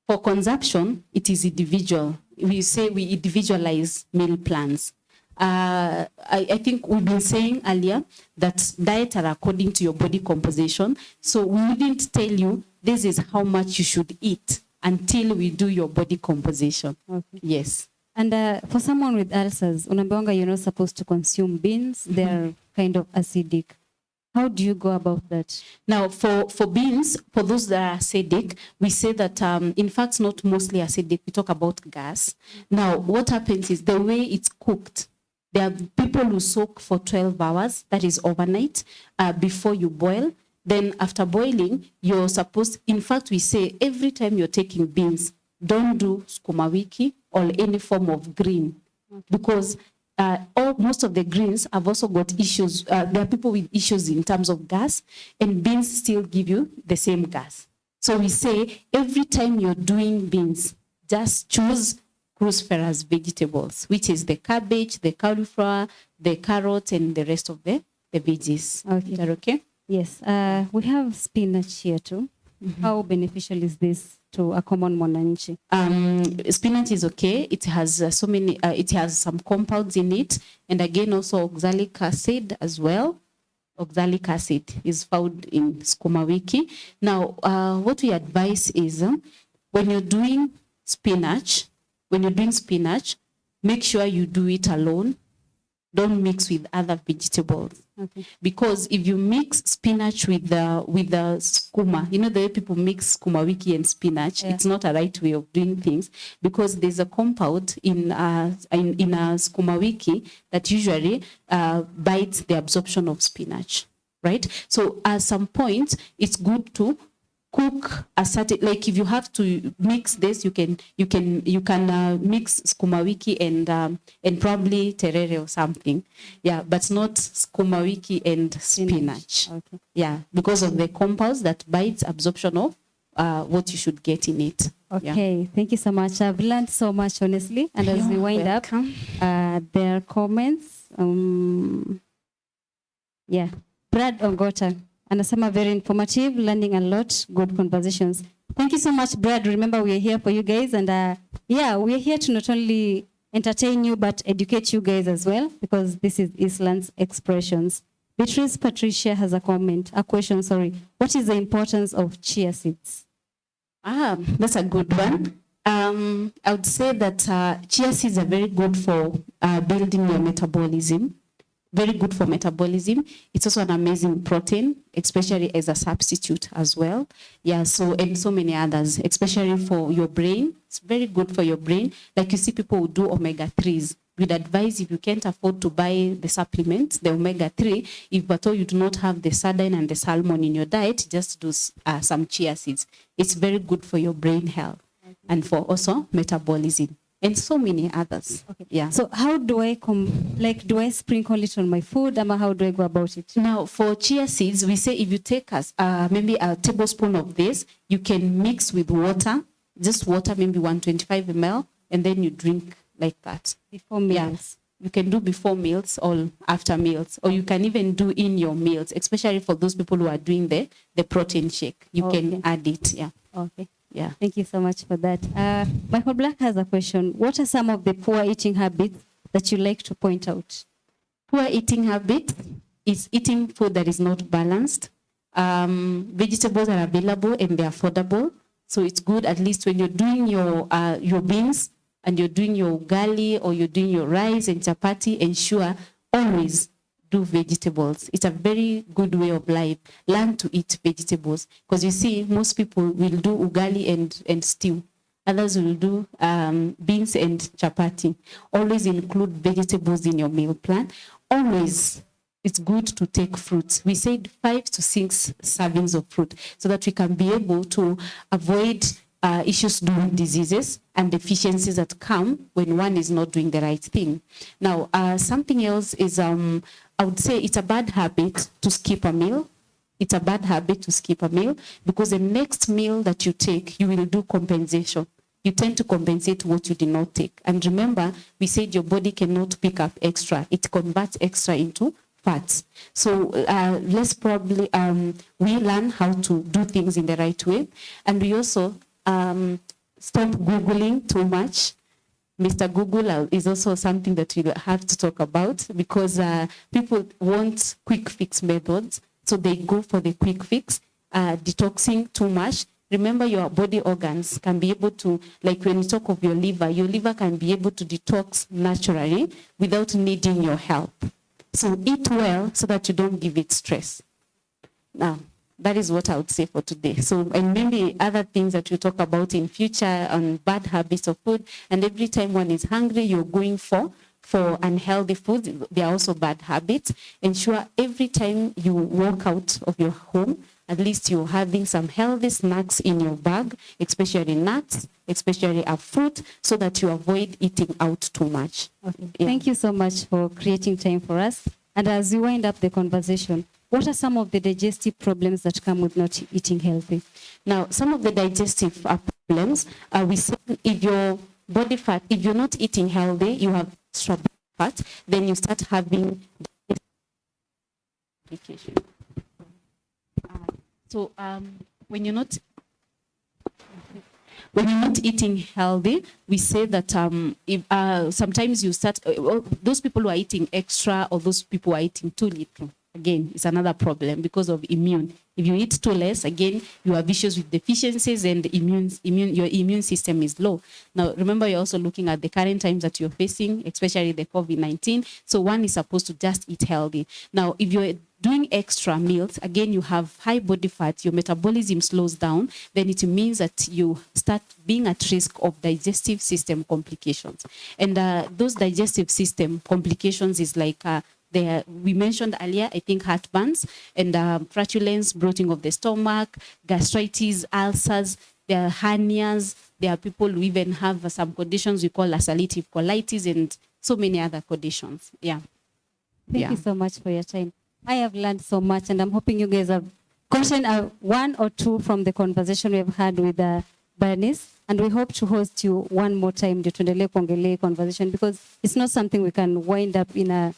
for consumption, it is individual. We say we individualize meal plans. I think we've been saying earlier that diet are according to your body composition. So we wouldn't tell you this is how much you should eat until we do your body composition. Okay. Yes. And for someone with ulcers, unabonga, you're not supposed to consume beans. They're kind of acidic. How do you go about that? Now, for beans, for those that are acidic, we say that, in fact, not mostly acidic. We talk about gas. Now, what happens is the way it's cooked. There are people who soak for 12 hours, that is overnight, before you boil. Then after boiling, you're supposed, in fact, we say every time you're taking beans, don't do sukuma wiki or any form of green. Okay. Because most of the greens have also got issues. There are people with issues in terms of gas, and beans still give you the same gas. So we say every time you're doing beans, just choose cruciferous vegetables, which is the cabbage, the cauliflower, the carrot, and the rest of the veggies. Okay. Is that okay? Yes. We have spinach here too. Mm-hmm. How beneficial is this to a common mwananchi? Spinach is okay. It has it has some compounds in it, and again also oxalic acid as well. oxalic acid is found in sukuma wiki. Now, what we advise is when you're doing spinach, make sure you do it alone. Don't mix with other vegetables. Okay. Because if you mix spinach with the skuma, you know the way people mix skuma wiki and spinach, it's not a right way of doing things, because there's a compound in a skuma wiki that usually bites the absorption of spinach, right? So at some point, it's good to cook a certain, like if you have to mix this, you can mix skuma wiki and probably terere or something, but not skuma wiki and spinach. Okay. Yeah, because of the compounds that bites absorption of what you should get in it. Okay, thank you so much. I've learned so much, honestly. And as we wind up, there are comments. Brad Ongota. Anasema very informative, learning a lot, good conversations. Thank you so much, Brad. Remember, we are here for you guys. And we are here to not only entertain you, but educate you guys as well, because this is Eastland's Expressions. Beatrice Patricia has a question. What is the importance of chia seeds? That's a good one. I would say that chia seeds are very good for building your metabolism. Very good for metabolism. It's also an amazing protein, especially as a substitute as well. Yeah, and so many others, especially for your brain. It's very good for your brain. Like you see people who do omega-3s. We'd advise, if you can't afford to buy the supplements, the omega-3, if at all you do not have the sardine and the salmon in your diet, just do some chia seeds. It's very good for your brain health and for also metabolism. And so many others. Okay. Yeah. So how do I do I sprinkle it on my food? How do I go about it? Now, for chia seeds, we say if you take maybe a tablespoon of this, you can mix with water, just water, maybe 125 ml, and then you drink like that. Before meals? Yeah. You can do before meals or after meals, or you can even do in your meals, especially for those people who are doing the protein shake. You can add it. Yeah. Okay. Yeah. Thank you so much for that. Michael Black has a question. What are some of the poor eating habits that you like to point out? Poor eating habit is eating food that is not balanced. Vegetables are available and they're affordable. So it's good, at least when you're doing your beans and you're doing your ugali or you're doing your rice and chapati, ensure always do vegetables. It's a very good way of life. Learn to eat vegetables. Because you see, most people will do ugali and stew. Others will do beans and chapati. Always include vegetables in your meal plan. Always, it's good to take fruits. We said 5 to 6 servings of fruit so that we can be able to avoid issues during diseases and deficiencies that come when one is not doing the right thing. Now, something else is, I would say it's a bad habit to skip a meal. It's a bad habit to skip a meal because the next meal that you take, you will do compensation. You tend to compensate what you did not take. And remember, we said your body cannot pick up extra. It converts extra into fats. So let's probably, we learn how to do things in the right way. And we also stop Googling too much. Mr. Google is also something that we have to talk about because people want quick fix methods. So they go for the quick fix, detoxing too much. Remember, your body organs can be able to, like when you talk of your liver can be able to detox naturally without needing your help. So eat well so that you don't give it stress. Now, that is what I would say for today. So, and maybe other things that we talk about in future on bad habits of food. And every time one is hungry, you're going for unhealthy food. They are also bad habits. Ensure every time you walk out of your home, at least you're having some healthy snacks in your bag, especially nuts, especially a fruit, so that you avoid eating out too much. Okay. Yeah. Thank you so much for creating time for us. And as we wind up the conversation, what are some of the digestive problems that come with not eating healthy? Now, some of the digestive problems, we say if your body fat, if you're not eating healthy, you have extra body fat, then you start having complication. So when you're not eating healthy, we say that sometimes you start, those people who are eating extra or those people who are eating too little, again, it's another problem because of immune. If you eat too less, again, you have issues with deficiencies and your immune system is low. Now, remember, you're also looking at the current times that you're facing, especially the COVID-19. So one is supposed to just eat healthy. Now, if you're doing extra meals, again, you have high body fat, your metabolism slows down, then it means that you start being at risk of digestive system complications. And those digestive system complications is like, we mentioned earlier, I think heartburns and flatulence, bloating of the stomach, gastritis, ulcers, there are hernias, there are people who even have some conditions we call ulcerative colitis and so many other conditions. Yeah. Thank you so much for your time. I have learned so much, and I'm hoping you guys have gotten one or two from the conversation we've had with BANICE, and we hope to host you one more time to tuendelee kuongelea conversation, because it's not something we can wind up in a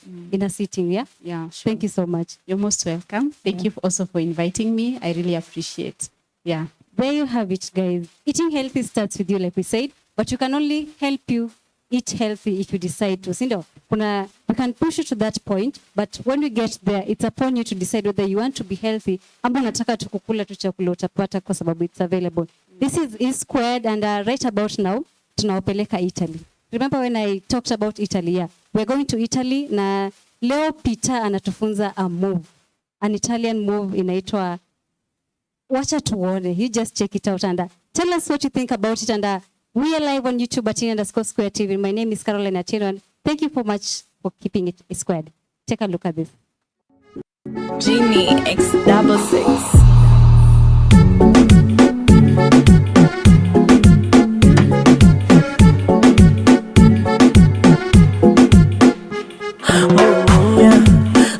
sitting. Yeah. Yeah. Sure. Thank you so much. You're most welcome. Thank you also for inviting me. I really appreciate. Yeah. There you have it, guys. Eating healthy starts with you, like we said, but you can only help you eat healthy if you decide to. Sindo, we can push you to that point, but when we get there, it's upon you to decide whether you want to be healthy ama unataka tu kukula tu chakula utapata kwa sababu it's available. This is squared, and right about now tunawapeleka Italy. Remember when I talked about Italy? Yeah, we're going to Italy na leo Peter anatufunza a move, an Italian move inaitwa wacha tuone. You just check it out and tell us what you think about it. And we are live on YouTube at @Square TV. My name is Carolina Chia, and thank you so much for keeping it squared. Take a look at this. Genie X66.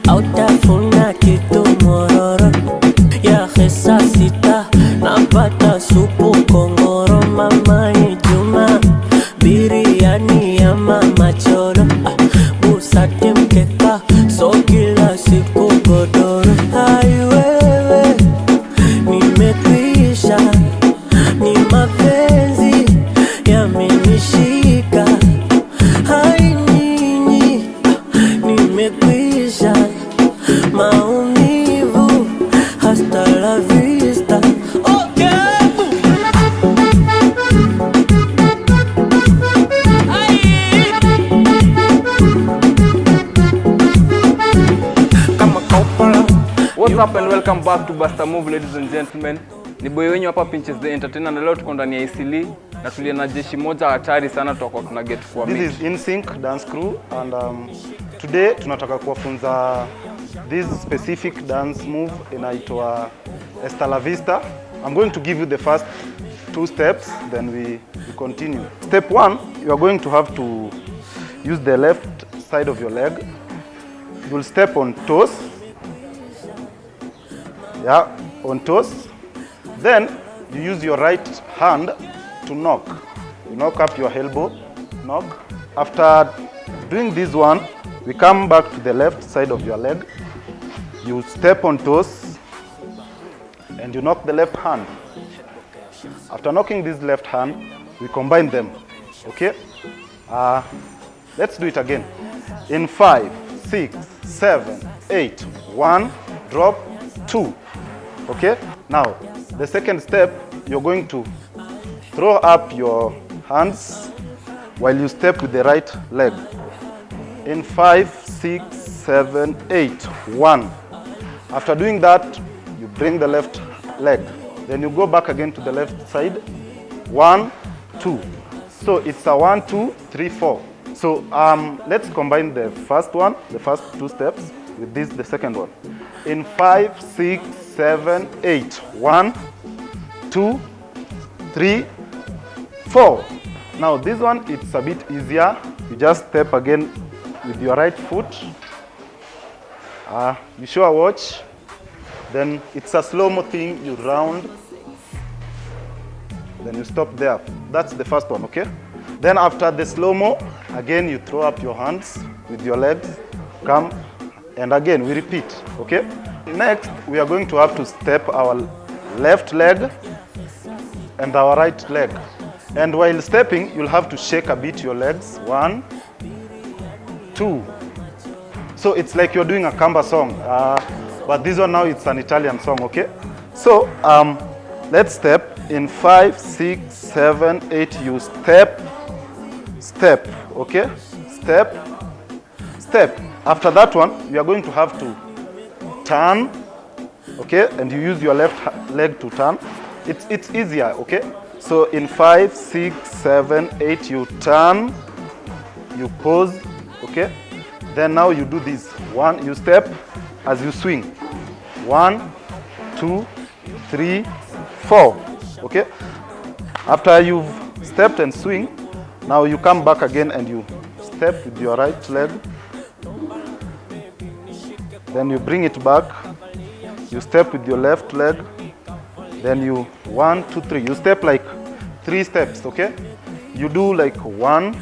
Autafuna kitu mororo ya resasita, napata supu kongoro, mama Juma, biriani ya mama choro, busati mkeka, so kila siku godoro. Hai wewe, nimekwisha, ni mapenzi yamenishika. Hai nyinyi, nimekwisha, maumivu hasta la vista. What's up and welcome back to Basta Move, ladies and gentlemen. Ni boy wenyu hapa Pimples the Entertainer, na leo tuko ndani ya Isili na tulia na jeshi moja hatari sana tutakuwa tuna get kwa meet. This is NSYNC dance crew, and today tunataka kuwafunza this specific dance move inaitwa Hasta la Vista. I'm going to give you the first 2 steps, then we continue. Step 1, you are going to have to use the left side of your leg. You will step on toes. Yeah, on toes. Then you use your right hand to knock. You knock up your elbow, knock. After doing this one, we come back to the left side of your leg. You step on toes and you knock the left hand. After knocking this left hand, we combine them. Okay? Let's do it again. In 5, 6, 7, 8, 1, drop, 2. Okay? Now, the second step, you're going to throw up your hands while you step with the right leg. In 5, 6, 7, 8, 1. After doing that, you bring the left leg. Then you go back again to the left side. 1, 2. So it's a 1, 2, 3, 4. So let's combine the first one, the first 2 steps, with this, the second one. In 5, 6, 7, 8. 1, 2, 3, 4. Now this one, it's a bit easier. You just step again with your right foot. You show a watch. Then it's a slow-mo thing. You round. Then you stop there. That's the first one, okay? Then after the slow-mo, again you throw up your hands with your legs. Come. And again, we repeat, okay? Next, we are going to have to step our left leg and our right leg. And while stepping, you'll have to shake a bit your legs. 1, 2. So it's like you're doing a Kamba song, but this one now it's an Italian song, okay? So let's step in 5, 6, 7, 8. You step, step, okay? Step, step. After that one, you are going to have to turn, okay? And you use your left leg to turn. It's easier, okay? So in 5, 6, 7, 8, you turn, you pause, okay? Then now you do this. 1, you step as you swing. 1, 2, 3, 4, okay? After you've stepped and swing, now you come back again and you step with your right leg. Then you bring it back. You step with your left leg. Then you 1, 2, 3. You step like 3 steps, okay? You do like 1,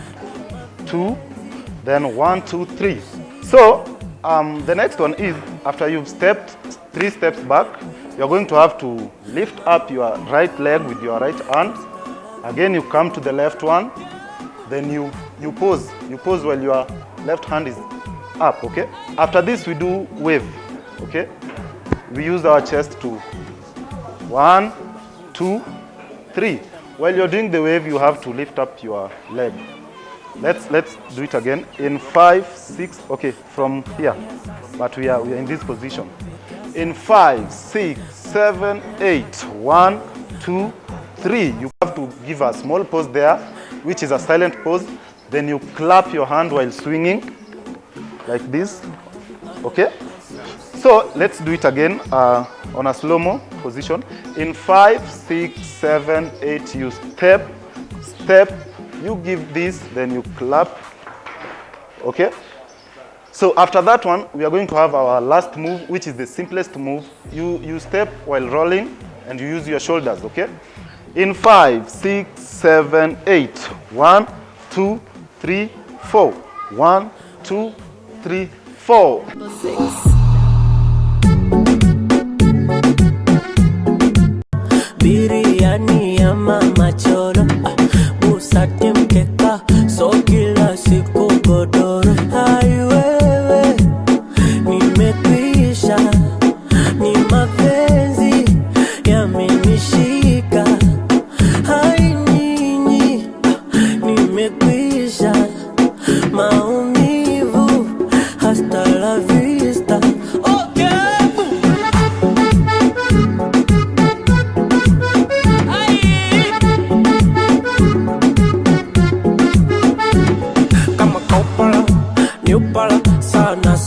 2, then 1, 2, 3. So the next one is after you've stepped 3 steps back, you're going to have to lift up your right leg with your right hand. Again, you come to the left one. Then you pause. You pause while your left hand is up, okay? After this, we do wave, okay? We use our chest to 1, 2, 3. While you're doing the wave, you have to lift up your leg. Let's do it again. In 5, 6, okay, from here. But we are in this position. In 5, 6, 7, 8. 1, 2, 3. You have to give a small pause there, which is a silent pause. Then you clap your hand while swinging, like this, okay? So let's do it again on a slow-mo position. In 5, 6, 7, 8, you step, step, you give this, then you clap, okay? So after that one, we are going to have our last move, which is the simplest move. You step while rolling, and you use your shoulders, okay? In 5, 6, 7, 8. 1, 2, 3, 4. 1, 2, 3, 4. Biriani ya mama cholo, busati mkeka, so kila siku godoro. Hai wewe, nimekwisha, ni mapenzi yamenishika. Hai nyinyi, nimekwisha, maumivu, hasta la vista.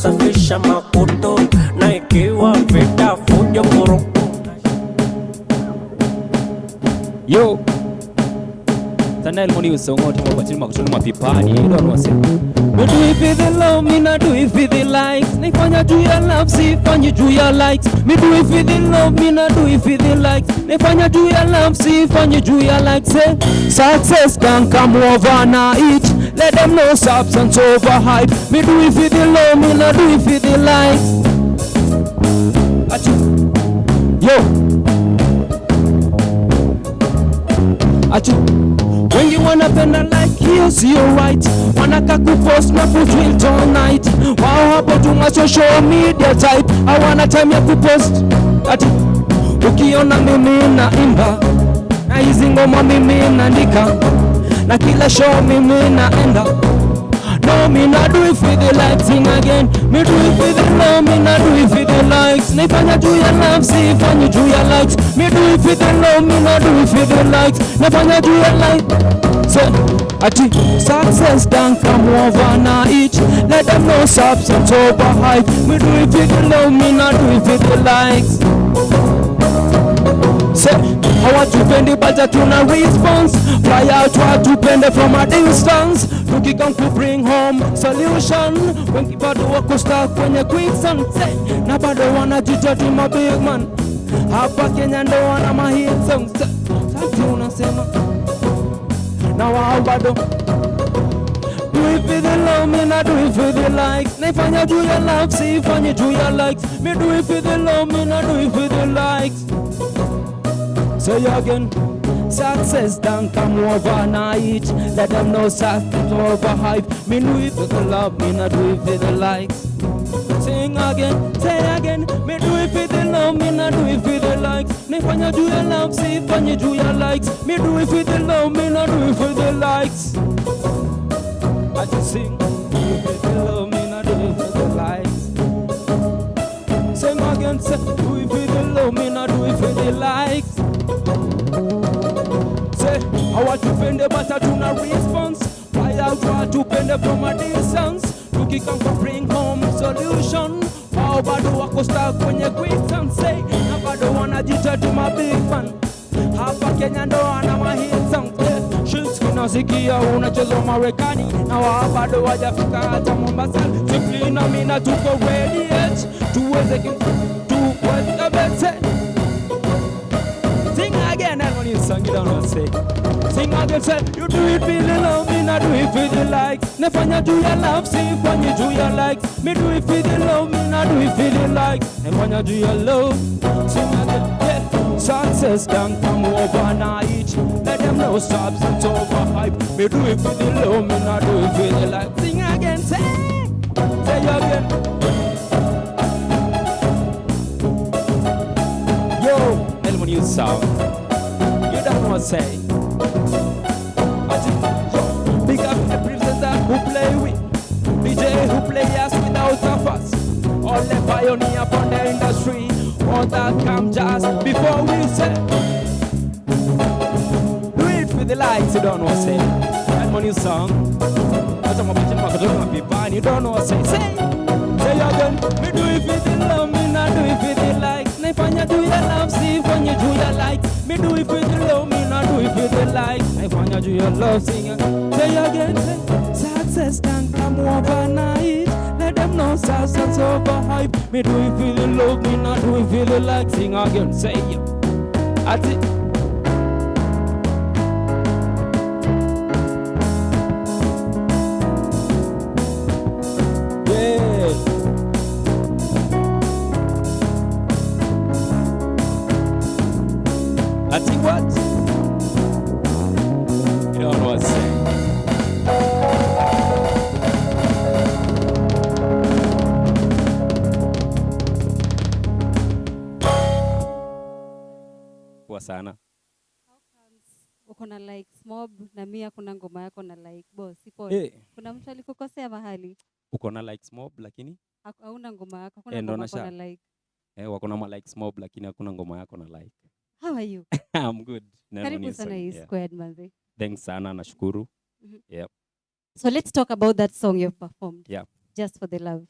Safisha makoto na ikiwa vita fujo koroko. Yo NELMO NEWSONG wote mwabatini makutoni mapipani ilo anwase me do it for the love, me not do it for the likes. Nifanya juu ya love, sifanyi juu ya likes. Me do it for the love, me not do it for the likes. Nifanya juu ya love, sifanyi juu ya likes. Success can come overnight. Let them know substance overhype. Me do it for the love, me not do it for the likes. Achu. Yo. Achu. When you wanna penda like here's your right. Wanaka kupost na kutwilt all night. Wao hapo tunga social media type. Hawana time ya kupost. Ati ukiona mimi na imba na hizi ngoma mimi naandika na kila show mimi naenda. No, me not do it for the likes, sing again. Me do it for the love, me not do it for the likes. Nifanya juu ya love, sifanyi juu ya likes. Me do it for the love, me not do it for the likes. Nifanya juu ya likes. Say, ati success don't come overnight. Let them know substance overhype. Me do it for the love, me not do it for the likes. Say, hawatupendi bacha tuna response. Fly out watupende from a distance. Tukikam to bring home solution. Wengi bado wako stuck kwenye quicksand. Say, na bado wanajijua tu ma big man. Hapa Kenya ndo wana ma hit songs. Sasa unasema na wao bado do it for the love, me not do it for the likes. Nifanya juu ya love, sifanyi juu ya likes. Me do it for the love, me not do it for the likes. Say again. Success don't come overnight. Let them know success overhype. Me do it for the love, me not do it for the likes. Sing again, say again. Me do it for the love, me not do it for the likes. Nifanya do your love, see fanya do your likes. Me do it for the love, me not do it for the likes. I just sing, do it for the love, me not do it for the likes. Sing again, say, do it for the love, me not do it for the likes. Say, I want to bend the butter to no response. Why I want to bend it from a distance. Tukikanga bring home solution. How bado wako stuck kwenye quicksand. Say, na bado wanajita to my big fan. Hapa Kenya ndo ana mahit songs. Shilski nasikia unachezwa Marekani. Na wa bado wajafika hata Mombasa. Simply na mina tuko ready yet. Tuweze bete. Sing again and when you sing it down say. Sing again say, you do it for the love, me not do it for the likes. Nefanya do your love, see when you do your likes. Me do it for the love, me not do it for the likes. Nefanya do your love, sing again, yeah. Success don't come overnight. Let them know substance overhype. Me do it for the love, me not do it for the likes. Sing again, say again. Yo, NELMO NEWSONG. You don't know what to say. Big up the presenter who play with, DJ who play us without a fuss. All the pioneer from the industry, all that come just before we say. Do it for the lights, you don't know what to say. NELMO NEWSONG. That's my bitch, I'm going to be fine, you don't know what to say. Say again, me do it for the love, me not do it for the likes. Nefanya do your love, see when you do your likes. Me do it for the love, me not do it for the likes. Nefanya do your love, sing it. Say again, say, success can't come overnight. Let them know success overhype. Me do it for the love, me not do it for the likes. Sing again, say it. That's it. I think what? You don't know what to say. Poa sana. Uko na likes mob na mimi hakuna ngoma yako na like boss. Ipo. Kuna mtu alikukosea mahali? Uko na likes mob lakini hauna ngoma yako, hakuna ngoma yako na like. Wako na likes mob lakini hakuna ngoma yako na like. How are you? I'm good. Karibu sana hii squared manzi. Thanks sana, nashukuru. Yeah. So let's talk about that song you've performed. Yeah. Just for the love.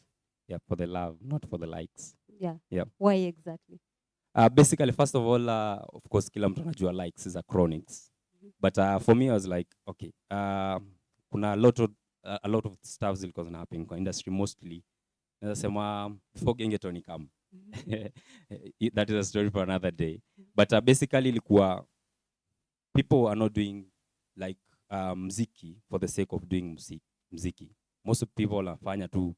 Yeah, for the love, not for the likes. Yeah. Yeah. Why exactly? Basically, first of all, of course, kila mtu anajua likes is a chronics. But for me, I was like, okay, kuna a lot of stuff zilikuwa zinahappening kwa industry mostly. Nasema before Gengetoni come. That is a story for another day. But basically ilikuwa people are not doing like mziki for the sake of doing mziki. Most of people wanafanya tu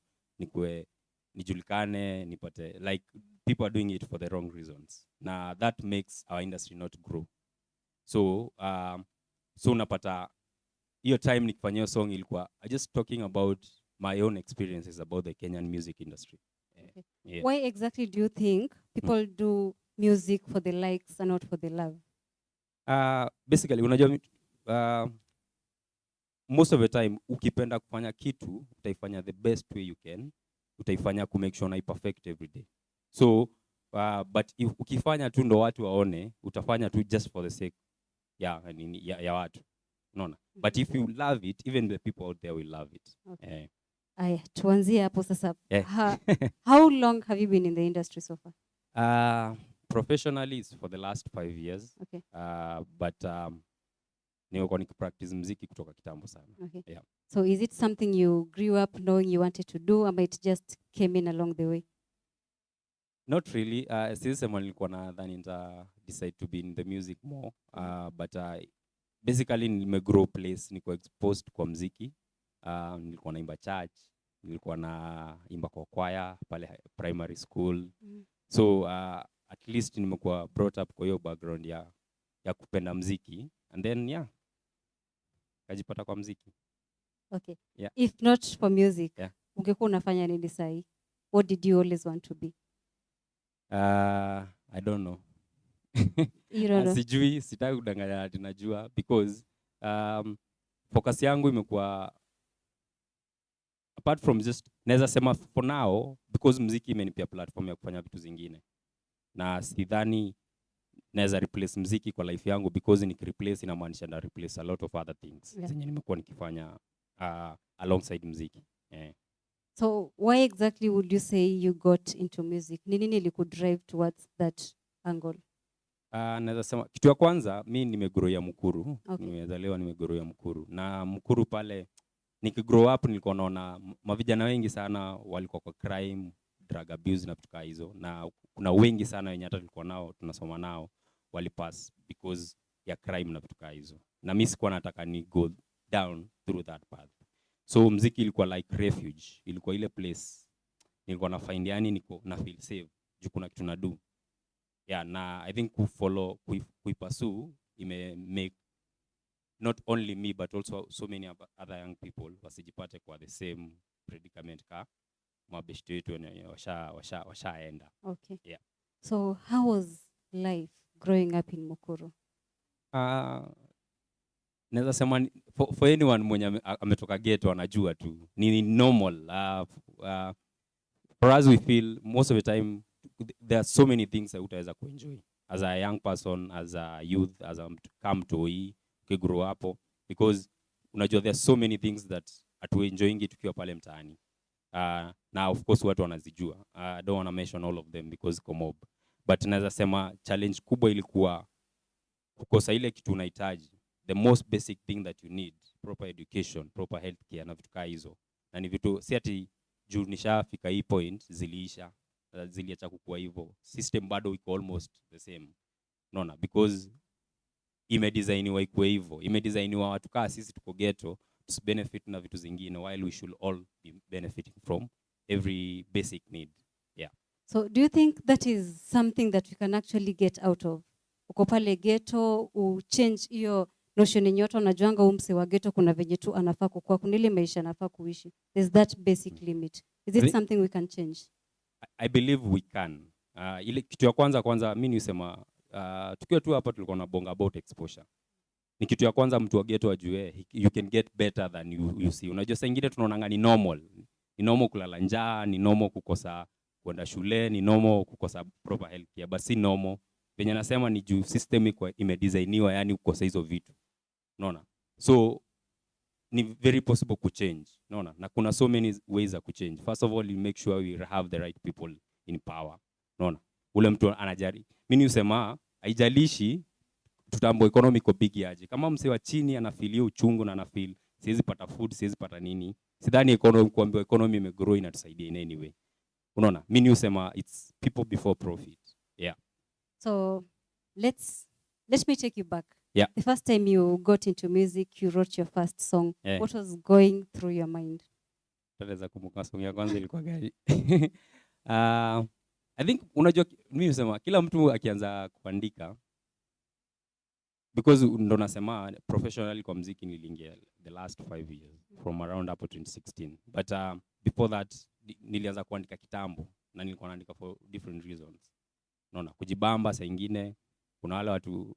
nijulikane, nipate, like people are doing it for the wrong reasons. Now that makes our industry not grow. So unapata hiyo time nikifanya song ilikuwa just talking about my own experiences about the Kenyan music industry. Okay. Yeah. Why exactly do you think people do music for the likes and not for the love? Basically, unajua most of the time ukipenda kufanya kitu utaifanya the best way you can, utaifanya ku make sure na perfect every day. So but if ukifanya tu ndo watu waone, utafanya tu just for the sake ya watu. Unaona? But if you love it, even the people out there will love it. Okay. Aya, tuanzie hapo sasa. Yeah. How long have you been in the industry so far? Professionally, it's for the last 5 years. Okay. But nimekuwa nikipractice muziki kutoka kitambo sana. Okay. Yeah. So is it something you grew up knowing you wanted to do, or it just came in along the way? Not really. Sisema nilikuwa nadhani nita decide to be in the music more. But basically nimegrow place, niko exposed kwa muziki. Nilikuwa naimba church, nilikuwa naimba kwa choir pale primary school. So at least nimekuwa brought up kwa hiyo background ya ya kupenda mziki, and then yeah, kajipata kwa mziki. Okay. Yeah. If not for music, yeah, ungekuwa unafanya nini sahi? What did you always want to be? I don't know. You don't know? Sijui, sitaki kudanganya ati najua, because focus yangu imekuwa apart from just, naweza sema for now, because mziki imenipia platform ya kufanya vitu zingine, na sidhani naweza replace mziki kwa life yangu, because nikireplace inamaanisha na replace a lot of other things zenye nimekuwa nikifanya alongside mziki. So why exactly would you say you got into music? Ni nini ilikudrive towards that angle? Naweza sema kitu ya kwanza, mi nimegrow ya Mukuru. Okay. Nimezaliwa nimegrow ya Mukuru. Na Mukuru pale nikigrow up nilikuwa naona mavijana wengi sana walikuwa kwa crime, drug abuse na vitu kama hizo, na kuna wengi sana wenye hata tulikuwa nao tunasoma nao walipass because ya crime na vitu kama hizo, na mimi sikuwa nataka ni go down through that path. So mziki ilikuwa like refuge, ilikuwa ile place nilikuwa na find, yani niko na feel safe juu kuna kitu na do. Yeah, na I think kuipursue ime make not only me but also so many other young people wasijipate kwa the same predicament ka mabeshte wetu washaenda. Okay. Yeah. So how was life growing up in Mukuru? Naweza sema for anyone mwenye ametoka ghetto anajua tu ni normal. For us we feel most of the time there are so many things that utaweza kuenjoy as a young person, as a youth, as a come to grow up, because unajua there are so many things that atuenjoying tukiwa pale mtaani. Now of course watu wanazijua. I don't want to mention all of them because komob, but naweza sema challenge kubwa ilikuwa kukosa ile kitu unahitaji, the most basic thing that you need, proper education, proper healthcare na vitu kama hizo. Na ni vitu si ati juu nishafika hii point ziliisha, ziliacha kukua hivyo, system bado iko almost the same. Unaona, because imedesigniwa ikuwe hivyo, imedesigniwa watu kaa sisi tuko ghetto benefit na vitu zingine, while we should all be benefiting from every basic need. Yeah. So do you think that is something that we can actually get out of? Uko pale ghetto, change hiyo notion yenye watu wanajuanga umse wa ghetto kuna venye tu anafaa kukua, kuna ile maisha anafaa kuishi. There's that basic limit. Is it something we can change? I believe we can. Ile kitu ya kwanza mimi nisema tukiwa tu hapa tulikuwa na bonga about exposure. Ni kitu ya kwanza mtu wa ghetto ajue you can get better than you see. Unajua saa nyingine tunaonanga ni normal. Ni normal kulala njaa, ni normal kukosa kwenda shule, ni normal kukosa proper health care, but si normal. Venye nasema ni juu system iko imedesigniwa, yani kukosa hizo vitu. Unaona? So ni very possible ku change. Unaona? Na kuna so many ways za ku change. First of all, you make sure we have the right people in power. Unaona? Ule mtu anajari. Mimi usema haijalishi tutambo economic big aje. Kama mse wa chini anafilia uchungu na anafeel siwezi pata food, siwezi pata nini, sidhani kuambiwa economy imegrow inatusaidia in any way. Unaona? Mimi usema it's people before profit. Yeah. So let me take you back. Yeah. The first time you got into music, you wrote your first song. Yeah. What was going through your mind? Tutaweza kumbuka song ya kwanza ilikuwa gani? I think unajua mimi usema kila mtu akianza kuandika, because ndo nasema professionally kwa muziki niliingia the last 5 years from around up to 2016, but before that nilianza kuandika kitambo na nilikuwa naandika for different reasons. Unaona, kujibamba saa nyingine, kuna wale watu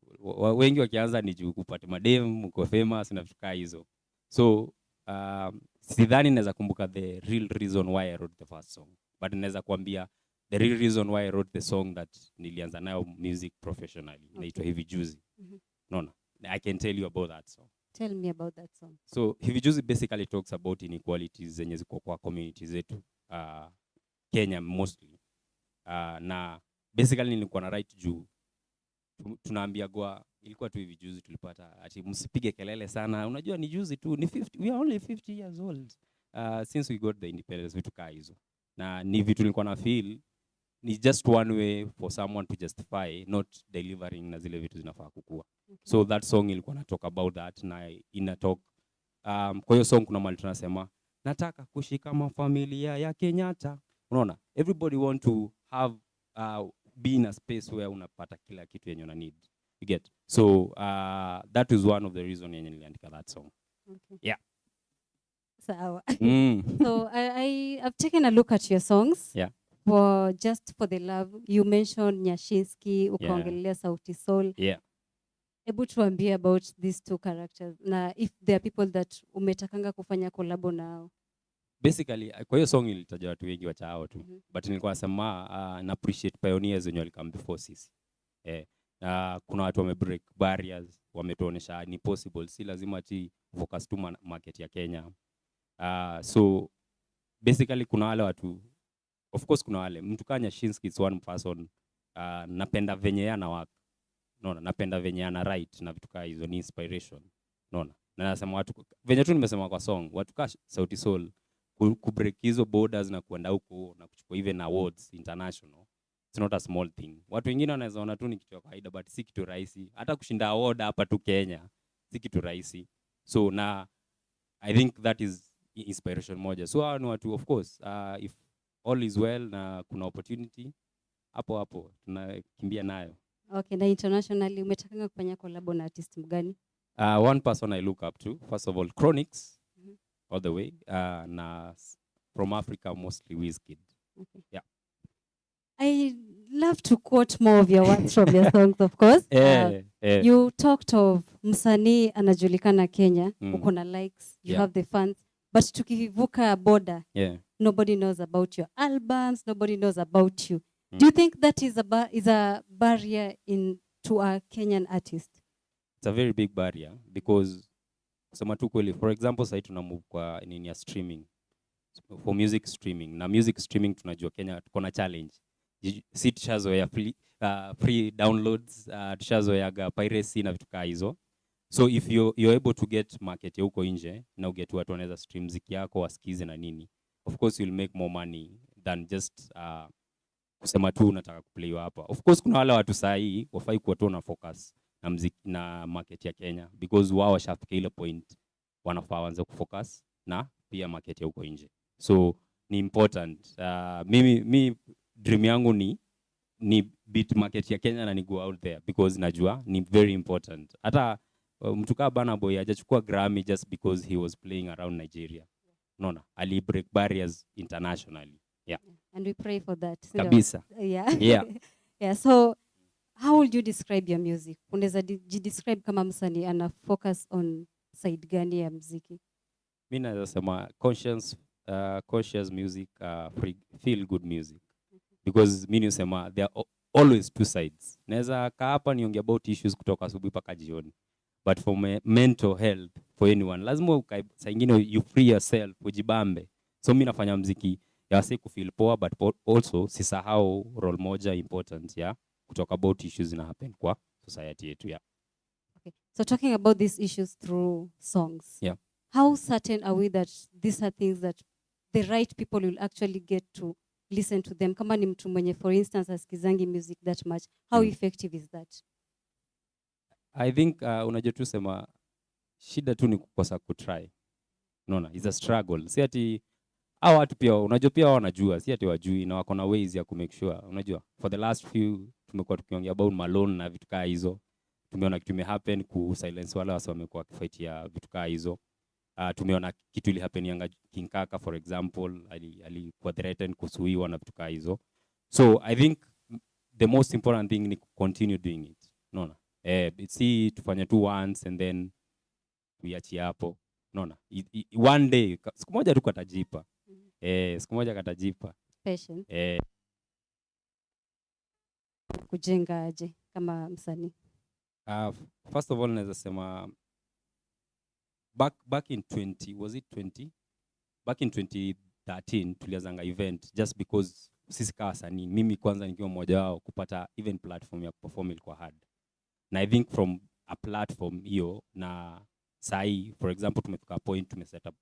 wengi wakianza ni juu upate madem, uko famous na vitu kama hizo. So sidhani naweza kumbuka the real reason why I wrote the first song, but naweza kuambia the real reason why I wrote the song that nilianza nayo music professionally. Okay. Inaitwa Hivi Juzi. No, I can tell you about that song. Tell me about that song. So Hivi Juzi basically talks about inequalities zenye ziko kwa communities zetu, Kenya mostly. Na basically nilikuwa na right juu tunaambia kwa ilikuwa tu hivi juzi tulipata ati msipige kelele sana, unajua ni juzi tu, ni 50, we are only 50 years old since we got the independence, vitu kaa hizo. Na ni vitu nilikuwa na feel ni just one way for someone to justify not delivering na zile vitu zinafaa kukua. Okay. So that song ilikuwa na talk about that, na ina talk kwa hiyo song kuna mali tunasema nataka kuishi kama familia ya Kenyatta. Unaona, everybody want to have be in a space where unapata kila kitu yenye una need. You get? So that is one of the reasons yenye niliandika that song. Okay. Yeah. So, Mm. so I've taken a look at your songs. Yeah. For Just for the Love, you mentioned Nyashinski, ukaongelea Sauti Sol. Yeah. Able to ambie about these two characters. Na if there are people that umetakanga kufanya collabo nao. Basically, kwa hiyo song ilitaja watu wengi wachao tu. But nilikuwa nasema na appreciate pioneers wenye walikam before sisi. Kuna watu wamebreak barriers, wametuonesha ni possible, si lazima ati focus tu market ya Kenya. So basically kuna wale watu, of course kuna wale, mtu kanya Nyashinski is one person, napenda venye ana work. Unaona, napenda venye ana write na vitu kaa hizo, ni inspiration. Unaona, na nasema watu venye tu nimesema kwa song, watu kaa Sauti Sol kubreak hizo borders na kuenda huko na kuchukua even awards international, it's not a small thing. Watu wengine wanaweza ona tu ni kitu cha kawaida, but si kitu rahisi. Hata kushinda award hapa tu Kenya si kitu rahisi. So na I think that is inspiration moja. So hao ni watu, of course, if all is well na kuna opportunity, hapo tunakimbia nayo. Okay, na internationally umetakanga kufanya collabo na artist mgani? One person I look up to, first of all, Chronics, all the way, na from Africa, mostly Wizkid. Okay. Yeah. I love to quote more of your words from your songs, of course. You talked of msanii anajulikana Kenya, uko na likes, you have the fans, but tukivuka border, nobody knows about your albums, nobody knows about you. Do you think that is a barrier to a Kenyan artist? It's a very big barrier because kusema tu kweli, for example, sasa tuna move kwa nini ya streaming, for music streaming. Na music streaming tunajua Kenya tuko na challenge. Si tushazoea free downloads, tushazoea piracy na vitu kaa hizo. So if you're able to get market ya huko nje na uget watu wanaweza stream muziki yako wasikize na nini, of course you'll make more money than just kusema tu unataka kuplay hapa. Of course kuna wale watu sahi wafai kuwa tu na focus na muziki na market ya Kenya because wao washafika ile point wanafaa waanze kufocus na pia market ya huko nje. So ni important. Mimi dream yangu ni beat market ya Kenya na ni go out there because najua ni very important. Hata mtu kama Burna Boy hajachukua Grammy just because he was playing around Nigeria. Unaona, ali break barriers internationally. Yeah. And we pray for that. Kabisa. Yeah. Yeah. Yeah. So how would you describe your music? Unaweza describe kama msanii ana focus on side gani ya muziki? Mimi naweza sema conscious music, feel good music. Because mimi nisema there are always two sides. Naweza kaa hapa niongea about issues kutoka asubuhi mpaka jioni. But for my mental health, for anyone, lazima saa ingine you free yourself, ujibambe. So mimi nafanya muziki ya wase kufeel poa, but also sisahau role moja important ya kutalk about issues na happen kwa society yetu. Yeah. Okay. So talking about these issues through songs. Yeah. How certain are we that these are things that the right people will actually get to listen to them? Kama ni mtu mwenye, for instance, asikizangi music that much, how effective is that? I think unajua tu sema shida tu ni kukosa kutry. Unaona, it's a struggle. Si ati hao watu pia unajua pia wanajua, si ati wajui na wako na ways ya kumake sure. Unajua, for the last few tumekuwa tukiongea about Malone na vitu kaa hizo. Tumeona kitu happen ku silence wale wasa wamekuwa kifight ya vitu kaa hizo. Tumeona kitu ili happen yanga King Kaka, for example, alikuwa threatened kusuiwa na vitu kaa hizo. So I think the most important thing ni continue doing it. Unaona? Si tufanye tu once and then tuiachie hapo. Unaona? One day siku moja tu katajipa. Siku moja katajipa. Patience. Kujenga aje kama msanii? First of all naweza sema back in 2013 tulianzanga event just because sisi kama wasanii, mimi kwanza nikiwa mmoja wao, kupata even platform ya perform ilikuwa hard. Na I think from a platform hiyo na sahi, for example, tumefika point tumeset up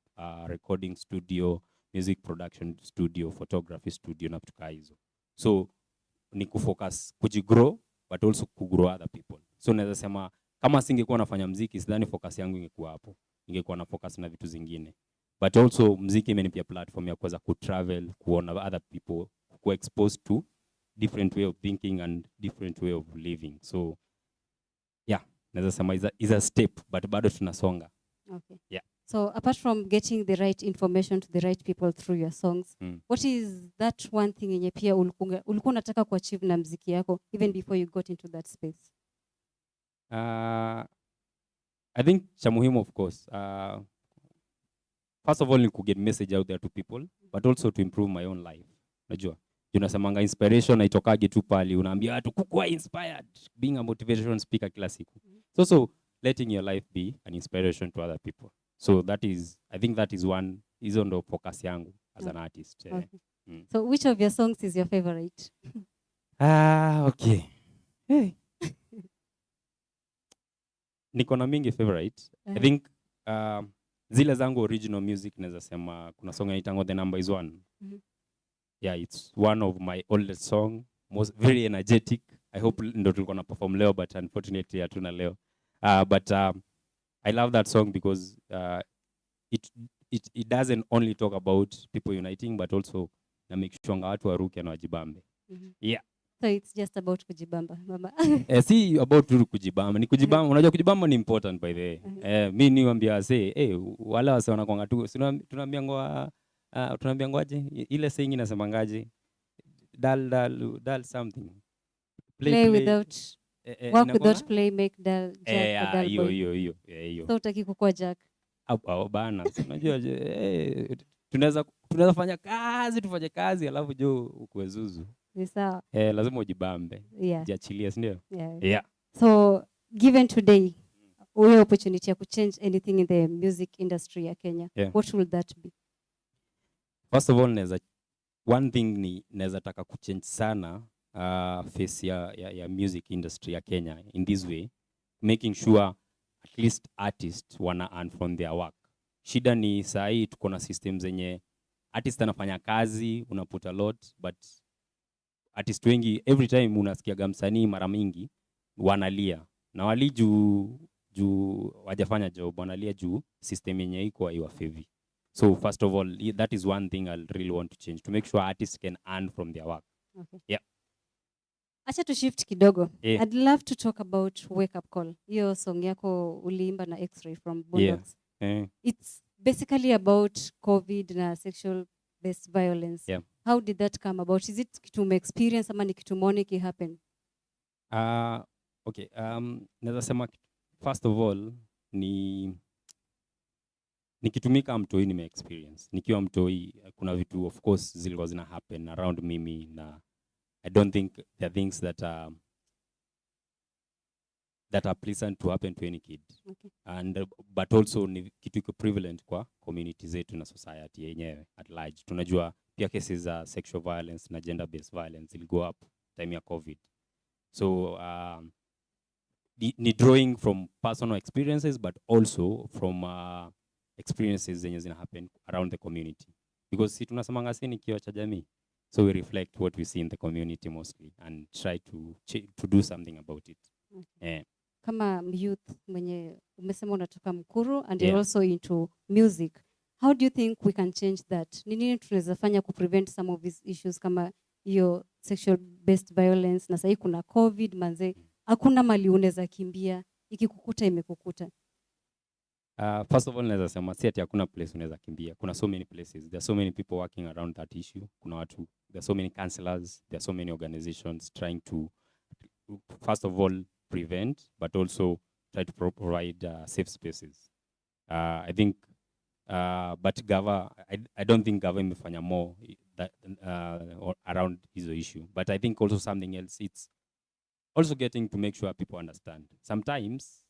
recording studio, music production studio, photography studio na vitu hizo. So ni kufocus kujigrow but also kugrow other people. So naweza sema kama singekuwa nafanya muziki, sidhani focus yangu ingekuwa hapo. Ingekuwa na focus na vitu zingine. But also muziki imenipia platform ya kuweza kutravel, kuona other people, ku exposed to different way of thinking and different way of living. So naweza sema is a step, but bado tunasonga. Okay. Yeah. So apart from getting the right information to the right people through your songs, what is that one thing yenye pia ulikuwa unataka kuachieve na mziki yako even before you got into that space? I think cha muhimu, of course, first of all, ni get message out there to people, but also to improve my own life. Unajua, unasemanga inspiration haitokagi tu pali, unaambia watu kukuwa inspired, being a motivation speaker kila siku. So letting your life be an inspiration to other people. So I think that is one, hizo ndo focus yangu as an artist. Okay. So which of your songs is your favorite? Okay. Hey. Niko na mingi favorite. I think zile zangu original music naweza sema kuna song inaitwa The Number Is One. Yeah, it's one of my oldest song, very energetic. I hope ndo tulikuwa na perform leo, but unfortunately hatuna leo. But I love that song because it doesn't only talk about people uniting, but also na make sure watu waruke na wajibambe. Yeah. So it's just about kujibamba, mama. Si about kujibamba, ni kujibamba. Unajua kujibamba ni important by the way. Mimi niwaambia wale wase wanakuanga tu tunaambia ngoaje ile saying inasemangaje, dal something. Play without work without play, make dull jack a dull boy. Hiyo. So utaki kukua jack. Au bana. Unajua tunaweza fanya kazi, tufanye kazi alafu jo ukue zuzu. Ni sawa. Lazima ujibambe. Jiachilie, si ndio? Yeah. So given today we opportunity ya change anything in the music industry ya Kenya, what will that be? First of all, one thing ni naweza taka kuchange sana face ya music industry ya Kenya in this way, making sure at least artists wana earn from their work. Shida ni saa hii tuko na system zenye artist anafanya kazi, unaput a lot, but artist wengi every time unasikia msanii mara mingi wanalia. Na wali juu wajafanya job, wanalia juu system yenye iko haiwafavor. So first of all, that is one thing I really want to change, to make sure artists can earn from their work. Okay. Yeah. Acha tu shift kidogo. I'd love to talk about Wake Up Call. Hiyo song yako uliimba na X-Ray from Boondocks. It's basically about COVID na sexual based violence. How did that come about? Is it kitu experience ama ni kitu mone ki happen? Okay. Naweza sema first of all nikitumika mtoi nime experience. Nikiwa mtoi kuna vitu of course zilikuwa zina happen around mimi, na I don't think there are things that are pleasant to happen to any kid. Okay. But also ni kitu iko prevalent kwa community zetu na society yenyewe at large. Tunajua pia cases za sexual violence na gender based violence will go up time ya COVID. So ni drawing from personal experiences, but also from experiences zenye zina happen around the community, because si tunasemanga si ni kioo cha jamii, so we reflect what we see in the community mostly and try to do something about it. Okay. Kama youth mwenye umesema unatoka Mkuru and you're also into music, how do you think we can change that? Ni nini tunaweza fanya ku prevent some of these issues kama hiyo sexual based violence? Na sasa kuna COVID manze, hakuna mali unaweza kimbia, ikikukuta imekukuta. First of all, naweza sema si ati hakuna place unaweza kimbia. Kuna so many places. There are so many people working around that issue. Kuna watu, there are so many counselors, there are so many organizations trying to first of all prevent, but also try to provide safe spaces. I think but I don't think Gava imefanya more that around this issue. But I think also something else, it's also getting to make sure people understand. Sometimes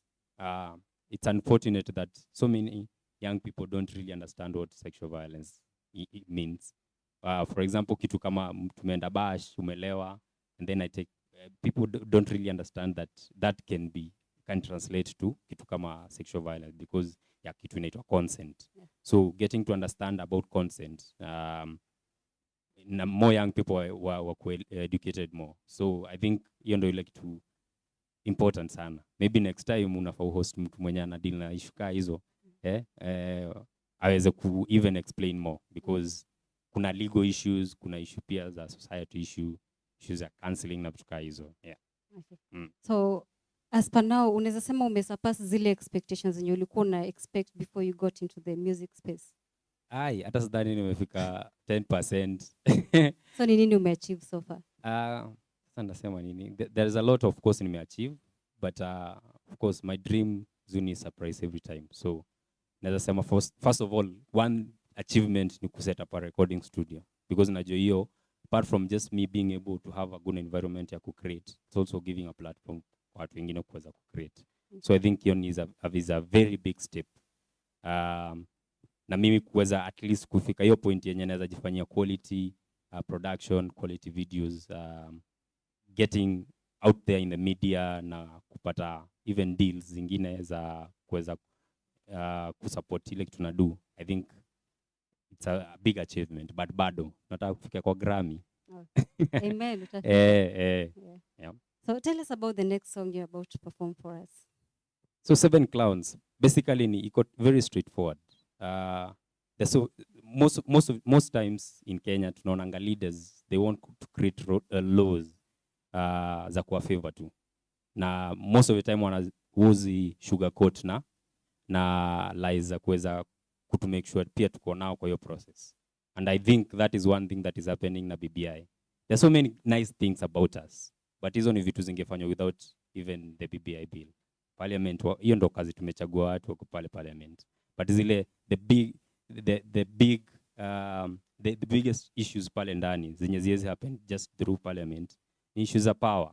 it's unfortunate that so many young people don't really understand what sexual violence it means. For example, kitu kama tumeenda bash, umelewa, and then people don't really understand that can translate to kitu kama sexual violence because ya kitu inaitwa consent. So getting to understand about consent, more young people were educated more. So I think hiyo ndio ile kitu important sana. Maybe next time unafaa host mtu mwenye ana deal na issue ka hizo, aweze ku even explain more, because kuna legal issues, kuna issue pia za society issues za counseling na vitu ka hizo. Okay. So As per now, unaweza sema umesurpass zile expectations zenye ulikuwa una expect before you got into the music space? Ai, hata sidhani nimefika 10%. So ni nini umeachieve so far? Sasa nasema nini? There is a lot of course nimeachieve, but of course my dream zuni is surprise every time. So naweza sema first of all, one achievement ni kuset up a recording studio, because najua hiyo apart from just me being able to have a good environment ya create, it's also giving a platform kwa watu wengine kuweza create. So I think hiyo is a very big step. Na mimi kuweza at least kufika hiyo point yenye naweza jifanyia quality production, quality videos, getting out there in the media na kupata even deals zingine za kuweza kusupport ile kitu tunadu. I think it's a big achievement, but bado nataka kufika kwa Grammy. Amen. Yeah. So tell us about the next song you're about to perform for us. So 7 Clowns basically ni iko very straightforward. So most times in Kenya tunaonanga leaders, they want to create laws za kuwa favor tu, na most of the time wanauzi sugarcoat na lies za kuweza to make sure pia tuko nao kwa hiyo process. And I think that is one thing that is happening na BBI. There's so many nice things about us, but hizo ni vitu zingefanywa without even the BBI bill. Parliament, hiyo ndo kazi tumechagua watu wako pale parliament. But zile the biggest issues pale ndani zenye ziwezi happen just through parliament ni issues za power.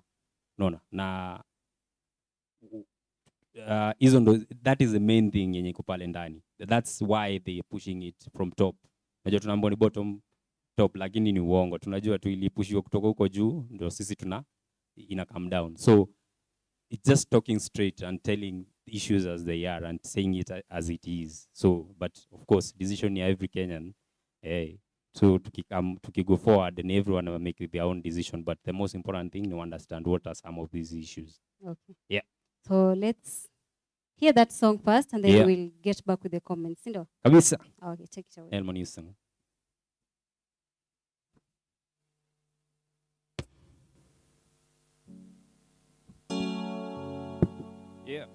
Unaona? Na hizo ndo, that is the main thing yenye iko pale ndani. That's why they are pushing it from top. Najua tunaambiwa ni bottom top, lakini ni uongo. Tunajua tu ilipushiwa kutoka huko juu ndio sisi ina come down. So it's just talking straight and telling issues as they are and saying it as it is. So, but of course, decision ya every Kenyan. So to go forward and everyone will make their own decision. But the most important thing to understand what are some of these issues. Okay. Yeah. So let's hear that song first, and then we'll get back with the comments. Sindo? Kabisa. Okay, take it away. NELMO NEWSONG. Yeah.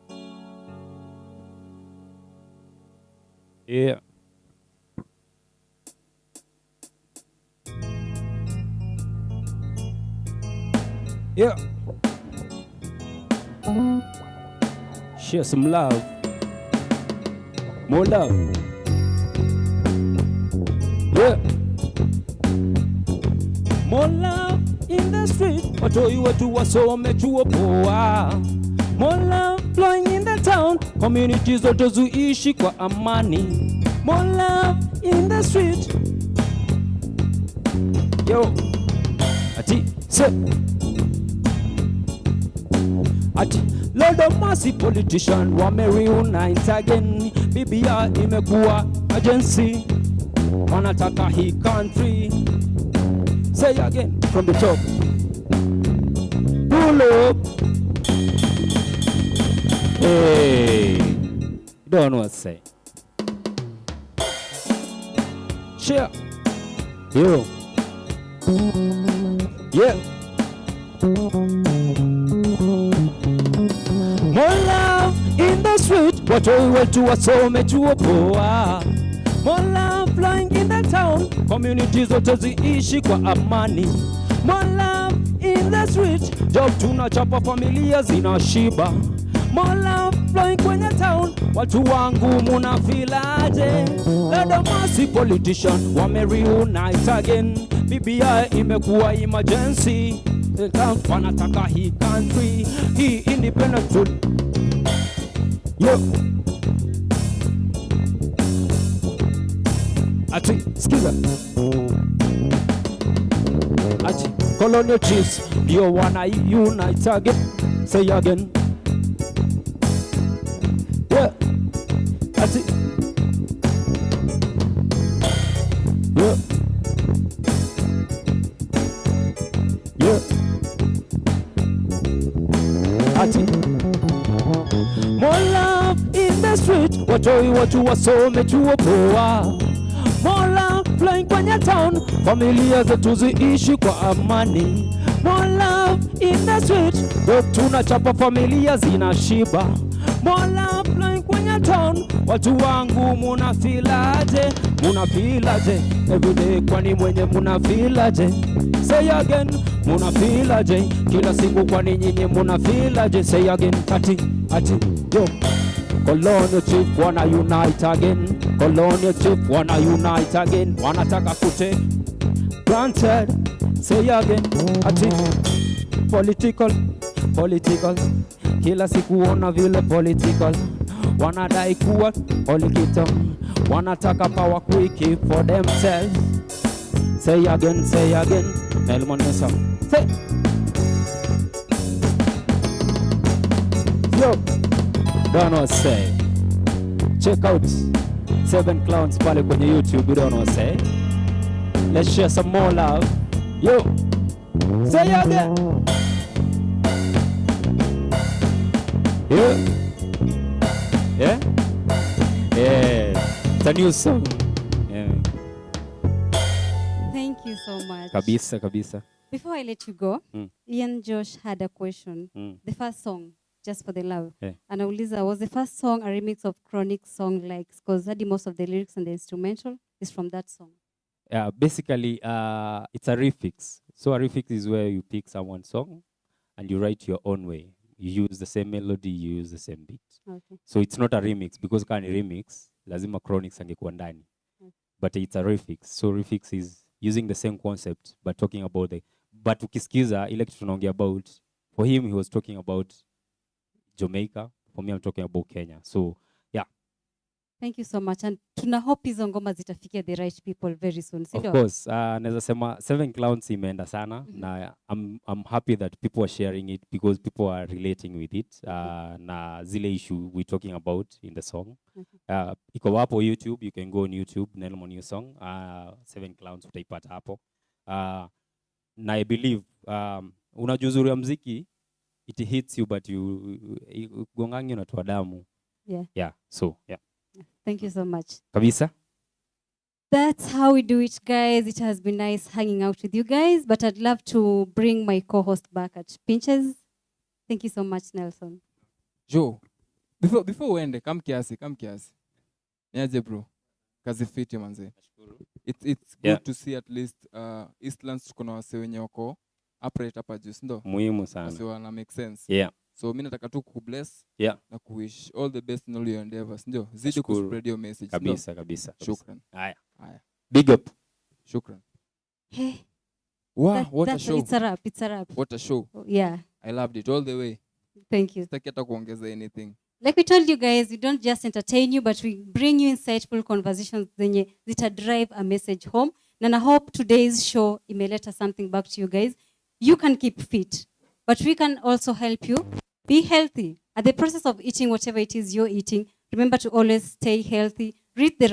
Yeah. Yeah. Share some love. More love. Yeah. More love in the street. Watoi watu wasome chuo poa. More love flowing in the town. Communities zote zuishi kwa amani. More love in the street. Yo. Ati se. Ati Lord of mercy, politician wamereunite again. BBI imekuwa agency, wanataka hii country. Say again from the top. Pull up. Hey, don't know what to say. Share. Yo. Yeah. More love in the street, watoi wetu wasome chuo poa. More love flying in the town, communities zote ziishi kwa amani. More love in the street, job tunachapa, familia zinashiba. More love flowing kwenye town, watu wangu munafilaje? Lord of mercy, politician wamereunite again. BBI imekuwa emergency, wanataka hii country, hii independent food. Yo. Ati, skiza. Ati, colonial chiefs, ndio wana unite again. Say again. Yeah. Ati. Yeah. Yeah. Ati. More love in the street, watoi watu wasome chuo poa. More love flowing kwenye town, familia zetu ziishi kwa amani. More love in the street. Yo, tunachapa familia zinashiba. More love like kwenye town. Watu wangu munafilaje? Munafilaje? Everyday kwani mwenye munafilaje? Say again, munafilaje? Kila siku kwani nyinyi munafilaje? Say again, ati, yo. Colonial chief wanna unite again. Colonial chief wanna unite again. Wanataka kute granted. Say again, ati political. Kila siku ona vile political. Wanadai kuwa olikito. Wanataka power quick for themselves. Say again, NELMO NEWSONG. Say. Yo, don't know say. Check out 7 Clowns pale kwenye YouTube, you don't know say. Let's share some more love. Yo, say again. Yeah. It's a new song. Yeah. Thank you so much. Kabisa. Before I let you go, Ian Josh had a question. The first song, Just for the Love. Yeah. And Auliza, was the first song a remix of Chronic song likes? Because most of the lyrics and the instrumental is from that song. Yeah, basically, it's a refix. So a refix is where you pick someone's song and you write your own way. You use the same melody, you use the same beat. Okay. So it's not a remix because kani remix, lazima Chronics angekuwa ndani. But it's a refix. So refix is using the same concept but talking about but ukisikiza ile kitu tunaongea about, for him he was talking about Jamaica, for me I'm talking about Kenya. So yeah. Thank you so much, and tuna hope hizo ngoma zitafikia the right people very soon. Of course, naweza sema 7 Clowns imeenda sana na I'm happy that people are sharing it because people are relating with it na zile issue we're talking about in the song. Iko hapo YouTube, you can go on YouTube, NELMO NEWSONG, 7 Clowns utaipata hapo. Na I believe unajua uzuri wa muziki, it hits you but you gongangi unatoa damu. Yeah, so yeah. Thank you so much. Kabisa. That's how we do it, guys. It has been nice hanging out with you guys, but I'd love to bring my co-host back at Pinches. Thank you so much, Nelson. Joe, before uende, come kiasi. Niaje bro? Kazi fiti manze. It's good to see at least Eastlands tuko na wase wenye wako upright hapa juu, ndio? Muhimu sana. So wana make sense. Yeah. So mimi nataka tu kubless na kuwish all the best in all your endeavors, ndio? Zidi kuspread your message. Kabisa. Shukran. Haya. Big up. Shukran. Hey. Wow, what a show. It's a wrap. What a show. Yeah. I loved it all the way. Thank you. Sitaki hata kuongeza anything. Like we told you guys, we don't just entertain you, but we bring you insightful conversations that drive a message home. And I hope today's show imeleta something back to you guys. You can keep fit, but we can also help you be healthy. At the process of eating whatever it is you're eating, remember to always stay healthy, eat the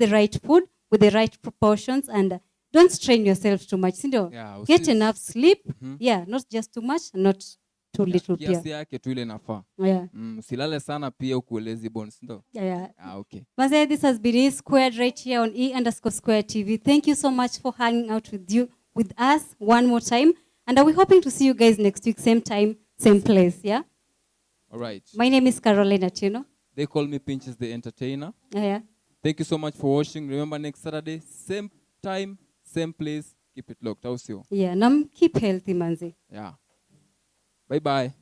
right food with the right proportions, and don't strain yourself too much. Yeah, get enough sleep. Yeah, not just too much, not too little. Kiasi yake tu ile inafaa. Yeah. Usilale sana pia ukuelezi bones, ndio? Yeah. Okay. Maze, this has been E-Squared right here on E_Squared TV. Thank you so much for hanging out with us one more time. And we're hoping to see you guys next week, same time, same place, yeah? All right. My name is Carolina Chino. They call me Pinches the Entertainer. Yeah. Thank you so much for watching. Remember, next Saturday, same time, same place. Keep it locked. How's you? Yeah, keep healthy, manzi. Yeah. Bye-bye.